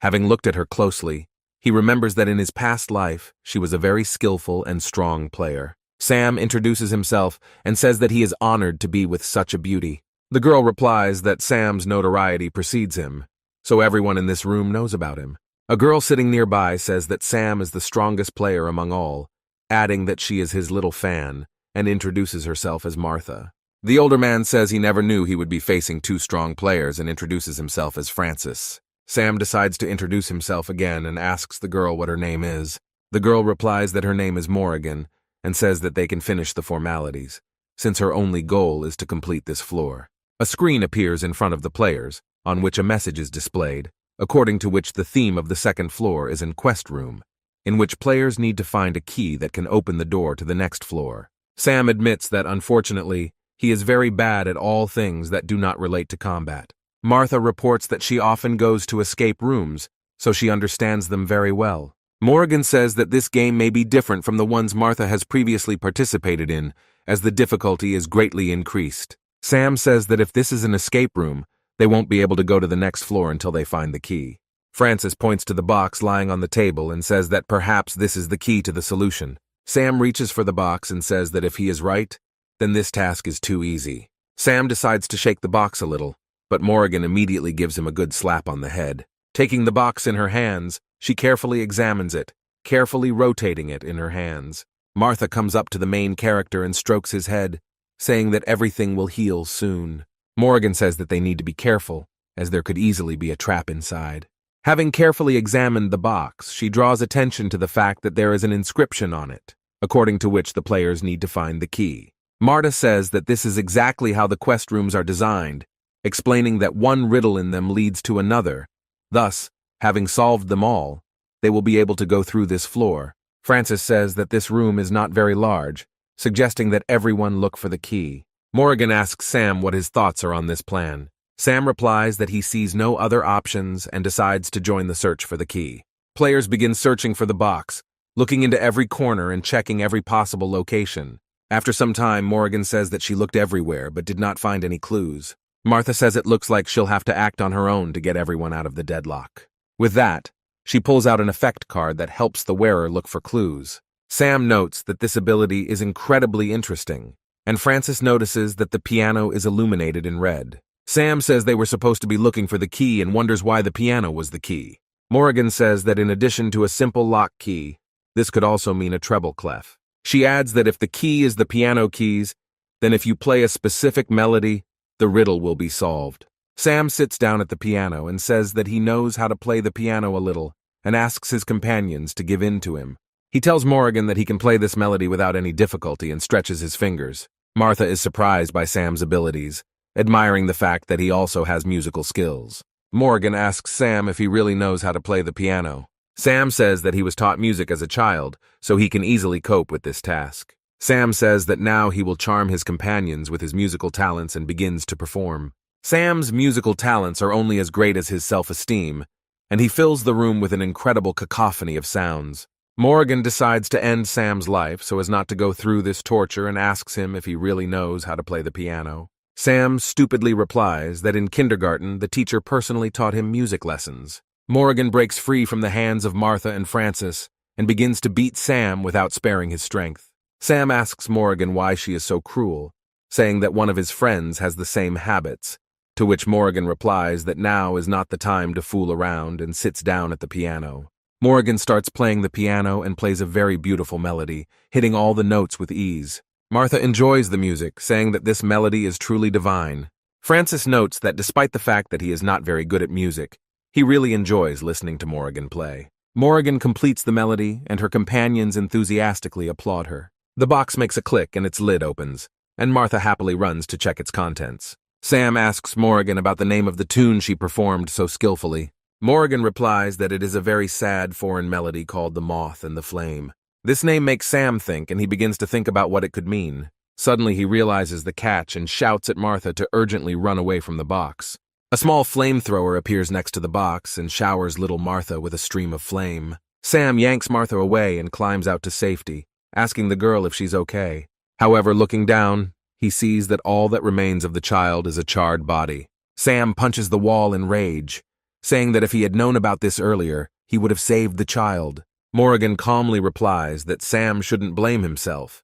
Having looked at her closely, he remembers that in his past life, she was a very skillful and strong player. Sam introduces himself and says that he is honored to be with such a beauty. The girl replies that Sam's notoriety precedes him, so everyone in this room knows about him. A girl sitting nearby says that Sam is the strongest player among all, adding that she is his little fan, and introduces herself as Martha. The older man says he never knew he would be facing 2 strong players and introduces himself as Francis. Sam decides to introduce himself again and asks the girl what her name is. The girl replies that her name is Morrigan, and says that they can finish the formalities, since her only goal is to complete this floor. A screen appears in front of the players, on which a message is displayed, according to which the theme of the second floor is in Quest Room, in which players need to find a key that can open the door to the next floor. Sam admits that, unfortunately, he is very bad at all things that do not relate to combat. Martha reports that she often goes to escape rooms, so she understands them very well. Morrigan says that this game may be different from the ones Martha has previously participated in, as the difficulty is greatly increased. Sam says that if this is an escape room, they won't be able to go to the next floor until they find the key. Francis points to the box lying on the table and says that perhaps this is the key to the solution. Sam reaches for the box and says that if he is right, then this task is too easy. Sam decides to shake the box a little, but Morrigan immediately gives him a good slap on the head. Taking the box in her hands, she carefully examines it, carefully rotating it in her hands. Martha comes up to the main character and strokes his head, saying that everything will heal soon. Morrigan says that they need to be careful, as there could easily be a trap inside. Having carefully examined the box, she draws attention to the fact that there is an inscription on it, according to which the players need to find the key. Marta says that this is exactly how the quest rooms are designed, explaining that one riddle in them leads to another. Thus, having solved them all, they will be able to go through this floor. Francis says that this room is not very large, suggesting that everyone look for the key. Morrigan asks Sam what his thoughts are on this plan. Sam replies that he sees no other options and decides to join the search for the key. Players begin searching for the box, looking into every corner and checking every possible location. After some time, Morrigan says that she looked everywhere but did not find any clues. Martha says it looks like she'll have to act on her own to get everyone out of the deadlock. With that, she pulls out an effect card that helps the wearer look for clues. Sam notes that this ability is incredibly interesting, and Francis notices that the piano is illuminated in red. Sam says they were supposed to be looking for the key and wonders why the piano was the key. Morrigan says that in addition to a simple lock key, this could also mean a treble clef. She adds that if the key is the piano keys, then if you play a specific melody, the riddle will be solved. Sam sits down at the piano and says that he knows how to play the piano a little and asks his companions to give in to him. He tells Morrigan that he can play this melody without any difficulty and stretches his fingers. Martha is surprised by Sam's abilities, admiring the fact that he also has musical skills. Morrigan asks Sam if he really knows how to play the piano. Sam says that he was taught music as a child, so he can easily cope with this task. Sam says that now he will charm his companions with his musical talents and begins to perform. Sam's musical talents are only as great as his self-esteem, and he fills the room with an incredible cacophony of sounds. Morrigan decides to end Sam's life so as not to go through this torture and asks him if he really knows how to play the piano. Sam stupidly replies that in kindergarten the teacher personally taught him music lessons. Morrigan breaks free from the hands of Martha and Francis and begins to beat Sam without sparing his strength. Sam asks Morrigan why she is so cruel, saying that one of his friends has the same habits, to which Morrigan replies that now is not the time to fool around and sits down at the piano. Morrigan starts playing the piano and plays a very beautiful melody, hitting all the notes with ease. Martha enjoys the music, saying that this melody is truly divine. Francis notes that despite the fact that he is not very good at music, he really enjoys listening to Morrigan play. Morrigan completes the melody, and her companions enthusiastically applaud her. The box makes a click and its lid opens, and Martha happily runs to check its contents. Sam asks Morrigan about the name of the tune she performed so skillfully. Morrigan replies that it is a very sad foreign melody called The Moth and the Flame. This name makes Sam think, and he begins to think about what it could mean. Suddenly he realizes the catch and shouts at Martha to urgently run away from the box. A small flamethrower appears next to the box and showers little Martha with a stream of flame. Sam yanks Martha away and climbs out to safety, asking the girl if she's okay. However, looking down, he sees that all that remains of the child is a charred body. Sam punches the wall in rage, saying that if he had known about this earlier, he would have saved the child. Morrigan calmly replies that Sam shouldn't blame himself,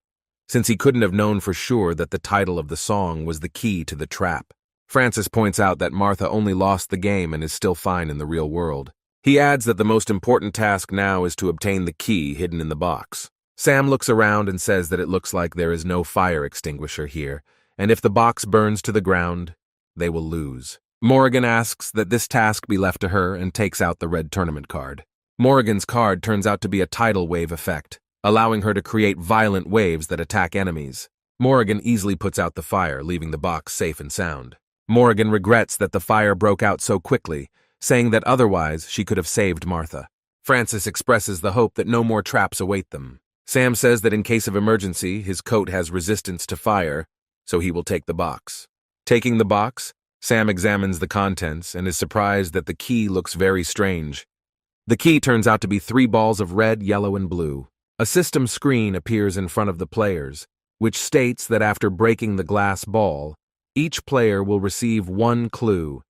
since he couldn't have known for sure that the title of the song was the key to the trap. Francis points out that Martha only lost the game and is still fine in the real world. He adds that the most important task now is to obtain the key hidden in the box. Sam looks around and says that it looks like there is no fire extinguisher here, and if the box burns to the ground, they will lose. Morrigan asks that this task be left to her and takes out the red tournament card. Morrigan's card turns out to be a tidal wave effect, allowing her to create violent waves that attack enemies. Morrigan easily puts out the fire, leaving the box safe and sound. Morrigan regrets that the fire broke out so quickly, saying that otherwise she could have saved Martha. Francis expresses the hope that no more traps await them. Sam says that in case of emergency, his coat has resistance to fire, so he will take the box. Taking the box, Sam examines the contents and is surprised that the key looks very strange. The key turns out to be 3 balls of red, yellow, and blue. A system screen appears in front of the players, which states that after breaking the glass ball, each player will receive 1 clue,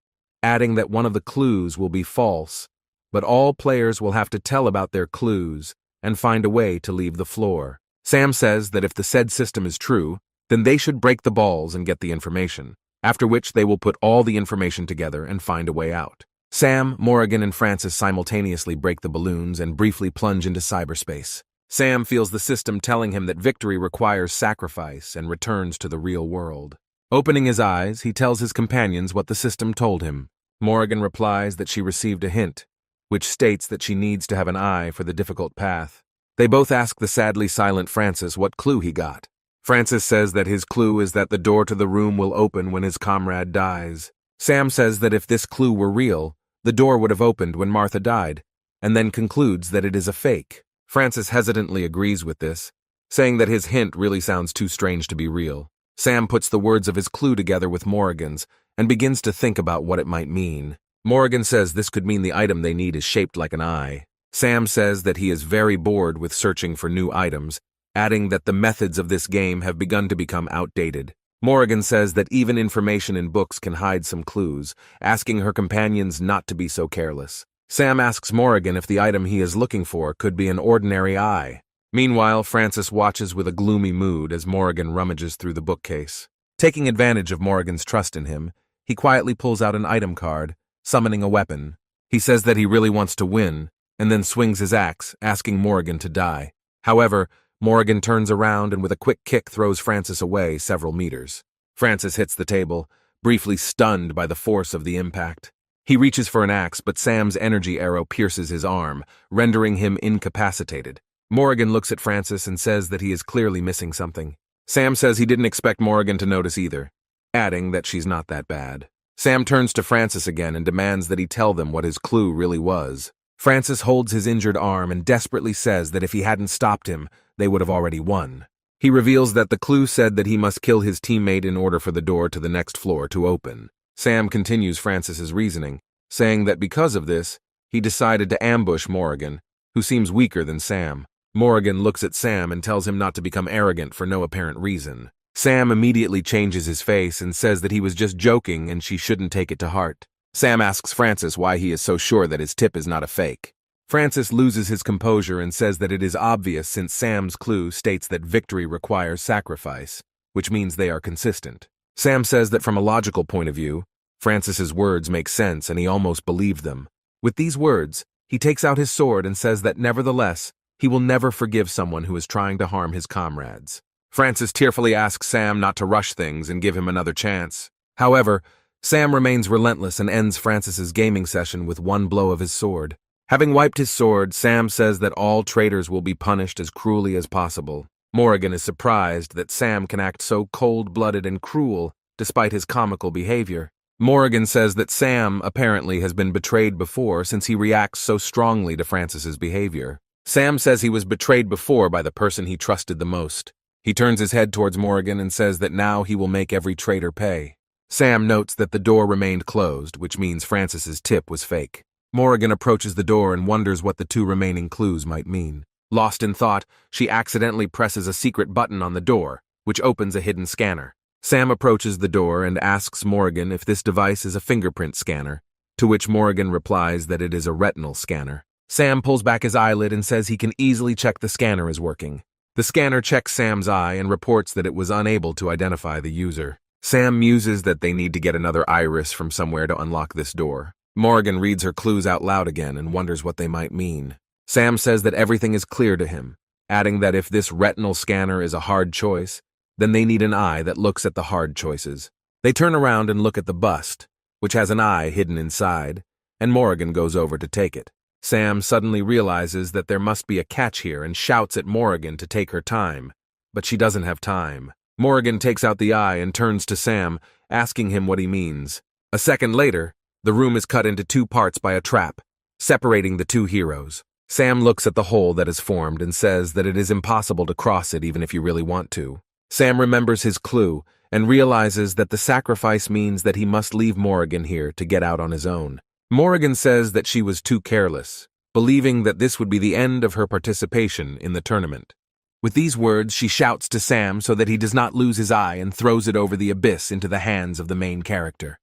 adding that one of the clues will be false, but all players will have to tell about their clues and find a way to leave the floor. Sam says that if the said system is true, then they should break the balls and get the information, after which they will put all the information together and find a way out. Sam, Morrigan, and Francis simultaneously break the balloons and briefly plunge into cyberspace. Sam feels the system telling him that victory requires sacrifice and returns to the real world. Opening his eyes, he tells his companions what the system told him. Morrigan replies that she received a hint, which states that she needs to have an eye for the difficult path. They both ask the sadly silent Francis what clue he got. Francis says that his clue is that the door to the room will open when his comrade dies. Sam says that if this clue were real, the door would have opened when Martha died, and then concludes that it is a fake. Francis hesitantly agrees with this, saying that his hint really sounds too strange to be real. Sam puts the words of his clue together with Morrigan's and begins to think about what it might mean. Morrigan says this could mean the item they need is shaped like an eye. Sam says that he is very bored with searching for new items, adding that the methods of this game have begun to become outdated. Morrigan says that even information in books can hide some clues, asking her companions not to be so careless. Sam asks Morrigan if the item he is looking for could be an ordinary eye. Meanwhile, Francis watches with a gloomy mood as Morrigan rummages through the bookcase. Taking advantage of Morrigan's trust in him, he quietly pulls out an item card, summoning a weapon. He says that he really wants to win, and then swings his axe, asking Morrigan to die. However, Morrigan turns around and with a quick kick throws Francis away several meters. Francis hits the table, briefly stunned by the force of the impact. He reaches for an axe, but Sam's energy arrow pierces his arm, rendering him incapacitated. Morrigan looks at Francis and says that he is clearly missing something. Sam says he didn't expect Morrigan to notice either, adding that she's not that bad. Sam turns to Francis again and demands that he tell them what his clue really was. Francis holds his injured arm and desperately says that if he hadn't stopped him, they would have already won. He reveals that the clue said that he must kill his teammate in order for the door to the next floor to open. Sam continues Francis's reasoning, saying that because of this, he decided to ambush Morrigan, who seems weaker than Sam. Morrigan looks at Sam and tells him not to become arrogant for no apparent reason. Sam immediately changes his face and says that he was just joking and she shouldn't take it to heart. Sam asks Francis why he is so sure that his tip is not a fake. Francis loses his composure and says that it is obvious since Sam's clue states that victory requires sacrifice, which means they are consistent. Sam says that from a logical point of view, Francis's words make sense and he almost believed them. With these words, he takes out his sword and says that nevertheless, he will never forgive someone who is trying to harm his comrades. Francis tearfully asks Sam not to rush things and give him another chance. However, Sam remains relentless and ends Francis's gaming session with one blow of his sword. Having wiped his sword, Sam says that all traitors will be punished as cruelly as possible. Morrigan is surprised that Sam can act so cold-blooded and cruel despite his comical behavior. Morrigan says that Sam apparently has been betrayed before since he reacts so strongly to Francis's behavior. Sam says he was betrayed before by the person he trusted the most. He turns his head towards Morrigan and says that now he will make every traitor pay. Sam notes that the door remained closed, which means Francis's tip was fake. Morrigan approaches the door and wonders what the two remaining clues might mean. Lost in thought, she accidentally presses a secret button on the door, which opens a hidden scanner. Sam approaches the door and asks Morrigan if this device is a fingerprint scanner, to which Morrigan replies that it is a retinal scanner. Sam pulls back his eyelid and says he can easily check the scanner is working. The scanner checks Sam's eye and reports that it was unable to identify the user. Sam muses that they need to get another iris from somewhere to unlock this door. Morrigan reads her clues out loud again and wonders what they might mean. Sam says that everything is clear to him, adding that if this retinal scanner is a hard choice, then they need an eye that looks at the hard choices. They turn around and look at the bust, which has an eye hidden inside, and Morrigan goes over to take it. Sam suddenly realizes that there must be a catch here and shouts at Morrigan to take her time, but she doesn't have time. Morrigan takes out the eye and turns to Sam, asking him what he means. A second later, the room is cut into two parts by a trap, separating the two heroes. Sam looks at the hole that is formed and says that it is impossible to cross it even if you really want to. Sam remembers his clue and realizes that the sacrifice means that he must leave Morrigan here to get out on his own. Morrigan says that she was too careless, believing that this would be the end of her participation in the tournament. With these words, she shouts to Sam so that he does not lose his eye and throws it over the abyss into the hands of the main character.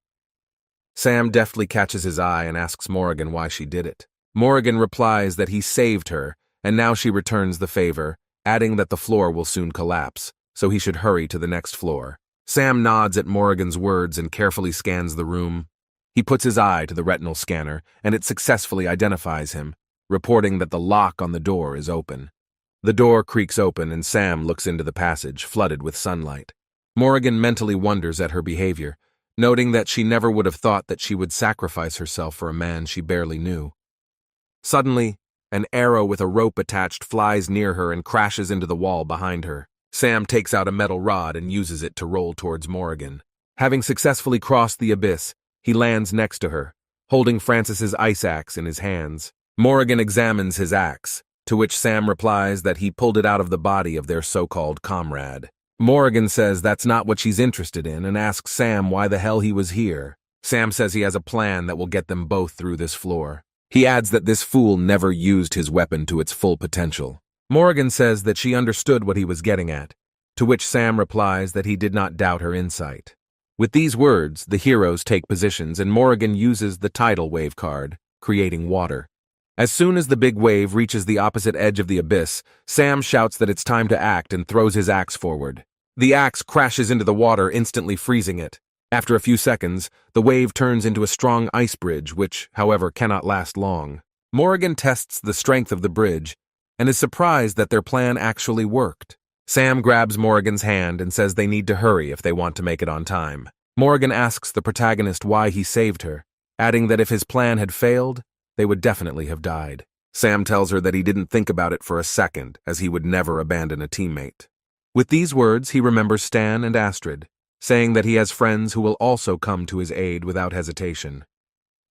Sam deftly catches his eye and asks Morrigan why she did it. Morrigan replies that he saved her, and now she returns the favor, adding that the floor will soon collapse. so he should hurry to the next floor. Sam nods at Morrigan's words and carefully scans the room. He puts his eye to the retinal scanner, and it successfully identifies him, reporting that the lock on the door is open. The door creaks open and Sam looks into the passage, flooded with sunlight. Morrigan mentally wonders at her behavior, noting that she never would have thought that she would sacrifice herself for a man she barely knew. Suddenly, an arrow with a rope attached flies near her and crashes into the wall behind her. Sam takes out a metal rod and uses it to roll towards Morrigan. Having successfully crossed the abyss, he lands next to her, holding Francis's ice axe in his hands. Morrigan examines his axe, to which Sam replies that he pulled it out of the body of their so-called comrade. Morrigan says that's not what she's interested in and asks Sam why the hell he was here. Sam says he has a plan that will get them both through this floor. He adds that this fool never used his weapon to its full potential. Morrigan says that she understood what he was getting at, to which Sam replies that he did not doubt her insight. With these words, the heroes take positions and Morrigan uses the tidal wave card, creating water. As soon as the big wave reaches the opposite edge of the abyss, Sam shouts that it's time to act and throws his axe forward. The axe crashes into the water, instantly freezing it. After a few seconds, the wave turns into a strong ice bridge, which, however, cannot last long. Morrigan tests the strength of the bridge and is surprised that their plan actually worked. Sam grabs Morrigan's hand and says they need to hurry if they want to make it on time. Morrigan asks the protagonist why he saved her, adding that if his plan had failed, they would definitely have died. Sam tells her that he didn't think about it for a second, as he would never abandon a teammate. With these words, he remembers Stan and Astrid, saying that he has friends who will also come to his aid without hesitation.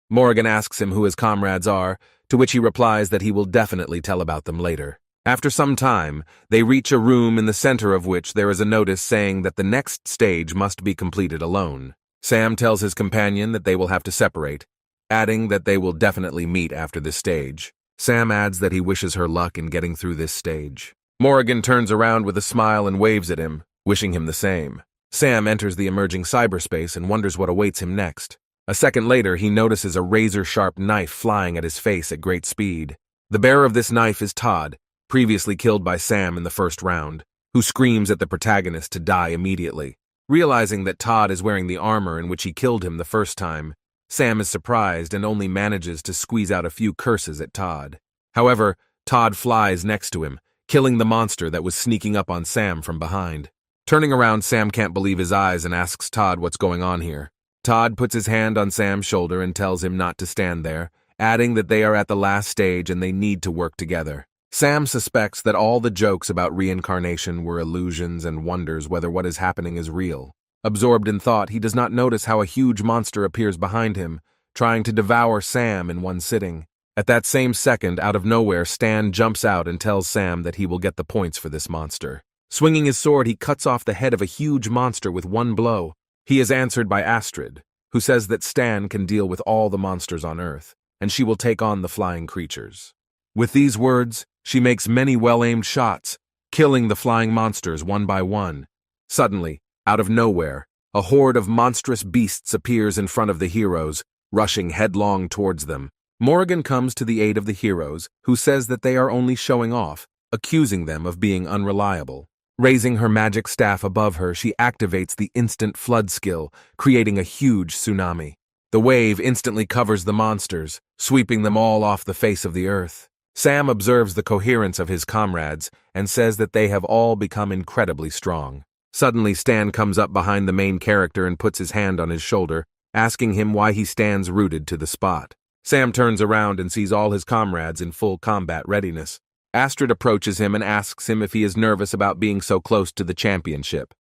Morrigan asks him who his comrades are, to which he replies that he will definitely tell about them later. After some time, they reach a room in the center of which there is a notice saying that the next stage must be completed alone. Sam tells his companion that they will have to separate, adding that they will definitely meet after this stage. Sam adds that he wishes her luck in getting through this stage. Morrigan turns around with a smile and waves at him, wishing him the same. Sam enters the emerging cyberspace and wonders what awaits him next. A second later, he notices a razor-sharp knife flying at his face at great speed. The bearer of this knife is Todd, previously killed by Sam in the first round, who screams at the protagonist to die immediately. Realizing that Todd is wearing the armor in which he killed him the first time, Sam is surprised and only manages to squeeze out a few curses at Todd. However, Todd flies next to him, killing the monster that was sneaking up on Sam from behind. Turning around, Sam can't believe his eyes and asks Todd what's going on here. Todd puts his hand on Sam's shoulder and tells him not to stand there, adding that they are at the last stage and they need to work together. Sam suspects that all the jokes about reincarnation were illusions and wonders whether what is happening is real. Absorbed in thought, he does not notice how a huge monster appears behind him, trying to devour Sam in one sitting. At that same second, out of nowhere, Stan jumps out and tells Sam that he will get the points for this monster. Swinging his sword, he cuts off the head of a huge monster with one blow. He is answered by Astrid, who says that Stan can deal with all the monsters on Earth, and she will take on the flying creatures. With these words, she makes many well-aimed shots, killing the flying monsters one by one. Suddenly, out of nowhere, a horde of monstrous beasts appears in front of the heroes, rushing headlong towards them. Morrigan comes to the aid of the heroes, who says that they are only showing off, accusing them of being unreliable. Raising her magic staff above her, she activates the instant flood skill, creating a huge tsunami. The wave instantly covers the monsters, sweeping them all off the face of the earth. Sam observes the coherence of his comrades and says that they have all become incredibly strong. Suddenly, Stan comes up behind the main character and puts his hand on his shoulder, asking him why he stands rooted to the spot. Sam turns around and sees all his comrades in full combat readiness. Astrid approaches him and asks him if he is nervous about being so close to the championship.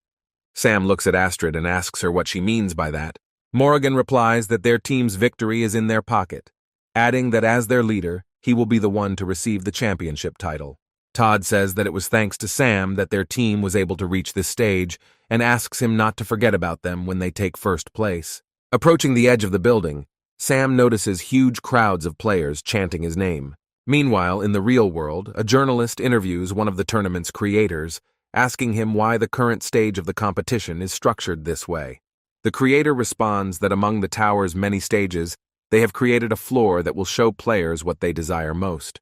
Sam looks at Astrid and asks her what she means by that. Morrigan replies that their team's victory is in their pocket, adding that as their leader, he will be the one to receive the championship title. Todd says that it was thanks to Sam that their team was able to reach this stage and asks him not to forget about them when they take first place. Approaching the edge of the building, Sam notices huge crowds of players chanting his name. Meanwhile, in the real world, a journalist interviews one of the tournament's creators, asking him why the current stage of the competition is structured this way. The creator responds that among the tower's many stages, they have created a floor that will show players what they desire most.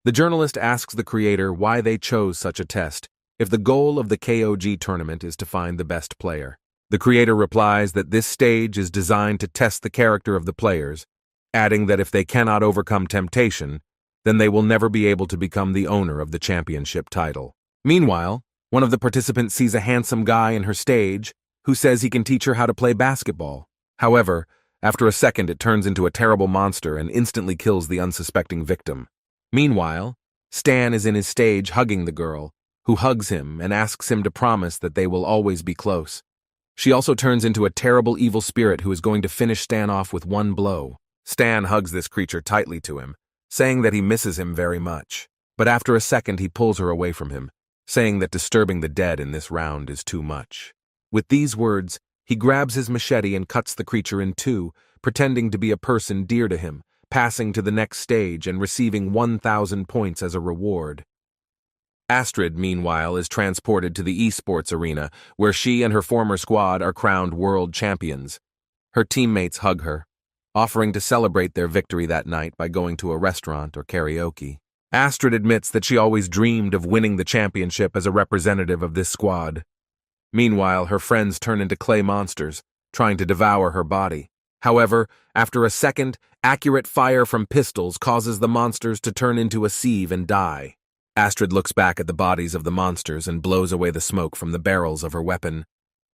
The journalist asks the creator why they chose such a test, if the goal of the KOG tournament is to find the best player. The creator replies that this stage is designed to test the character of the players, adding that if they cannot overcome temptation, then they will never be able to become the owner of the championship title. Meanwhile, one of the participants sees a handsome guy in her stage who says he can teach her how to play basketball. However, after a second it turns into a terrible monster and instantly kills the unsuspecting victim. Meanwhile, Stan is in his stage hugging the girl, who hugs him and asks him to promise that they will always be close. She also turns into a terrible evil spirit who is going to finish Stan off with one blow. Stan hugs this creature tightly to him, saying that he misses him very much. But after a second he pulls her away from him, saying that disturbing the dead in this round is too much. With these words, he grabs his machete and cuts the creature in two, pretending to be a person dear to him, passing to the next stage and receiving 1,000 points as a reward. Astrid, meanwhile, is transported to the esports arena, where she and her former squad are crowned world champions. Her teammates hug her, offering to celebrate their victory that night by going to a restaurant or karaoke. Astrid admits that she always dreamed of winning the championship as a representative of this squad. Meanwhile, her friends turn into clay monsters, trying to devour her body. However, after a second, accurate fire from pistols causes the monsters to turn into a sieve and die. Astrid looks back at the bodies of the monsters and blows away the smoke from the barrels of her weapon.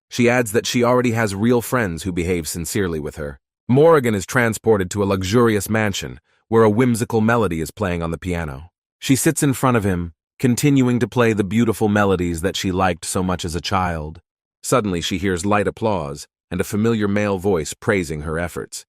She adds that she already has real friends who behave sincerely with her. Morrigan is transported to a luxurious mansion, where a whimsical melody is playing on the piano. She sits in front of him, continuing to play the beautiful melodies that she liked so much as a child. Suddenly she hears light applause and a familiar male voice praising her efforts.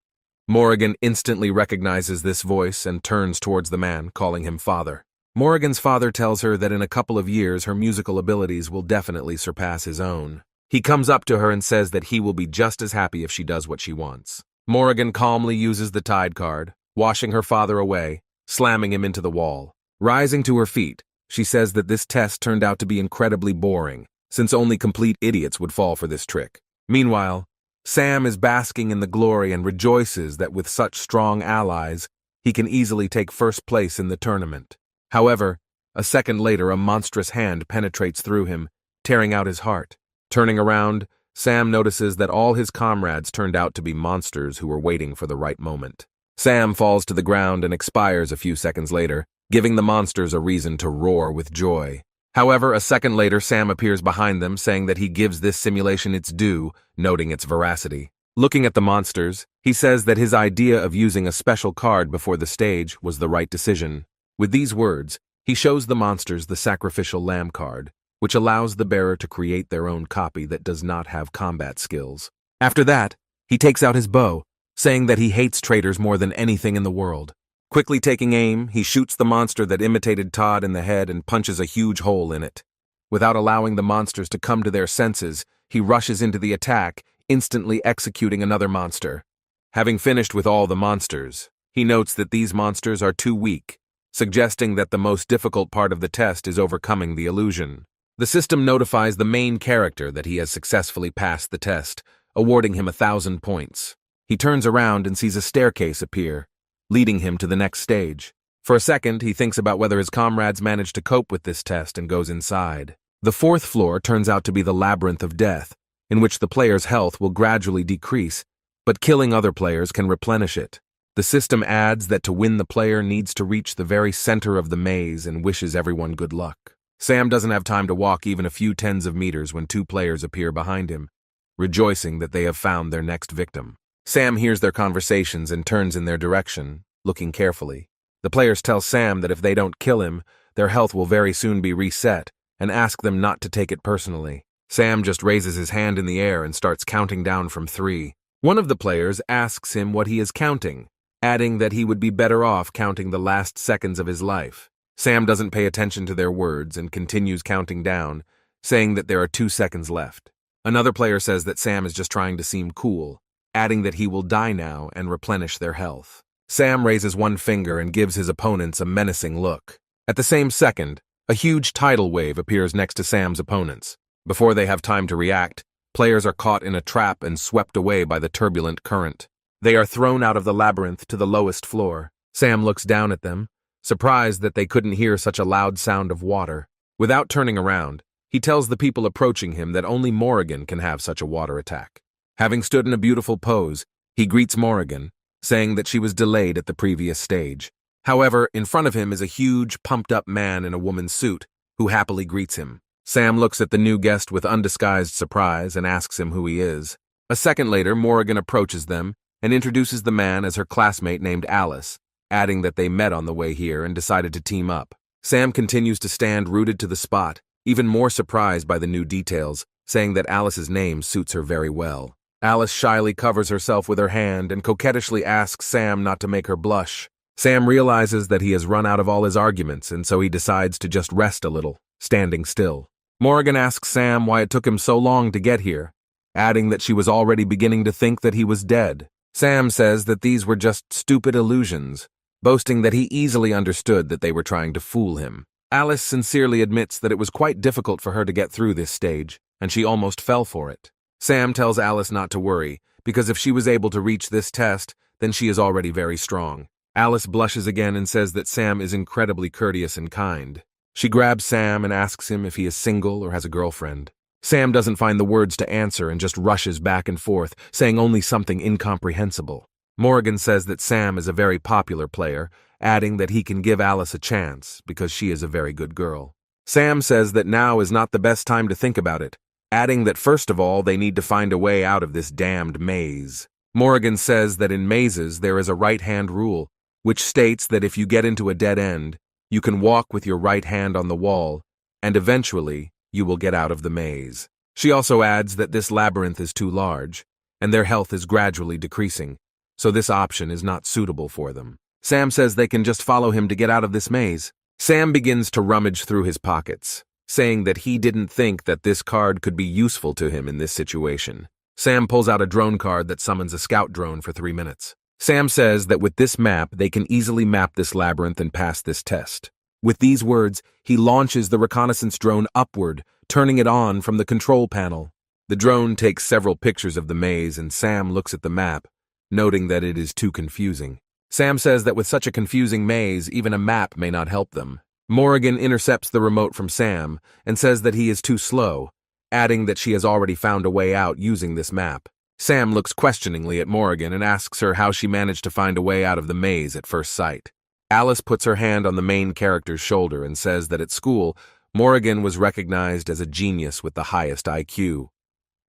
Morrigan instantly recognizes this voice and turns towards the man, calling him father. Morrigan's father tells her that in a couple of years her musical abilities will definitely surpass his own. He comes up to her and says that he will be just as happy if she does what she wants. Morrigan calmly uses the tide card, washing her father away, slamming him into the wall. Rising to her feet, she says that this test turned out to be incredibly boring, since only complete idiots would fall for this trick. Meanwhile, Sam is basking in the glory and rejoices that with such strong allies, he can easily take first place in the tournament. However, a second later a monstrous hand penetrates through him, tearing out his heart. Turning around, Sam notices that all his comrades turned out to be monsters who were waiting for the right moment. Sam falls to the ground and expires a few seconds later, giving the monsters a reason to roar with joy. However, a second later Sam appears behind them, saying that he gives this simulation its due, noting its veracity. Looking at the monsters, he says that his idea of using a special card before the stage was the right decision. With these words, he shows the monsters the sacrificial lamb card, which allows the bearer to create their own copy that does not have combat skills. After that, he takes out his bow, saying that he hates traitors more than anything in the world. Quickly taking aim, he shoots the monster that imitated Todd in the head and punches a huge hole in it. Without allowing the monsters to come to their senses, he rushes into the attack, instantly executing another monster. Having finished with all the monsters, he notes that these monsters are too weak, suggesting that the most difficult part of the test is overcoming the illusion. The system notifies the main character that he has successfully passed the test, awarding him 1,000 points. He turns around and sees a staircase appear, leading him to the next stage. For a second, he thinks about whether his comrades managed to cope with this test and goes inside. The fourth floor turns out to be the Labyrinth of Death, in which the player's health will gradually decrease, but killing other players can replenish it. The system adds that to win the player needs to reach the very center of the maze and wishes everyone good luck. Sam doesn't have time to walk even a few tens of meters when two players appear behind him, rejoicing that they have found their next victim. Sam hears their conversations and turns in their direction, looking carefully. The players tell Sam that if they don't kill him, their health will very soon be reset, and ask them not to take it personally. Sam just raises his hand in the air and starts counting down from 3. One of the players asks him what he is counting, adding that he would be better off counting the last seconds of his life. Sam doesn't pay attention to their words and continues counting down, saying that there are 2 seconds left. Another player says that Sam is just trying to seem cool, adding that he will die now and replenish their health. Sam raises one finger and gives his opponents a menacing look. At the same second, a huge tidal wave appears next to Sam's opponents. Before they have time to react, players are caught in a trap and swept away by the turbulent current. They are thrown out of the labyrinth to the lowest floor. Sam looks down at them, surprised that they couldn't hear such a loud sound of water. Without turning around, He tells the people approaching him that only Morrigan can have such a water attack. Having stood in a beautiful pose, he greets Morrigan, saying that she was delayed at the previous stage. However, in front of him is a huge, pumped-up man in a woman's suit, who happily greets him. Sam looks at the new guest with undisguised surprise and asks him who he is. A second later, Morrigan approaches them and introduces the man as her classmate named Alice, adding that they met on the way here and decided to team up. Sam continues to stand rooted to the spot, even more surprised by the new details, saying that Alice's name suits her very well. Alice shyly covers herself with her hand and coquettishly asks Sam not to make her blush. Sam realizes that he has run out of all his arguments, and so he decides to just rest a little, standing still. Morrigan asks Sam why it took him so long to get here, adding that she was already beginning to think that he was dead. Sam says that these were just stupid illusions, boasting that he easily understood that they were trying to fool him. Alice sincerely admits that it was quite difficult for her to get through this stage, and she almost fell for it. Sam tells Alice not to worry, because if she was able to reach this test, then she is already very strong. Alice blushes again and says that Sam is incredibly courteous and kind. She grabs Sam and asks him if he is single or has a girlfriend. Sam doesn't find the words to answer and just rushes back and forth, saying only something incomprehensible. Morrigan says that Sam is a very popular player, adding that he can give Alice a chance because she is a very good girl. Sam says that now is not the best time to think about it, adding that first of all they need to find a way out of this damned maze. Morrigan says that in mazes there is a right-hand rule, which states that if you get into a dead end, you can walk with your right hand on the wall, and eventually you will get out of the maze. She also adds that this labyrinth is too large, and their health is gradually decreasing, so this option is not suitable for them. Sam says they can just follow him to get out of this maze. Sam begins to rummage through his pockets, saying that he didn't think that this card could be useful to him in this situation. Sam pulls out a drone card that summons a scout drone for 3 minutes. Sam says that with this map, they can easily map this labyrinth and pass this test. With these words, he launches the reconnaissance drone upward, turning it on from the control panel. The drone takes several pictures of the maze, and Sam looks at the map, noting that it is too confusing. Sam says that with such a confusing maze, even a map may not help them. Morrigan intercepts the remote from Sam and says that he is too slow, adding that she has already found a way out using this map. Sam looks questioningly at Morrigan and asks her how she managed to find a way out of the maze at first sight. Alice puts her hand on the main character's shoulder and says that at school, Morrigan was recognized as a genius with the highest IQ.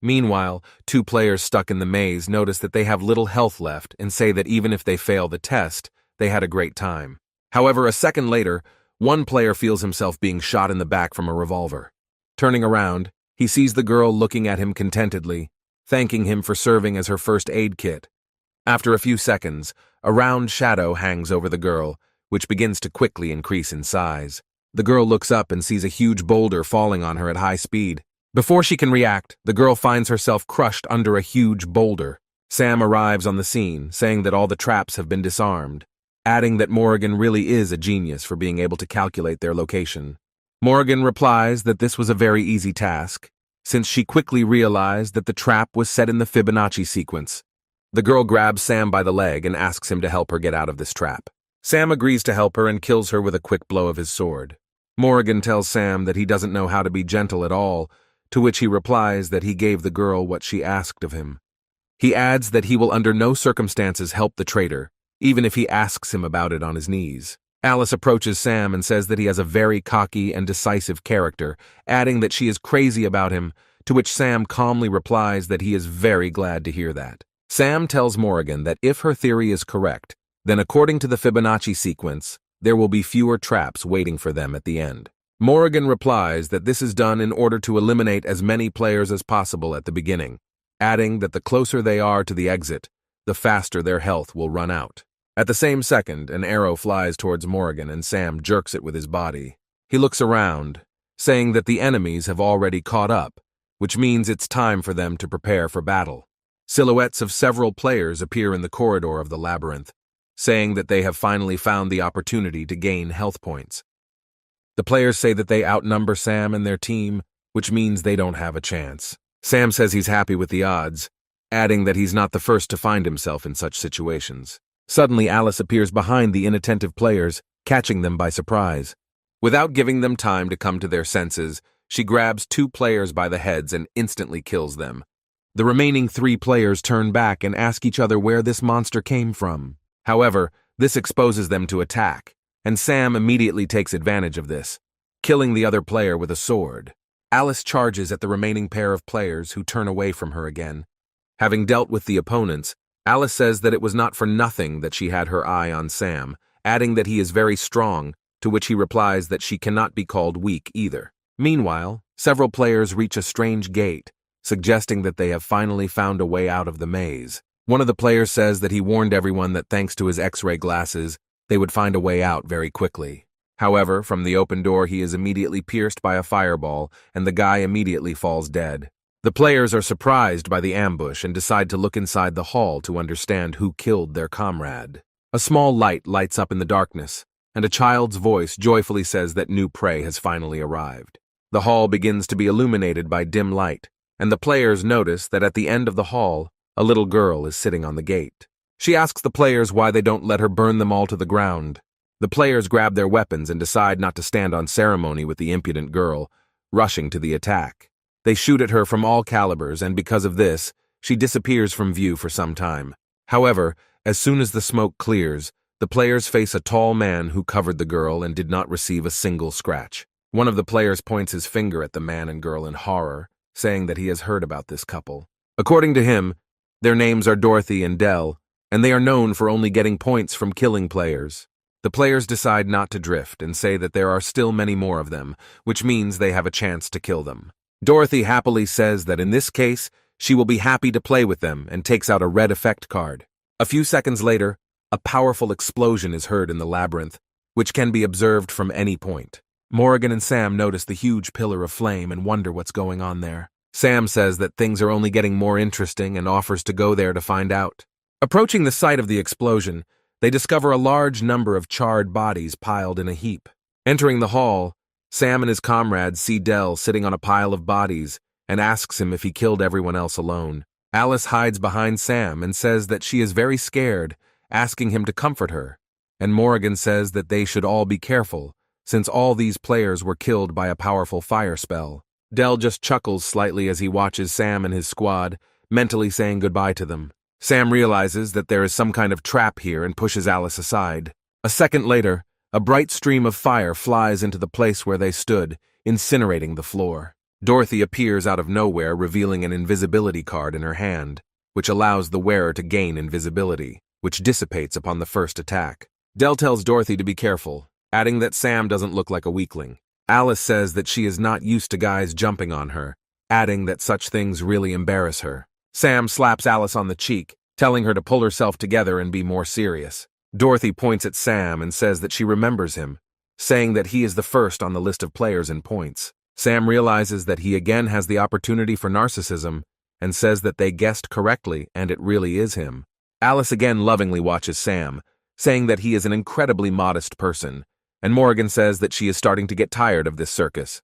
Meanwhile, 2 players stuck in the maze notice that they have little health left and say that even if they fail the test, they had a great time. However, a second later, one player feels himself being shot in the back from a revolver. Turning around, he sees the girl looking at him contentedly, thanking him for serving as her first aid kit. After a few seconds, a round shadow hangs over the girl, which begins to quickly increase in size. The girl looks up and sees a huge boulder falling on her at high speed. Before she can react, the girl finds herself crushed under a huge boulder. Sam arrives on the scene, saying that all the traps have been disarmed, adding that Morrigan really is a genius for being able to calculate their location. Morrigan replies that this was a very easy task, since she quickly realized that the trap was set in the Fibonacci sequence. The girl grabs Sam by the leg and asks him to help her get out of this trap. Sam agrees to help her and kills her with a quick blow of his sword. Morrigan tells Sam that he doesn't know how to be gentle at all, to which he replies that he gave the girl what she asked of him. He adds that he will under no circumstances help the traitor, even if he asks him about it on his knees. Alice approaches Sam and says that he has a very cocky and decisive character, adding that she is crazy about him, to which Sam calmly replies that he is very glad to hear that. Sam tells Morrigan that if her theory is correct, then according to the Fibonacci sequence, there will be fewer traps waiting for them at the end. Morrigan replies that this is done in order to eliminate as many players as possible at the beginning, adding that the closer they are to the exit, the faster their health will run out. At the same second, an arrow flies towards Morrigan and Sam jerks it with his body. He looks around, saying that the enemies have already caught up, which means it's time for them to prepare for battle. Silhouettes of several players appear in the corridor of the labyrinth, saying that they have finally found the opportunity to gain health points. The players say that they outnumber Sam and their team, which means they don't have a chance. Sam says he's happy with the odds, adding that he's not the first to find himself in such situations. Suddenly, Alice appears behind the inattentive players, catching them by surprise. Without giving them time to come to their senses, She grabs 2 players by the heads and instantly kills them. The remaining 3 players turn back and ask each other where this monster came from. However, this exposes them to attack, and Sam immediately takes advantage of this, killing the other player with a sword. Alice charges at the remaining pair of players who turn away from her again. Having dealt with the opponents, Alice says that it was not for nothing that she had her eye on Sam, adding that he is very strong, to which he replies that she cannot be called weak either. Meanwhile, several players reach a strange gate, suggesting that they have finally found a way out of the maze. One of the players says that he warned everyone that thanks to his X-ray glasses, they would find a way out very quickly. However, from the open door he is immediately pierced by a fireball, and the guy immediately falls dead. The players are surprised by the ambush and decide to look inside the hall to understand who killed their comrade. A small light lights up in the darkness, and a child's voice joyfully says that new prey has finally arrived. The hall begins to be illuminated by dim light, and the players notice that at the end of the hall, a little girl is sitting on the gate. She asks the players why they don't let her burn them all to the ground. The players grab their weapons and decide not to stand on ceremony with the impudent girl, rushing to the attack. They shoot at her from all calibers, and because of this, she disappears from view for some time. However, as soon as the smoke clears, the players face a tall man who covered the girl and did not receive a single scratch. One of the players points his finger at the man and girl in horror, saying that he has heard about this couple. According to him, their names are Dorothy and Dell, and they are known for only getting points from killing players. The players decide not to drift and say that there are still many more of them, which means they have a chance to kill them. Dorothy happily says that in this case, she will be happy to play with them and takes out a red effect card. A few seconds later, a powerful explosion is heard in the labyrinth, which can be observed from any point. Morgan and Sam notice the huge pillar of flame and wonder what's going on there. Sam says that things are only getting more interesting and offers to go there to find out. Approaching the site of the explosion, they discover a large number of charred bodies piled in a heap. Entering the hall, Sam and his comrades see Dell sitting on a pile of bodies and asks him if he killed everyone else alone. Alice hides behind Sam and says that she is very scared, asking him to comfort her. And Morgan says that they should all be careful, since all these players were killed by a powerful fire spell. Dell just chuckles slightly as he watches Sam and his squad, mentally saying goodbye to them. Sam realizes that there is some kind of trap here and pushes Alice aside. A second later, a bright stream of fire flies into the place where they stood, incinerating the floor. Dorothy appears out of nowhere, revealing an invisibility card in her hand, which allows the wearer to gain invisibility, which dissipates upon the first attack. Dell tells Dorothy to be careful, adding that Sam doesn't look like a weakling. Alice says that she is not used to guys jumping on her, adding that such things really embarrass her. Sam slaps Alice on the cheek, telling her to pull herself together and be more serious. Dorothy points at Sam and says that she remembers him, saying that he is the first on the list of players in points. Sam realizes that he again has the opportunity for narcissism and says that they guessed correctly and it really is him. Alice again lovingly watches Sam, saying that he is an incredibly modest person, and Morgan says that she is starting to get tired of this circus.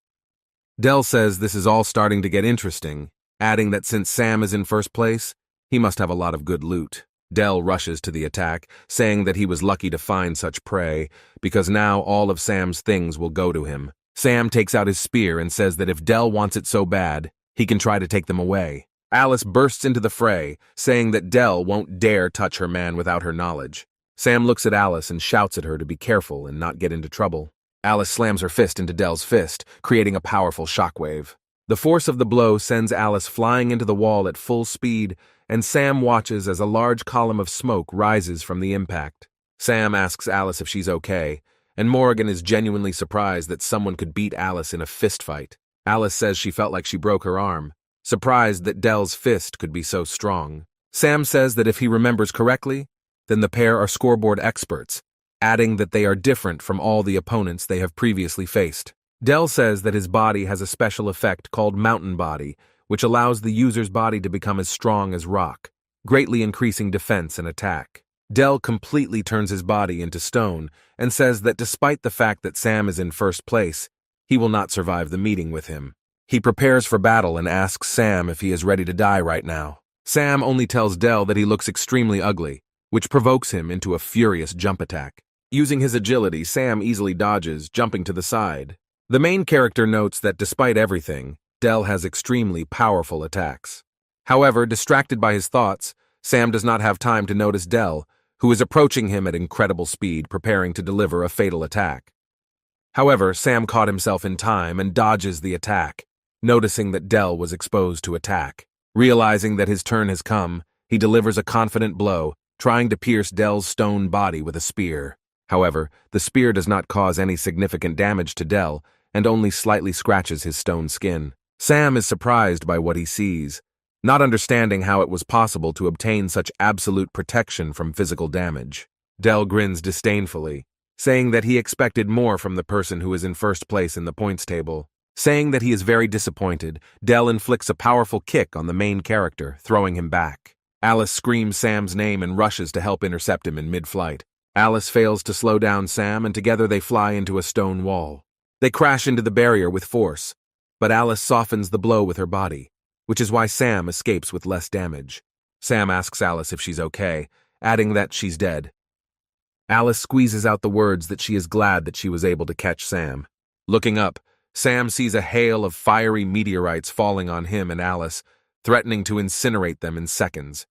Dell says this is all starting to get interesting, adding that since Sam is in first place, he must have a lot of good loot. Dell rushes to the attack, saying that he was lucky to find such prey, because now all of Sam's things will go to him. Sam takes out his spear and says that if Dell wants it so bad, he can try to take them away. Alice bursts into the fray, saying that Dell won't dare touch her man without her knowledge. Sam looks at Alice and shouts at her to be careful and not get into trouble. Alice slams her fist into Dell's fist, creating a powerful shockwave. The force of the blow sends Alice flying into the wall at full speed, and Sam watches as a large column of smoke rises from the impact. Sam asks Alice if she's okay, and Morgan is genuinely surprised that someone could beat Alice in a fist fight. Alice says she felt like she broke her arm, surprised that Dell's fist could be so strong. Sam says that if he remembers correctly, then the pair are scoreboard experts, adding that they are different from all the opponents they have previously faced. Dell says that his body has a special effect called Mountain Body, which allows the user's body to become as strong as rock, greatly increasing defense and attack. Dell completely turns his body into stone and says that despite the fact that Sam is in first place, he will not survive the meeting with him. He prepares for battle and asks Sam if he is ready to die right now. Sam only tells Dell that he looks extremely ugly, which provokes him into a furious jump attack. Using his agility, Sam easily dodges, jumping to the side. The main character notes that despite everything, Del has extremely powerful attacks. However, distracted by his thoughts, Sam does not have time to notice Del, who is approaching him at incredible speed, preparing to deliver a fatal attack. However, Sam caught himself in time and dodges the attack, noticing that Del was exposed to attack. Realizing that his turn has come, he delivers a confident blow, trying to pierce Del's stone body with a spear. However, the spear does not cause any significant damage to Del and only slightly scratches his stone skin. Sam is surprised by what he sees, not understanding how it was possible to obtain such absolute protection from physical damage. Del grins disdainfully, saying that he expected more from the person who is in first place in the points table. Saying that he is very disappointed, Del inflicts a powerful kick on the main character, throwing him back. Alice screams Sam's name and rushes to help intercept him in mid-flight. Alice fails to slow down Sam, and together they fly into a stone wall. They crash into the barrier with force, but Alice softens the blow with her body, which is why Sam escapes with less damage. Sam asks Alice if she's okay, adding that she's dead. Alice squeezes out the words that she is glad that she was able to catch Sam. Looking up, Sam sees a hail of fiery meteorites falling on him and Alice, threatening to incinerate them in seconds.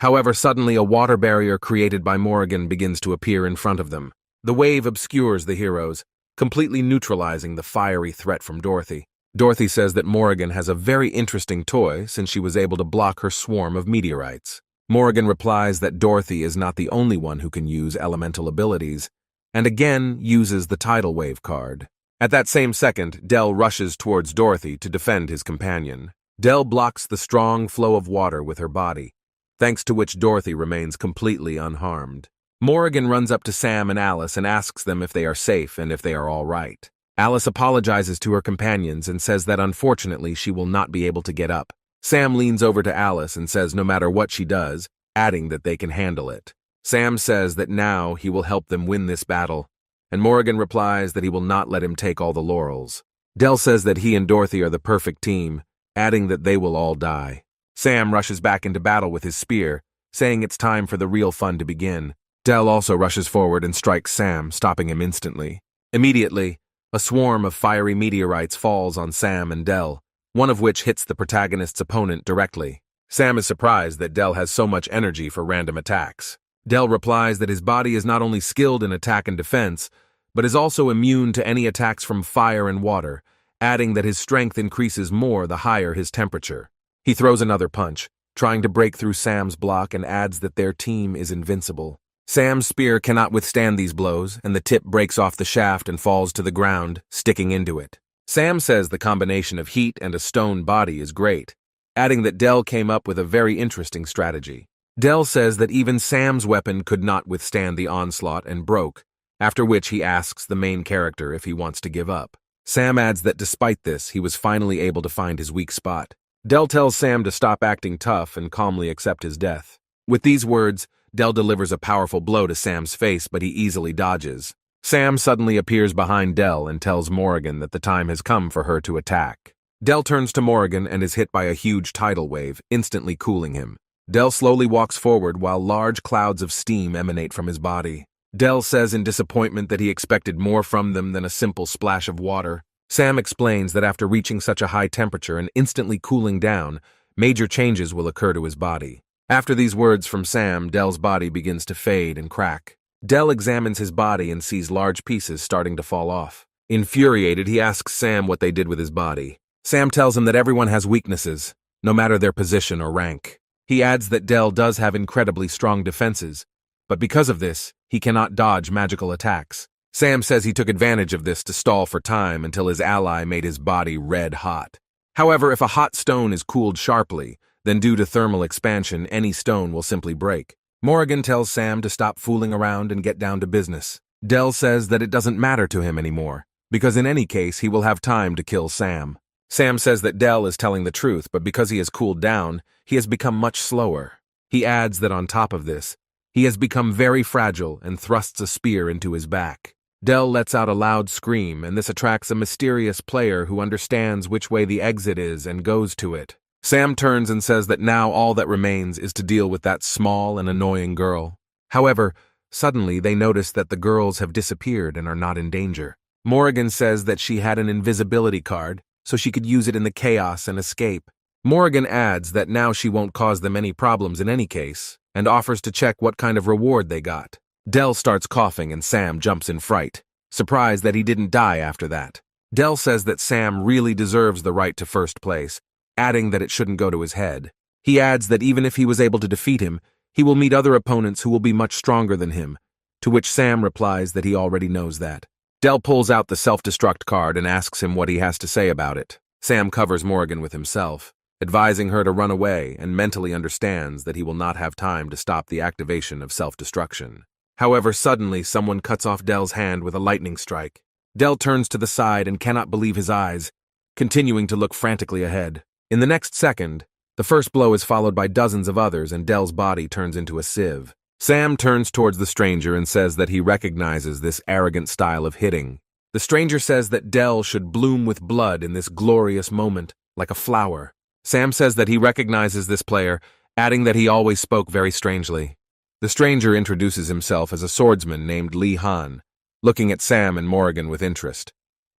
However, suddenly a water barrier created by Morrigan begins to appear in front of them. The wave obscures the heroes, completely neutralizing the fiery threat from Dorothy. Dorothy says that Morrigan has a very interesting toy since she was able to block her swarm of meteorites. Morrigan replies that Dorothy is not the only one who can use elemental abilities, and again uses the tidal wave card. At that same second, Del rushes towards Dorothy to defend his companion. Del blocks the strong flow of water with her body, thanks to which Dorothy remains completely unharmed. Morrigan runs up to Sam and Alice and asks them if they are safe and if they are all right. Alice apologizes to her companions and says that unfortunately she will not be able to get up. Sam leans over to Alice and says no matter what she does, adding that they can handle it. Sam says that now he will help them win this battle, and Morrigan replies that he will not let him take all the laurels. Del says that he and Dorothy are the perfect team, adding that they will all die. Sam rushes back into battle with his spear, saying it's time for the real fun to begin. Del also rushes forward and strikes Sam, stopping him instantly. Immediately, a swarm of fiery meteorites falls on Sam and Del, one of which hits the protagonist's opponent directly. Sam is surprised that Del has so much energy for random attacks. Del replies that his body is not only skilled in attack and defense, but is also immune to any attacks from fire and water, adding that his strength increases more the higher his temperature. He throws another punch, trying to break through Sam's block, and adds that their team is invincible. Sam's spear cannot withstand these blows, and the tip breaks off the shaft and falls to the ground, sticking into it. Sam says the combination of heat and a stone body is great, adding that Del came up with a very interesting strategy. Del says that even Sam's weapon could not withstand the onslaught and broke, after which he asks the main character if he wants to give up. Sam adds that despite this, he was finally able to find his weak spot. Del tells Sam to stop acting tough and calmly accept his death. With these words, Del delivers a powerful blow to Sam's face, but he easily dodges. Sam suddenly appears behind Del and tells Morrigan that the time has come for her to attack. Del turns to Morrigan and is hit by a huge tidal wave, instantly cooling him. Del slowly walks forward while large clouds of steam emanate from his body. Del says in disappointment that he expected more from them than a simple splash of water. Sam explains that after reaching such a high temperature and instantly cooling down, major changes will occur to his body. After these words from Sam, Del's body begins to fade and crack. Del examines his body and sees large pieces starting to fall off. Infuriated, he asks Sam what they did with his body. Sam tells him that everyone has weaknesses, no matter their position or rank. He adds that Del does have incredibly strong defenses, but because of this, he cannot dodge magical attacks. Sam says he took advantage of this to stall for time until his ally made his body red hot. However, if a hot stone is cooled sharply, then due to thermal expansion, any stone will simply break. Morrigan tells Sam to stop fooling around and get down to business. Del says that it doesn't matter to him anymore, because in any case he will have time to kill Sam. Sam says that Del is telling the truth, but because he has cooled down, he has become much slower. He adds that on top of this, he has become very fragile and thrusts a spear into his back. Del lets out a loud scream, and this attracts a mysterious player who understands which way the exit is and goes to it. Sam turns and says that now all that remains is to deal with that small and annoying girl. However, suddenly they notice that the girls have disappeared and are not in danger. Morrigan says that she had an invisibility card, so she could use it in the chaos and escape. Morrigan adds that now she won't cause them any problems in any case, and offers to check what kind of reward they got. Del starts coughing and Sam jumps in fright, surprised that he didn't die after that. Del says that Sam really deserves the right to first place, adding that it shouldn't go to his head. He adds that even if he was able to defeat him, he will meet other opponents who will be much stronger than him, to which Sam replies that he already knows that. Del pulls out the self-destruct card and asks him what he has to say about it. Sam covers Morrigan with himself, advising her to run away, and mentally understands that he will not have time to stop the activation of self-destruction. However, suddenly someone cuts off Del's hand with a lightning strike. Del turns to the side and cannot believe his eyes, continuing to look frantically ahead. In the next second, the first blow is followed by dozens of others and Del's body turns into a sieve. Sam turns towards the stranger and says that he recognizes this arrogant style of hitting. The stranger says that Del should bloom with blood in this glorious moment, like a flower. Sam says that he recognizes this player, adding that he always spoke very strangely. The stranger introduces himself as a swordsman named Lee Han, looking at Sam and Morrigan with interest.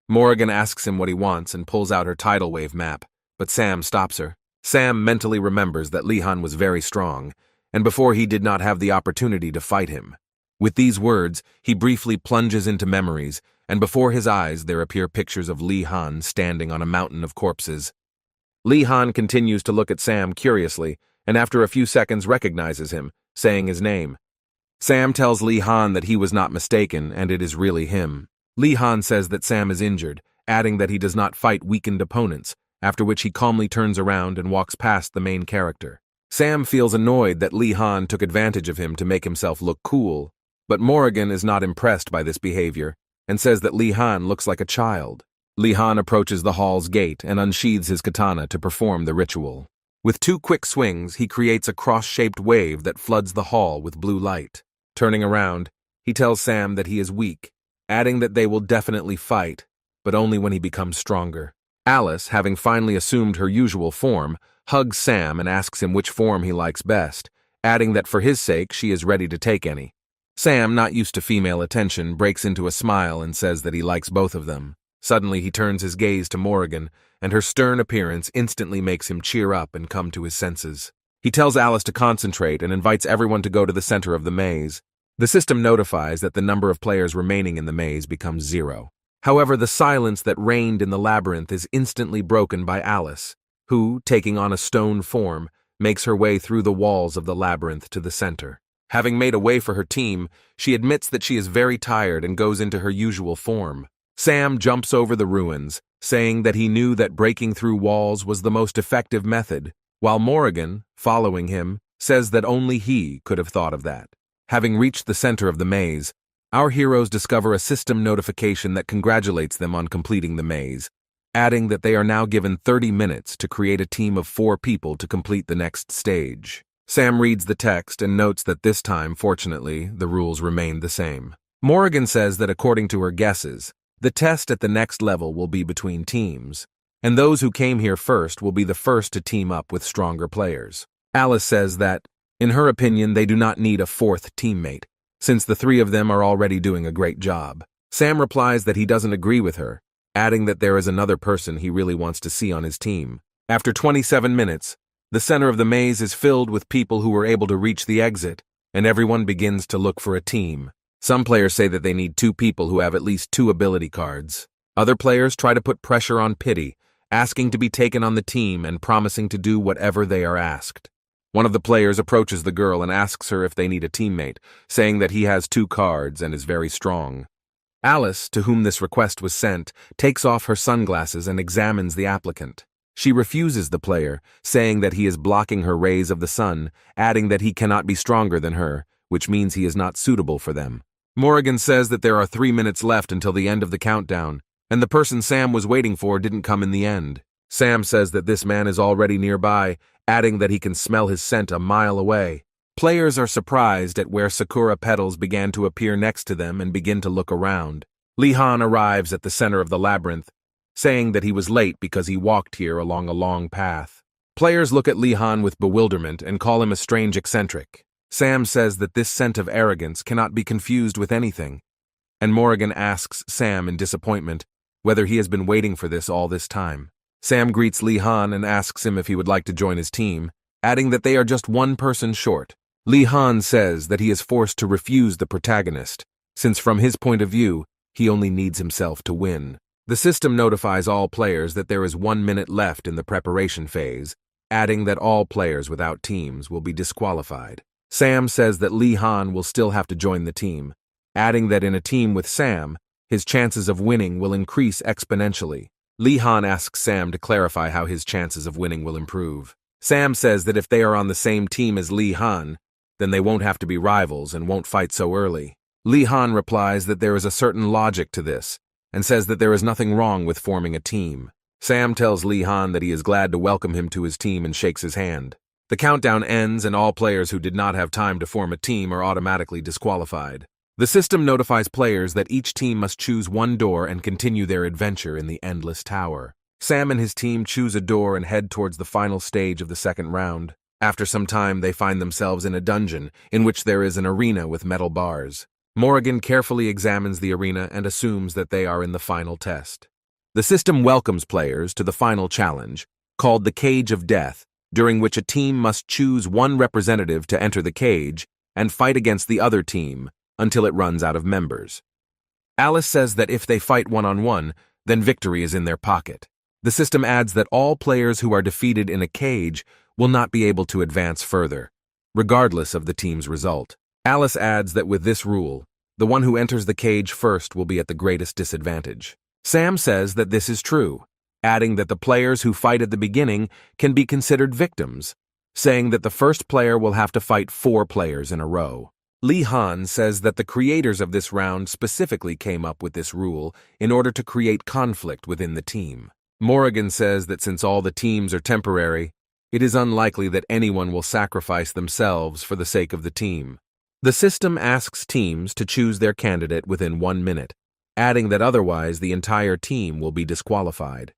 Morrigan asks him what he wants and pulls out her tidal wave map, but Sam stops her. Sam mentally remembers that Lee Han was very strong, and before he did not have the opportunity to fight him. With these words, he briefly plunges into memories, and before his eyes there appear pictures of Lee Han standing on a mountain of corpses. Lee Han continues to look at Sam curiously, and after a few seconds recognizes him, saying his name. Sam tells Lee Han that he was not mistaken and it is really him. Lee Han says that Sam is injured, adding that he does not fight weakened opponents, after which he calmly turns around and walks past the main character. Sam feels annoyed that Lee Han took advantage of him to make himself look cool, but Morrigan is not impressed by this behavior and says that Lee Han looks like a child. Lee Han approaches the hall's gate and unsheathes his katana to perform the ritual. With 2 quick swings, he creates a cross-shaped wave that floods the hall with blue light. Turning around, he tells Sam that he is weak, adding that they will definitely fight, but only when he becomes stronger. Alice, having finally assumed her usual form, hugs Sam and asks him which form he likes best, adding that for his sake she is ready to take any. Sam, not used to female attention, breaks into a smile and says that he likes both of them. Suddenly he turns his gaze to Morrigan, and her stern appearance instantly makes him cheer up and come to his senses. He tells Alice to concentrate and invites everyone to go to the center of the maze. The system notifies that the number of players remaining in the maze becomes 0. However, the silence that reigned in the labyrinth is instantly broken by Alice, who, taking on a stone form, makes her way through the walls of the labyrinth to the center. Having made a way for her team, she admits that she is very tired and goes into her usual form. Sam jumps over the ruins, saying that he knew that breaking through walls was the most effective method, while Morrigan, following him, says that only he could have thought of that. Having reached the center of the maze, our heroes discover a system notification that congratulates them on completing the maze, adding that they are now given 30 minutes to create a team of 4 people to complete the next stage. Sam reads the text and notes that this time, fortunately, the rules remain the same. Morrigan says that according to her guesses, the test at the next level will be between teams, and those who came here first will be the first to team up with stronger players. Alice says that, in her opinion, they do not need a 4th teammate, since the 3 of them are already doing a great job. Sam replies that he doesn't agree with her, adding that there is another person he really wants to see on his team. After 27 minutes, the center of the maze is filled with people who were able to reach the exit, and everyone begins to look for a team. Some players say that they need 2 people who have at least 2 ability cards. Other players try to put pressure on Pity, asking to be taken on the team and promising to do whatever they are asked. One of the players approaches the girl and asks her if they need a teammate, saying that he has 2 cards and is very strong. Alice, to whom this request was sent, takes off her sunglasses and examines the applicant. She refuses the player, saying that he is blocking her rays of the sun, adding that he cannot be stronger than her, which means he is not suitable for them. Morrigan says that there are 3 minutes left until the end of the countdown, and the person Sam was waiting for didn't come in the end. Sam says that this man is already nearby, adding that he can smell his scent a mile away. Players are surprised at where sakura petals began to appear next to them and begin to look around. Lee Han arrives at the center of the labyrinth, saying that he was late because he walked here along a long path. Players look at Lee Han with bewilderment and call him a strange eccentric. Sam says that this scent of arrogance cannot be confused with anything, and Morrigan asks Sam in disappointment whether he has been waiting for this all this time. Sam greets Lee Han and asks him if he would like to join his team, adding that they are just one person short. Lee Han says that he is forced to refuse the protagonist, since from his point of view, he only needs himself to win. The system notifies all players that there is 1 minute left in the preparation phase, adding that all players without teams will be disqualified. Sam says that Lee Han will still have to join the team, adding that in a team with Sam, his chances of winning will increase exponentially. Lee Han asks Sam to clarify how his chances of winning will improve. Sam says that if they are on the same team as Lee Han, then they won't have to be rivals and won't fight so early. Lee Han replies that there is a certain logic to this, and says that there is nothing wrong with forming a team. Sam tells Lee Han that he is glad to welcome him to his team and shakes his hand. The countdown ends and all players who did not have time to form a team are automatically disqualified. The system notifies players that each team must choose one door and continue their adventure in the Endless Tower. Sam and his team choose a door and head towards the final stage of the second round. After some time, they find themselves in a dungeon, in which there is an arena with metal bars. Morrigan carefully examines the arena and assumes that they are in the final test. The system welcomes players to the final challenge, called the Cage of Death, during which a team must choose one representative to enter the cage and fight against the other team until it runs out of members. Alice says that if they fight one-on-one, then victory is in their pocket. The system adds that all players who are defeated in a cage will not be able to advance further, regardless of the team's result. Alice adds that with this rule, the one who enters the cage first will be at the greatest disadvantage. Sam says that this is true, adding that the players who fight at the beginning can be considered victims, saying that the first player will have to fight 4 players in a row. Lee Han says that the creators of this round specifically came up with this rule in order to create conflict within the team. Morrigan says that since all the teams are temporary, it is unlikely that anyone will sacrifice themselves for the sake of the team. The system asks teams to choose their candidate within 1 minute, adding that otherwise the entire team will be disqualified.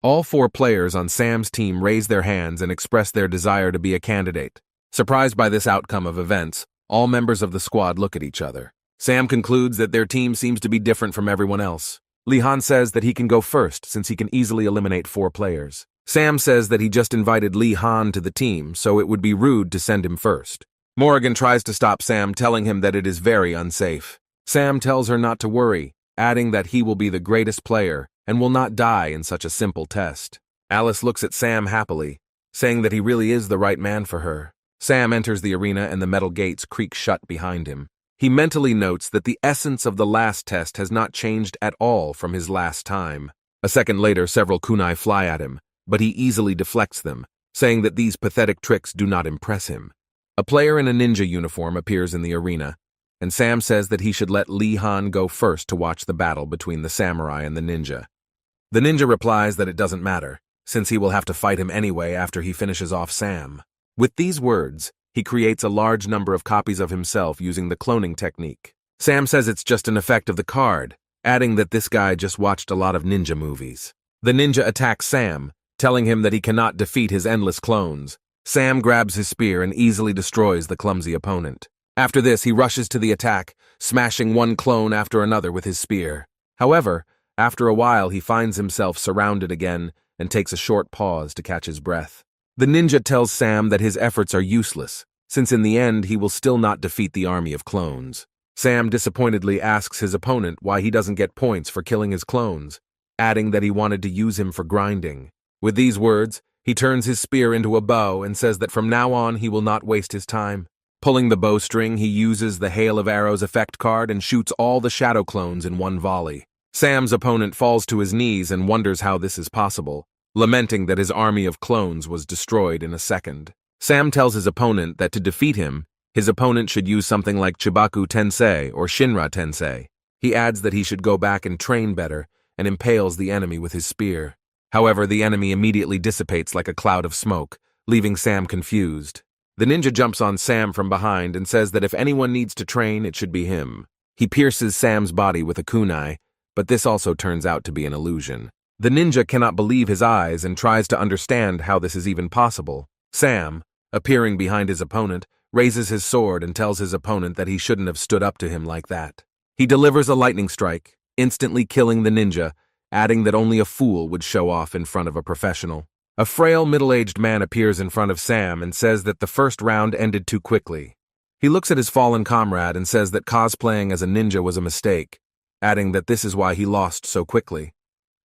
All 4 players on Sam's team raise their hands and express their desire to be a candidate. Surprised by this outcome of events, all members of the squad look at each other. Sam concludes that their team seems to be different from everyone else. Lee Han says that he can go first since he can easily eliminate 4 players. Sam says that he just invited Lee Han to the team, so it would be rude to send him first. Morrigan tries to stop Sam, telling him that it is very unsafe. Sam tells her not to worry, adding that he will be the greatest player and will not die in such a simple test. Alice looks at Sam happily, saying that he really is the right man for her. Sam enters the arena and the metal gates creak shut behind him. He mentally notes that the essence of the last test has not changed at all from his last time. A second later, several kunai fly at him, but he easily deflects them, saying that these pathetic tricks do not impress him. A player in a ninja uniform appears in the arena, and Sam says that he should let Lee Han go first to watch the battle between the samurai and the ninja. The ninja replies that it doesn't matter, since he will have to fight him anyway after he finishes off Sam. With these words, he creates a large number of copies of himself using the cloning technique. Sam says it's just an effect of the card, adding that this guy just watched a lot of ninja movies. The ninja attacks Sam, telling him that he cannot defeat his endless clones. Sam grabs his spear and easily destroys the clumsy opponent. After this, he rushes to the attack, smashing one clone after another with his spear. However, after a while, he finds himself surrounded again and takes a short pause to catch his breath. The ninja tells Sam that his efforts are useless, since in the end he will still not defeat the army of clones. Sam disappointedly asks his opponent why he doesn't get points for killing his clones, adding that he wanted to use him for grinding. With these words, he turns his spear into a bow and says that from now on he will not waste his time. Pulling the bowstring, he uses the Hail of Arrows effect card and shoots all the shadow clones in one volley. Sam's opponent falls to his knees and wonders how this is possible, lamenting that his army of clones was destroyed in a second. Sam tells his opponent that to defeat him, his opponent should use something like Chibaku Tensei or Shinra Tensei. He adds that he should go back and train better and impales the enemy with his spear. However, the enemy immediately dissipates like a cloud of smoke, leaving Sam confused. The ninja jumps on Sam from behind and says that if anyone needs to train, it should be him. He pierces Sam's body with a kunai, but this also turns out to be an illusion. The ninja cannot believe his eyes and tries to understand how this is even possible. Sam, appearing behind his opponent, raises his sword and tells his opponent that he shouldn't have stood up to him like that. He delivers a lightning strike, instantly killing the ninja, adding that only a fool would show off in front of a professional. A frail, middle-aged man appears in front of Sam and says that the first round ended too quickly. He looks at his fallen comrade and says that cosplaying as a ninja was a mistake, adding that this is why he lost so quickly.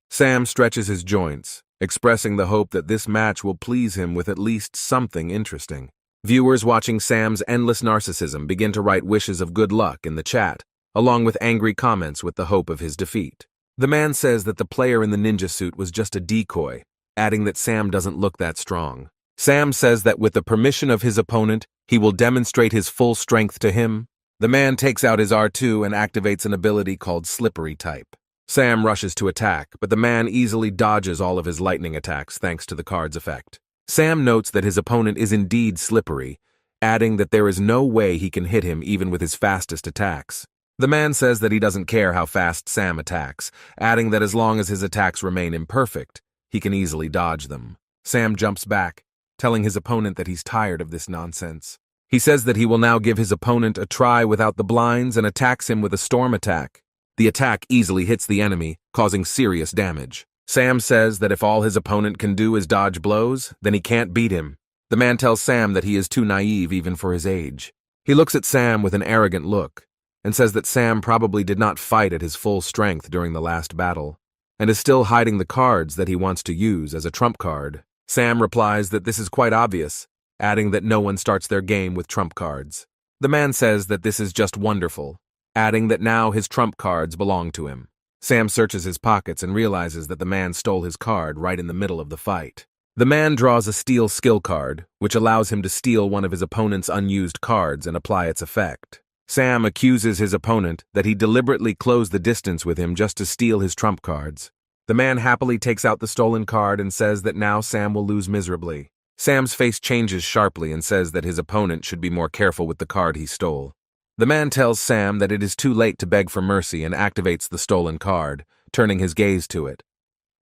Sam stretches his joints, expressing the hope that this match will please him with at least something interesting. Viewers watching Sam's endless narcissism begin to write wishes of good luck in the chat, along with angry comments with the hope of his defeat. The man says that the player in the ninja suit was just a decoy, adding that Sam doesn't look that strong. Sam says that with the permission of his opponent, he will demonstrate his full strength to him. The man takes out his R2 and activates an ability called Slippery Type. Sam rushes to attack, but the man easily dodges all of his lightning attacks thanks to the card's effect. Sam notes that his opponent is indeed slippery, adding that there is no way he can hit him even with his fastest attacks. The man says that he doesn't care how fast Sam attacks, adding that as long as his attacks remain imperfect, he can easily dodge them. Sam jumps back, telling his opponent that he's tired of this nonsense. He says that he will now give his opponent a try without the blinds and attacks him with a storm attack. The attack easily hits the enemy, causing serious damage. Sam says that if all his opponent can do is dodge blows, then he can't beat him. The man tells Sam that he is too naive even for his age. He looks at Sam with an arrogant look, and says that Sam probably did not fight at his full strength during the last battle, and is still hiding the cards that he wants to use as a trump card. Sam replies that this is quite obvious, adding that no one starts their game with trump cards. The man says that this is just wonderful, adding that now his trump cards belong to him. Sam searches his pockets and realizes that the man stole his card right in the middle of the fight. The man draws a steal skill card, which allows him to steal one of his opponent's unused cards and apply its effect. Sam accuses his opponent that he deliberately closed the distance with him just to steal his trump cards. The man happily takes out the stolen card and says that now Sam will lose miserably. Sam's face changes sharply and says that his opponent should be more careful with the card he stole. The man tells Sam that it is too late to beg for mercy and activates the stolen card, turning his gaze to it.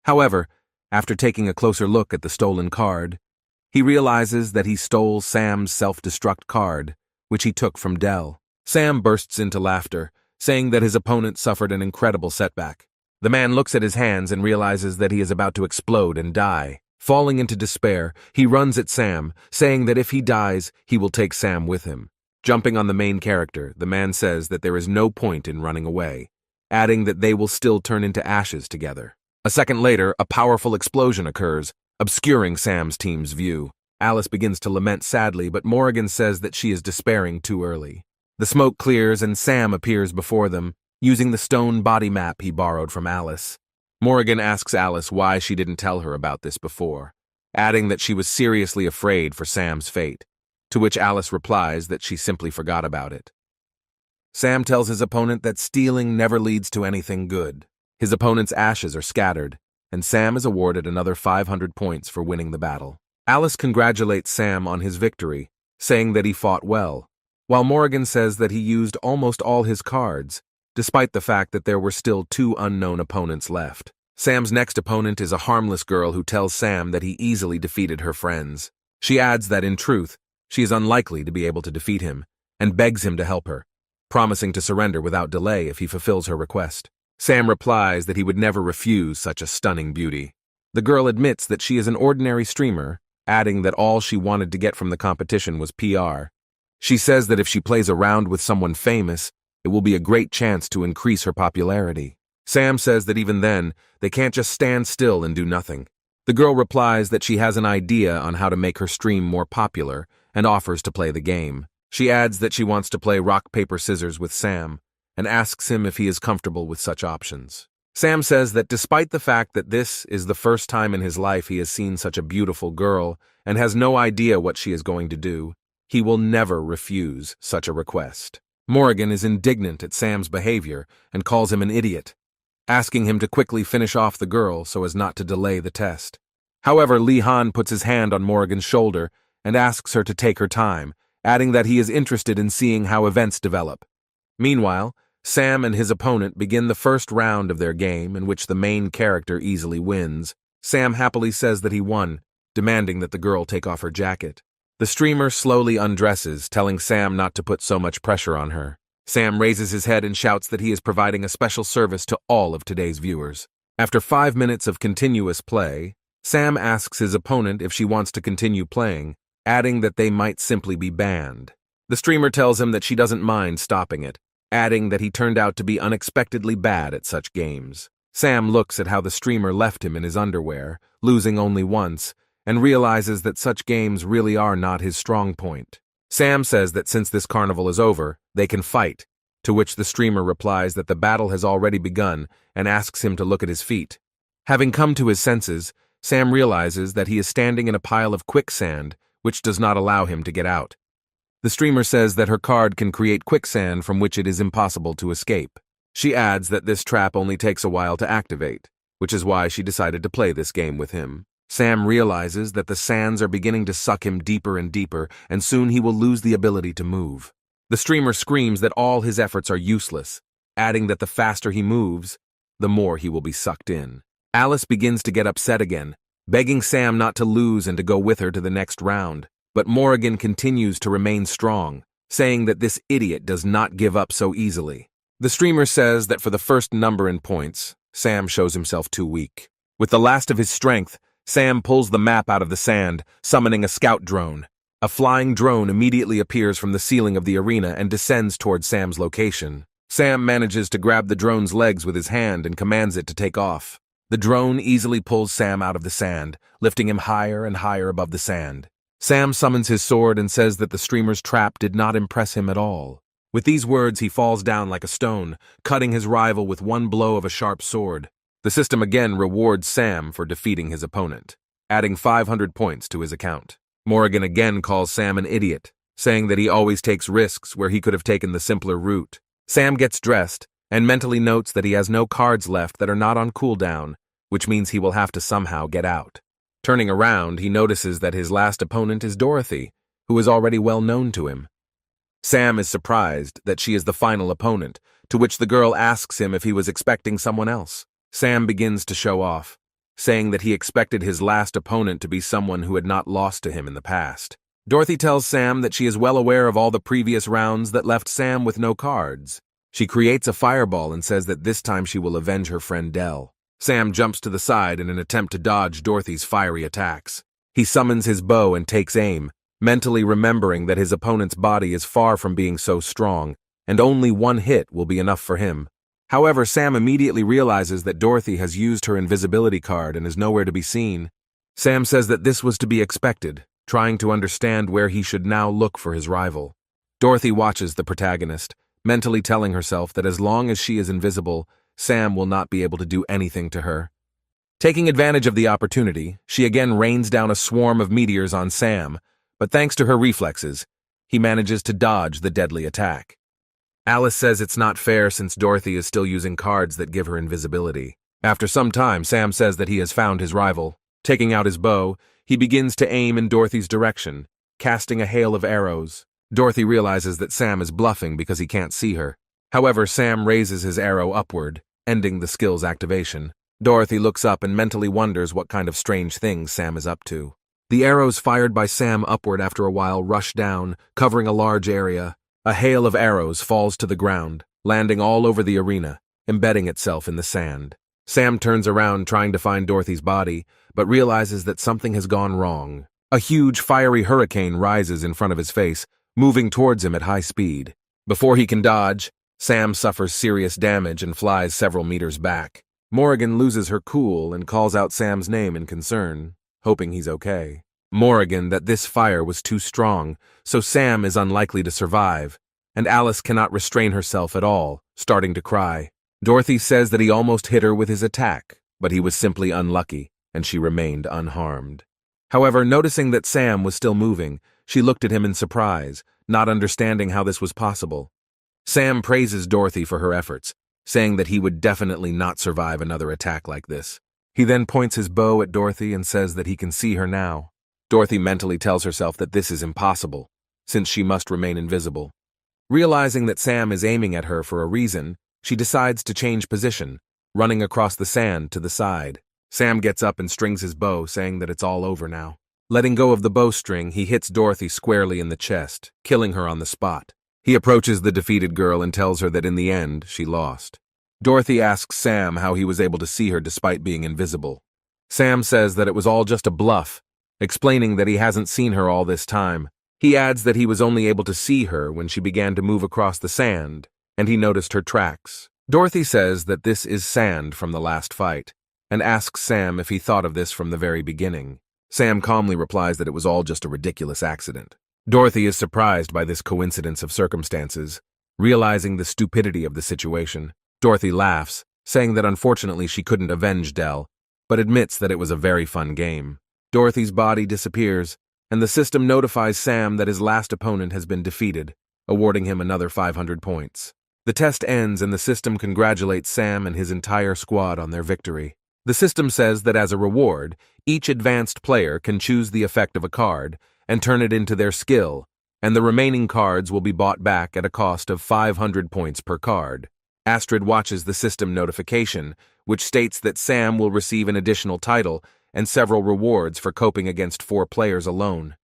However, after taking a closer look at the stolen card, he realizes that he stole Sam's self-destruct card, which he took from Dell. Sam bursts into laughter, saying that his opponent suffered an incredible setback. The man looks at his hands and realizes that he is about to explode and die. Falling into despair, he runs at Sam, saying that if he dies, he will take Sam with him. Jumping on the main character, the man says that there is no point in running away, adding that they will still turn into ashes together. A second later, a powerful explosion occurs, obscuring Sam's team's view. Alice begins to lament sadly, but Morrigan says that she is despairing too early. The smoke clears and Sam appears before them, using the stone body map he borrowed from Alice. Morrigan asks Alice why she didn't tell her about this before, adding that she was seriously afraid for Sam's fate, to which Alice replies that she simply forgot about it. Sam tells his opponent that stealing never leads to anything good. His opponent's ashes are scattered, and Sam is awarded another 500 points for winning the battle. Alice congratulates Sam on his victory, saying that he fought well, while Morrigan says that he used almost all his cards, despite the fact that there were still 2 unknown opponents left. Sam's next opponent is a harmless girl who tells Sam that he easily defeated her friends. She adds that, in truth, she is unlikely to be able to defeat him, and begs him to help her, promising to surrender without delay if he fulfills her request. Sam replies that he would never refuse such a stunning beauty. The girl admits that she is an ordinary streamer, adding that all she wanted to get from the competition was PR. She says that if she plays a round with someone famous, it will be a great chance to increase her popularity. Sam says that even then, they can't just stand still and do nothing. The girl replies that she has an idea on how to make her stream more popular, and offers to play the game. She adds that she wants to play rock, paper, scissors with Sam, and asks him if he is comfortable with such options. Sam says that despite the fact that this is the first time in his life he has seen such a beautiful girl and has no idea what she is going to do, he will never refuse such a request. Morrigan is indignant at Sam's behavior and calls him an idiot, asking him to quickly finish off the girl so as not to delay the test. However, Lee Han puts his hand on Morrigan's shoulder and asks her to take her time, adding that he is interested in seeing how events develop. Meanwhile, Sam and his opponent begin the first round of their game, in which the main character easily wins. Sam happily says that he won, demanding that the girl take off her jacket. The streamer slowly undresses, telling Sam not to put so much pressure on her. Sam raises his head and shouts that he is providing a special service to all of today's viewers. After 5 minutes of continuous play, Sam asks his opponent if she wants to continue playing, adding that they might simply be banned. The streamer tells him that she doesn't mind stopping it, adding that he turned out to be unexpectedly bad at such games. Sam looks at how the streamer left him in his underwear, losing only once, and realizes that such games really are not his strong point. Sam says that since this carnival is over, they can fight, to which the streamer replies that the battle has already begun and asks him to look at his feet. Having come to his senses, Sam realizes that he is standing in a pile of quicksand, which does not allow him to get out. The streamer says that her card can create quicksand from which it is impossible to escape. She adds that this trap only takes a while to activate, which is why she decided to play this game with him. Sam realizes that the sands are beginning to suck him deeper and deeper, and soon he will lose the ability to move. The streamer screams that all his efforts are useless, adding that the faster he moves, the more he will be sucked in. Alice begins to get upset again, begging Sam not to lose and to go with her to the next round, but Morrigan continues to remain strong, saying that this idiot does not give up so easily. The streamer says that for the first number in points, Sam shows himself too weak. With the last of his strength, Sam pulls the map out of the sand, summoning a scout drone. A flying drone immediately appears from the ceiling of the arena and descends towards Sam's location. Sam manages to grab the drone's legs with his hand and commands it to take off. The drone easily pulls Sam out of the sand, lifting him higher and higher above the sand. Sam summons his sword and says that the streamer's trap did not impress him at all. With these words, he falls down like a stone, cutting his rival with one blow of a sharp sword. The system again rewards Sam for defeating his opponent, adding 500 points to his account. Morrigan again calls Sam an idiot, saying that he always takes risks where he could have taken the simpler route. Sam gets dressed and mentally notes that he has no cards left that are not on cooldown, which means he will have to somehow get out. Turning around, he notices that his last opponent is Dorothy, who is already well known to him. Sam is surprised that she is the final opponent, to which the girl asks him if he was expecting someone else. Sam begins to show off, saying that he expected his last opponent to be someone who had not lost to him in the past. Dorothy tells Sam that she is well aware of all the previous rounds that left Sam with no cards. She creates a fireball and says that this time she will avenge her friend Dell. Sam jumps to the side in an attempt to dodge Dorothy's fiery attacks. He summons his bow and takes aim, mentally remembering that his opponent's body is far from being so strong, and only one hit will be enough for him. However, Sam immediately realizes that Dorothy has used her invisibility card and is nowhere to be seen. Sam says that this was to be expected, trying to understand where he should now look for his rival. Dorothy watches the protagonist, mentally telling herself that as long as she is invisible, Sam will not be able to do anything to her. Taking advantage of the opportunity, she again rains down a swarm of meteors on Sam, but thanks to her reflexes, he manages to dodge the deadly attack. Alice says it's not fair since Dorothy is still using cards that give her invisibility. After some time, Sam says that he has found his rival. Taking out his bow, he begins to aim in Dorothy's direction, casting a hail of arrows. Dorothy realizes that Sam is bluffing because he can't see her. However, Sam raises his arrow upward, ending the skill's activation. Dorothy looks up and mentally wonders what kind of strange things Sam is up to. The arrows fired by Sam upward after a while rush down, covering a large area. A hail of arrows falls to the ground, landing all over the arena, embedding itself in the sand. Sam turns around trying to find Dorothy's body, but realizes that something has gone wrong. A huge fiery hurricane rises in front of his face, moving towards him at high speed. Before he can dodge, Sam suffers serious damage and flies several meters back. Morrigan loses her cool and calls out Sam's name in concern, hoping he's okay. Morrigan that this fire was too strong, so Sam is unlikely to survive, and Alice cannot restrain herself at all, starting to cry. Dorothy says that he almost hit her with his attack, but he was simply unlucky, and she remained unharmed. However, noticing that Sam was still moving, she looked at him in surprise, not understanding how this was possible. Sam praises Dorothy for her efforts, saying that he would definitely not survive another attack like this. He then points his bow at Dorothy and says that he can see her now. Dorothy mentally tells herself that this is impossible, since she must remain invisible. Realizing that Sam is aiming at her for a reason, she decides to change position, running across the sand to the side. Sam gets up and strings his bow, saying that it's all over now. Letting go of the bowstring, he hits Dorothy squarely in the chest, killing her on the spot. He approaches the defeated girl and tells her that in the end, she lost. Dorothy asks Sam how he was able to see her despite being invisible. Sam says that it was all just a bluff, explaining that he hasn't seen her all this time. He adds that he was only able to see her when she began to move across the sand, and he noticed her tracks. Dorothy says that this is sand from the last fight, and asks Sam if he thought of this from the very beginning. Sam calmly replies that it was all just a ridiculous accident. Dorothy is surprised by this coincidence of circumstances. Realizing the stupidity of the situation, Dorothy laughs, saying that unfortunately she couldn't avenge Dell, but admits that it was a very fun game. Dorothy's body disappears, and the system notifies Sam that his last opponent has been defeated, awarding him another 500 points. The test ends and the system congratulates Sam and his entire squad on their victory. The system says that as a reward, each advanced player can choose the effect of a card and turn it into their skill, and the remaining cards will be bought back at a cost of 500 points per card. Astrid watches the system notification, which states that Sam will receive an additional title and several rewards for coping against 4 players alone.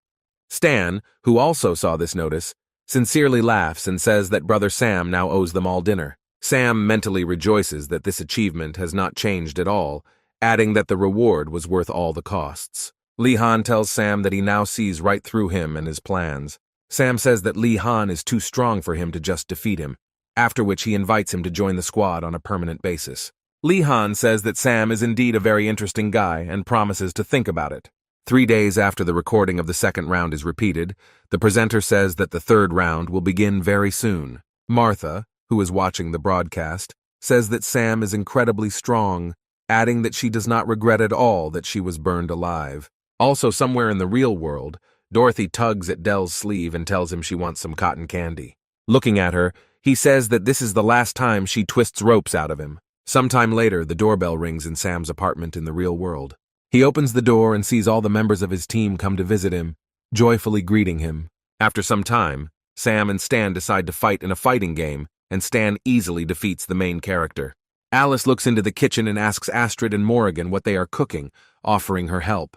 Stan, who also saw this notice, sincerely laughs and says that brother Sam now owes them all dinner. Sam mentally rejoices that this achievement has not changed at all, adding that the reward was worth all the costs. Lee Han tells Sam that he now sees right through him and his plans. Sam says that Lee Han is too strong for him to just defeat him, after which he invites him to join the squad on a permanent basis. Lee Han says that Sam is indeed a very interesting guy and promises to think about it. 3 days after the recording of the second round is repeated, the presenter says that the third round will begin very soon. Martha, who is watching the broadcast, says that Sam is incredibly strong, adding that she does not regret at all that she was burned alive. Also, somewhere in the real world, Dorothy tugs at Dell's sleeve and tells him she wants some cotton candy. Looking at her, he says that this is the last time she twists ropes out of him. Sometime later, the doorbell rings in Sam's apartment in the real world. He opens the door and sees all the members of his team come to visit him, joyfully greeting him. After some time, Sam and Stan decide to fight in a fighting game, and Stan easily defeats the main character. Alice looks into the kitchen and asks Astrid and Morrigan what they are cooking, offering her help.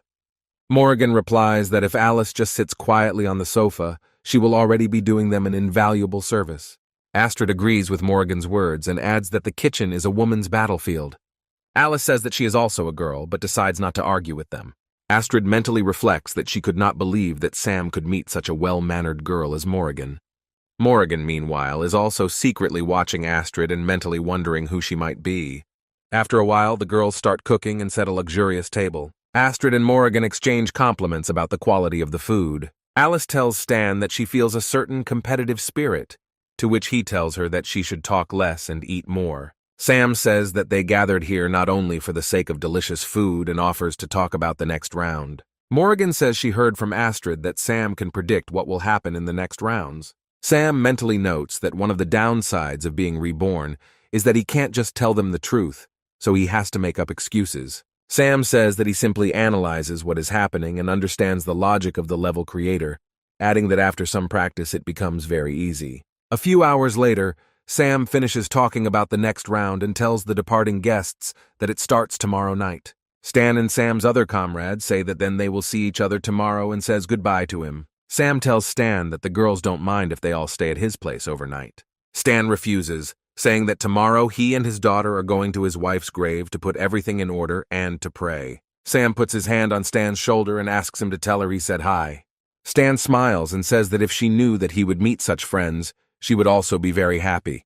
Morrigan replies that if Alice just sits quietly on the sofa, she will already be doing them an invaluable service. Astrid agrees with Morrigan's words and adds that the kitchen is a woman's battlefield. Alice says that she is also a girl, but decides not to argue with them. Astrid mentally reflects that she could not believe that Sam could meet such a well-mannered girl as Morrigan. Morrigan, meanwhile, is also secretly watching Astrid and mentally wondering who she might be. After a while, the girls start cooking and set a luxurious table. Astrid and Morrigan exchange compliments about the quality of the food. Alice tells Stan that she feels a certain competitive spirit, to which he tells her that she should talk less and eat more. Sam says that they gathered here not only for the sake of delicious food and offers to talk about the next round. Morrigan says she heard from Astrid that Sam can predict what will happen in the next rounds. Sam mentally notes that one of the downsides of being reborn is that he can't just tell them the truth, so he has to make up excuses. Sam says that he simply analyzes what is happening and understands the logic of the level creator, adding that after some practice it becomes very easy. A few hours later, Sam finishes talking about the next round and tells the departing guests that it starts tomorrow night. Stan and Sam's other comrades say that then they will see each other tomorrow and says goodbye to him. Sam tells Stan that the girls don't mind if they all stay at his place overnight. Stan refuses, saying that tomorrow he and his daughter are going to his wife's grave to put everything in order and to pray. Sam puts his hand on Stan's shoulder and asks him to tell her he said hi. Stan smiles and says that if she knew that he would meet such friends, she would also be very happy.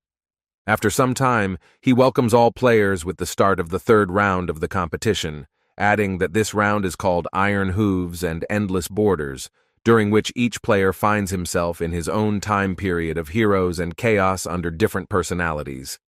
After some time, he welcomes all players with the start of the third round of the competition, adding that this round is called Iron Hooves and Endless Borders, during which each player finds himself in his own time period of heroes and chaos under different personalities.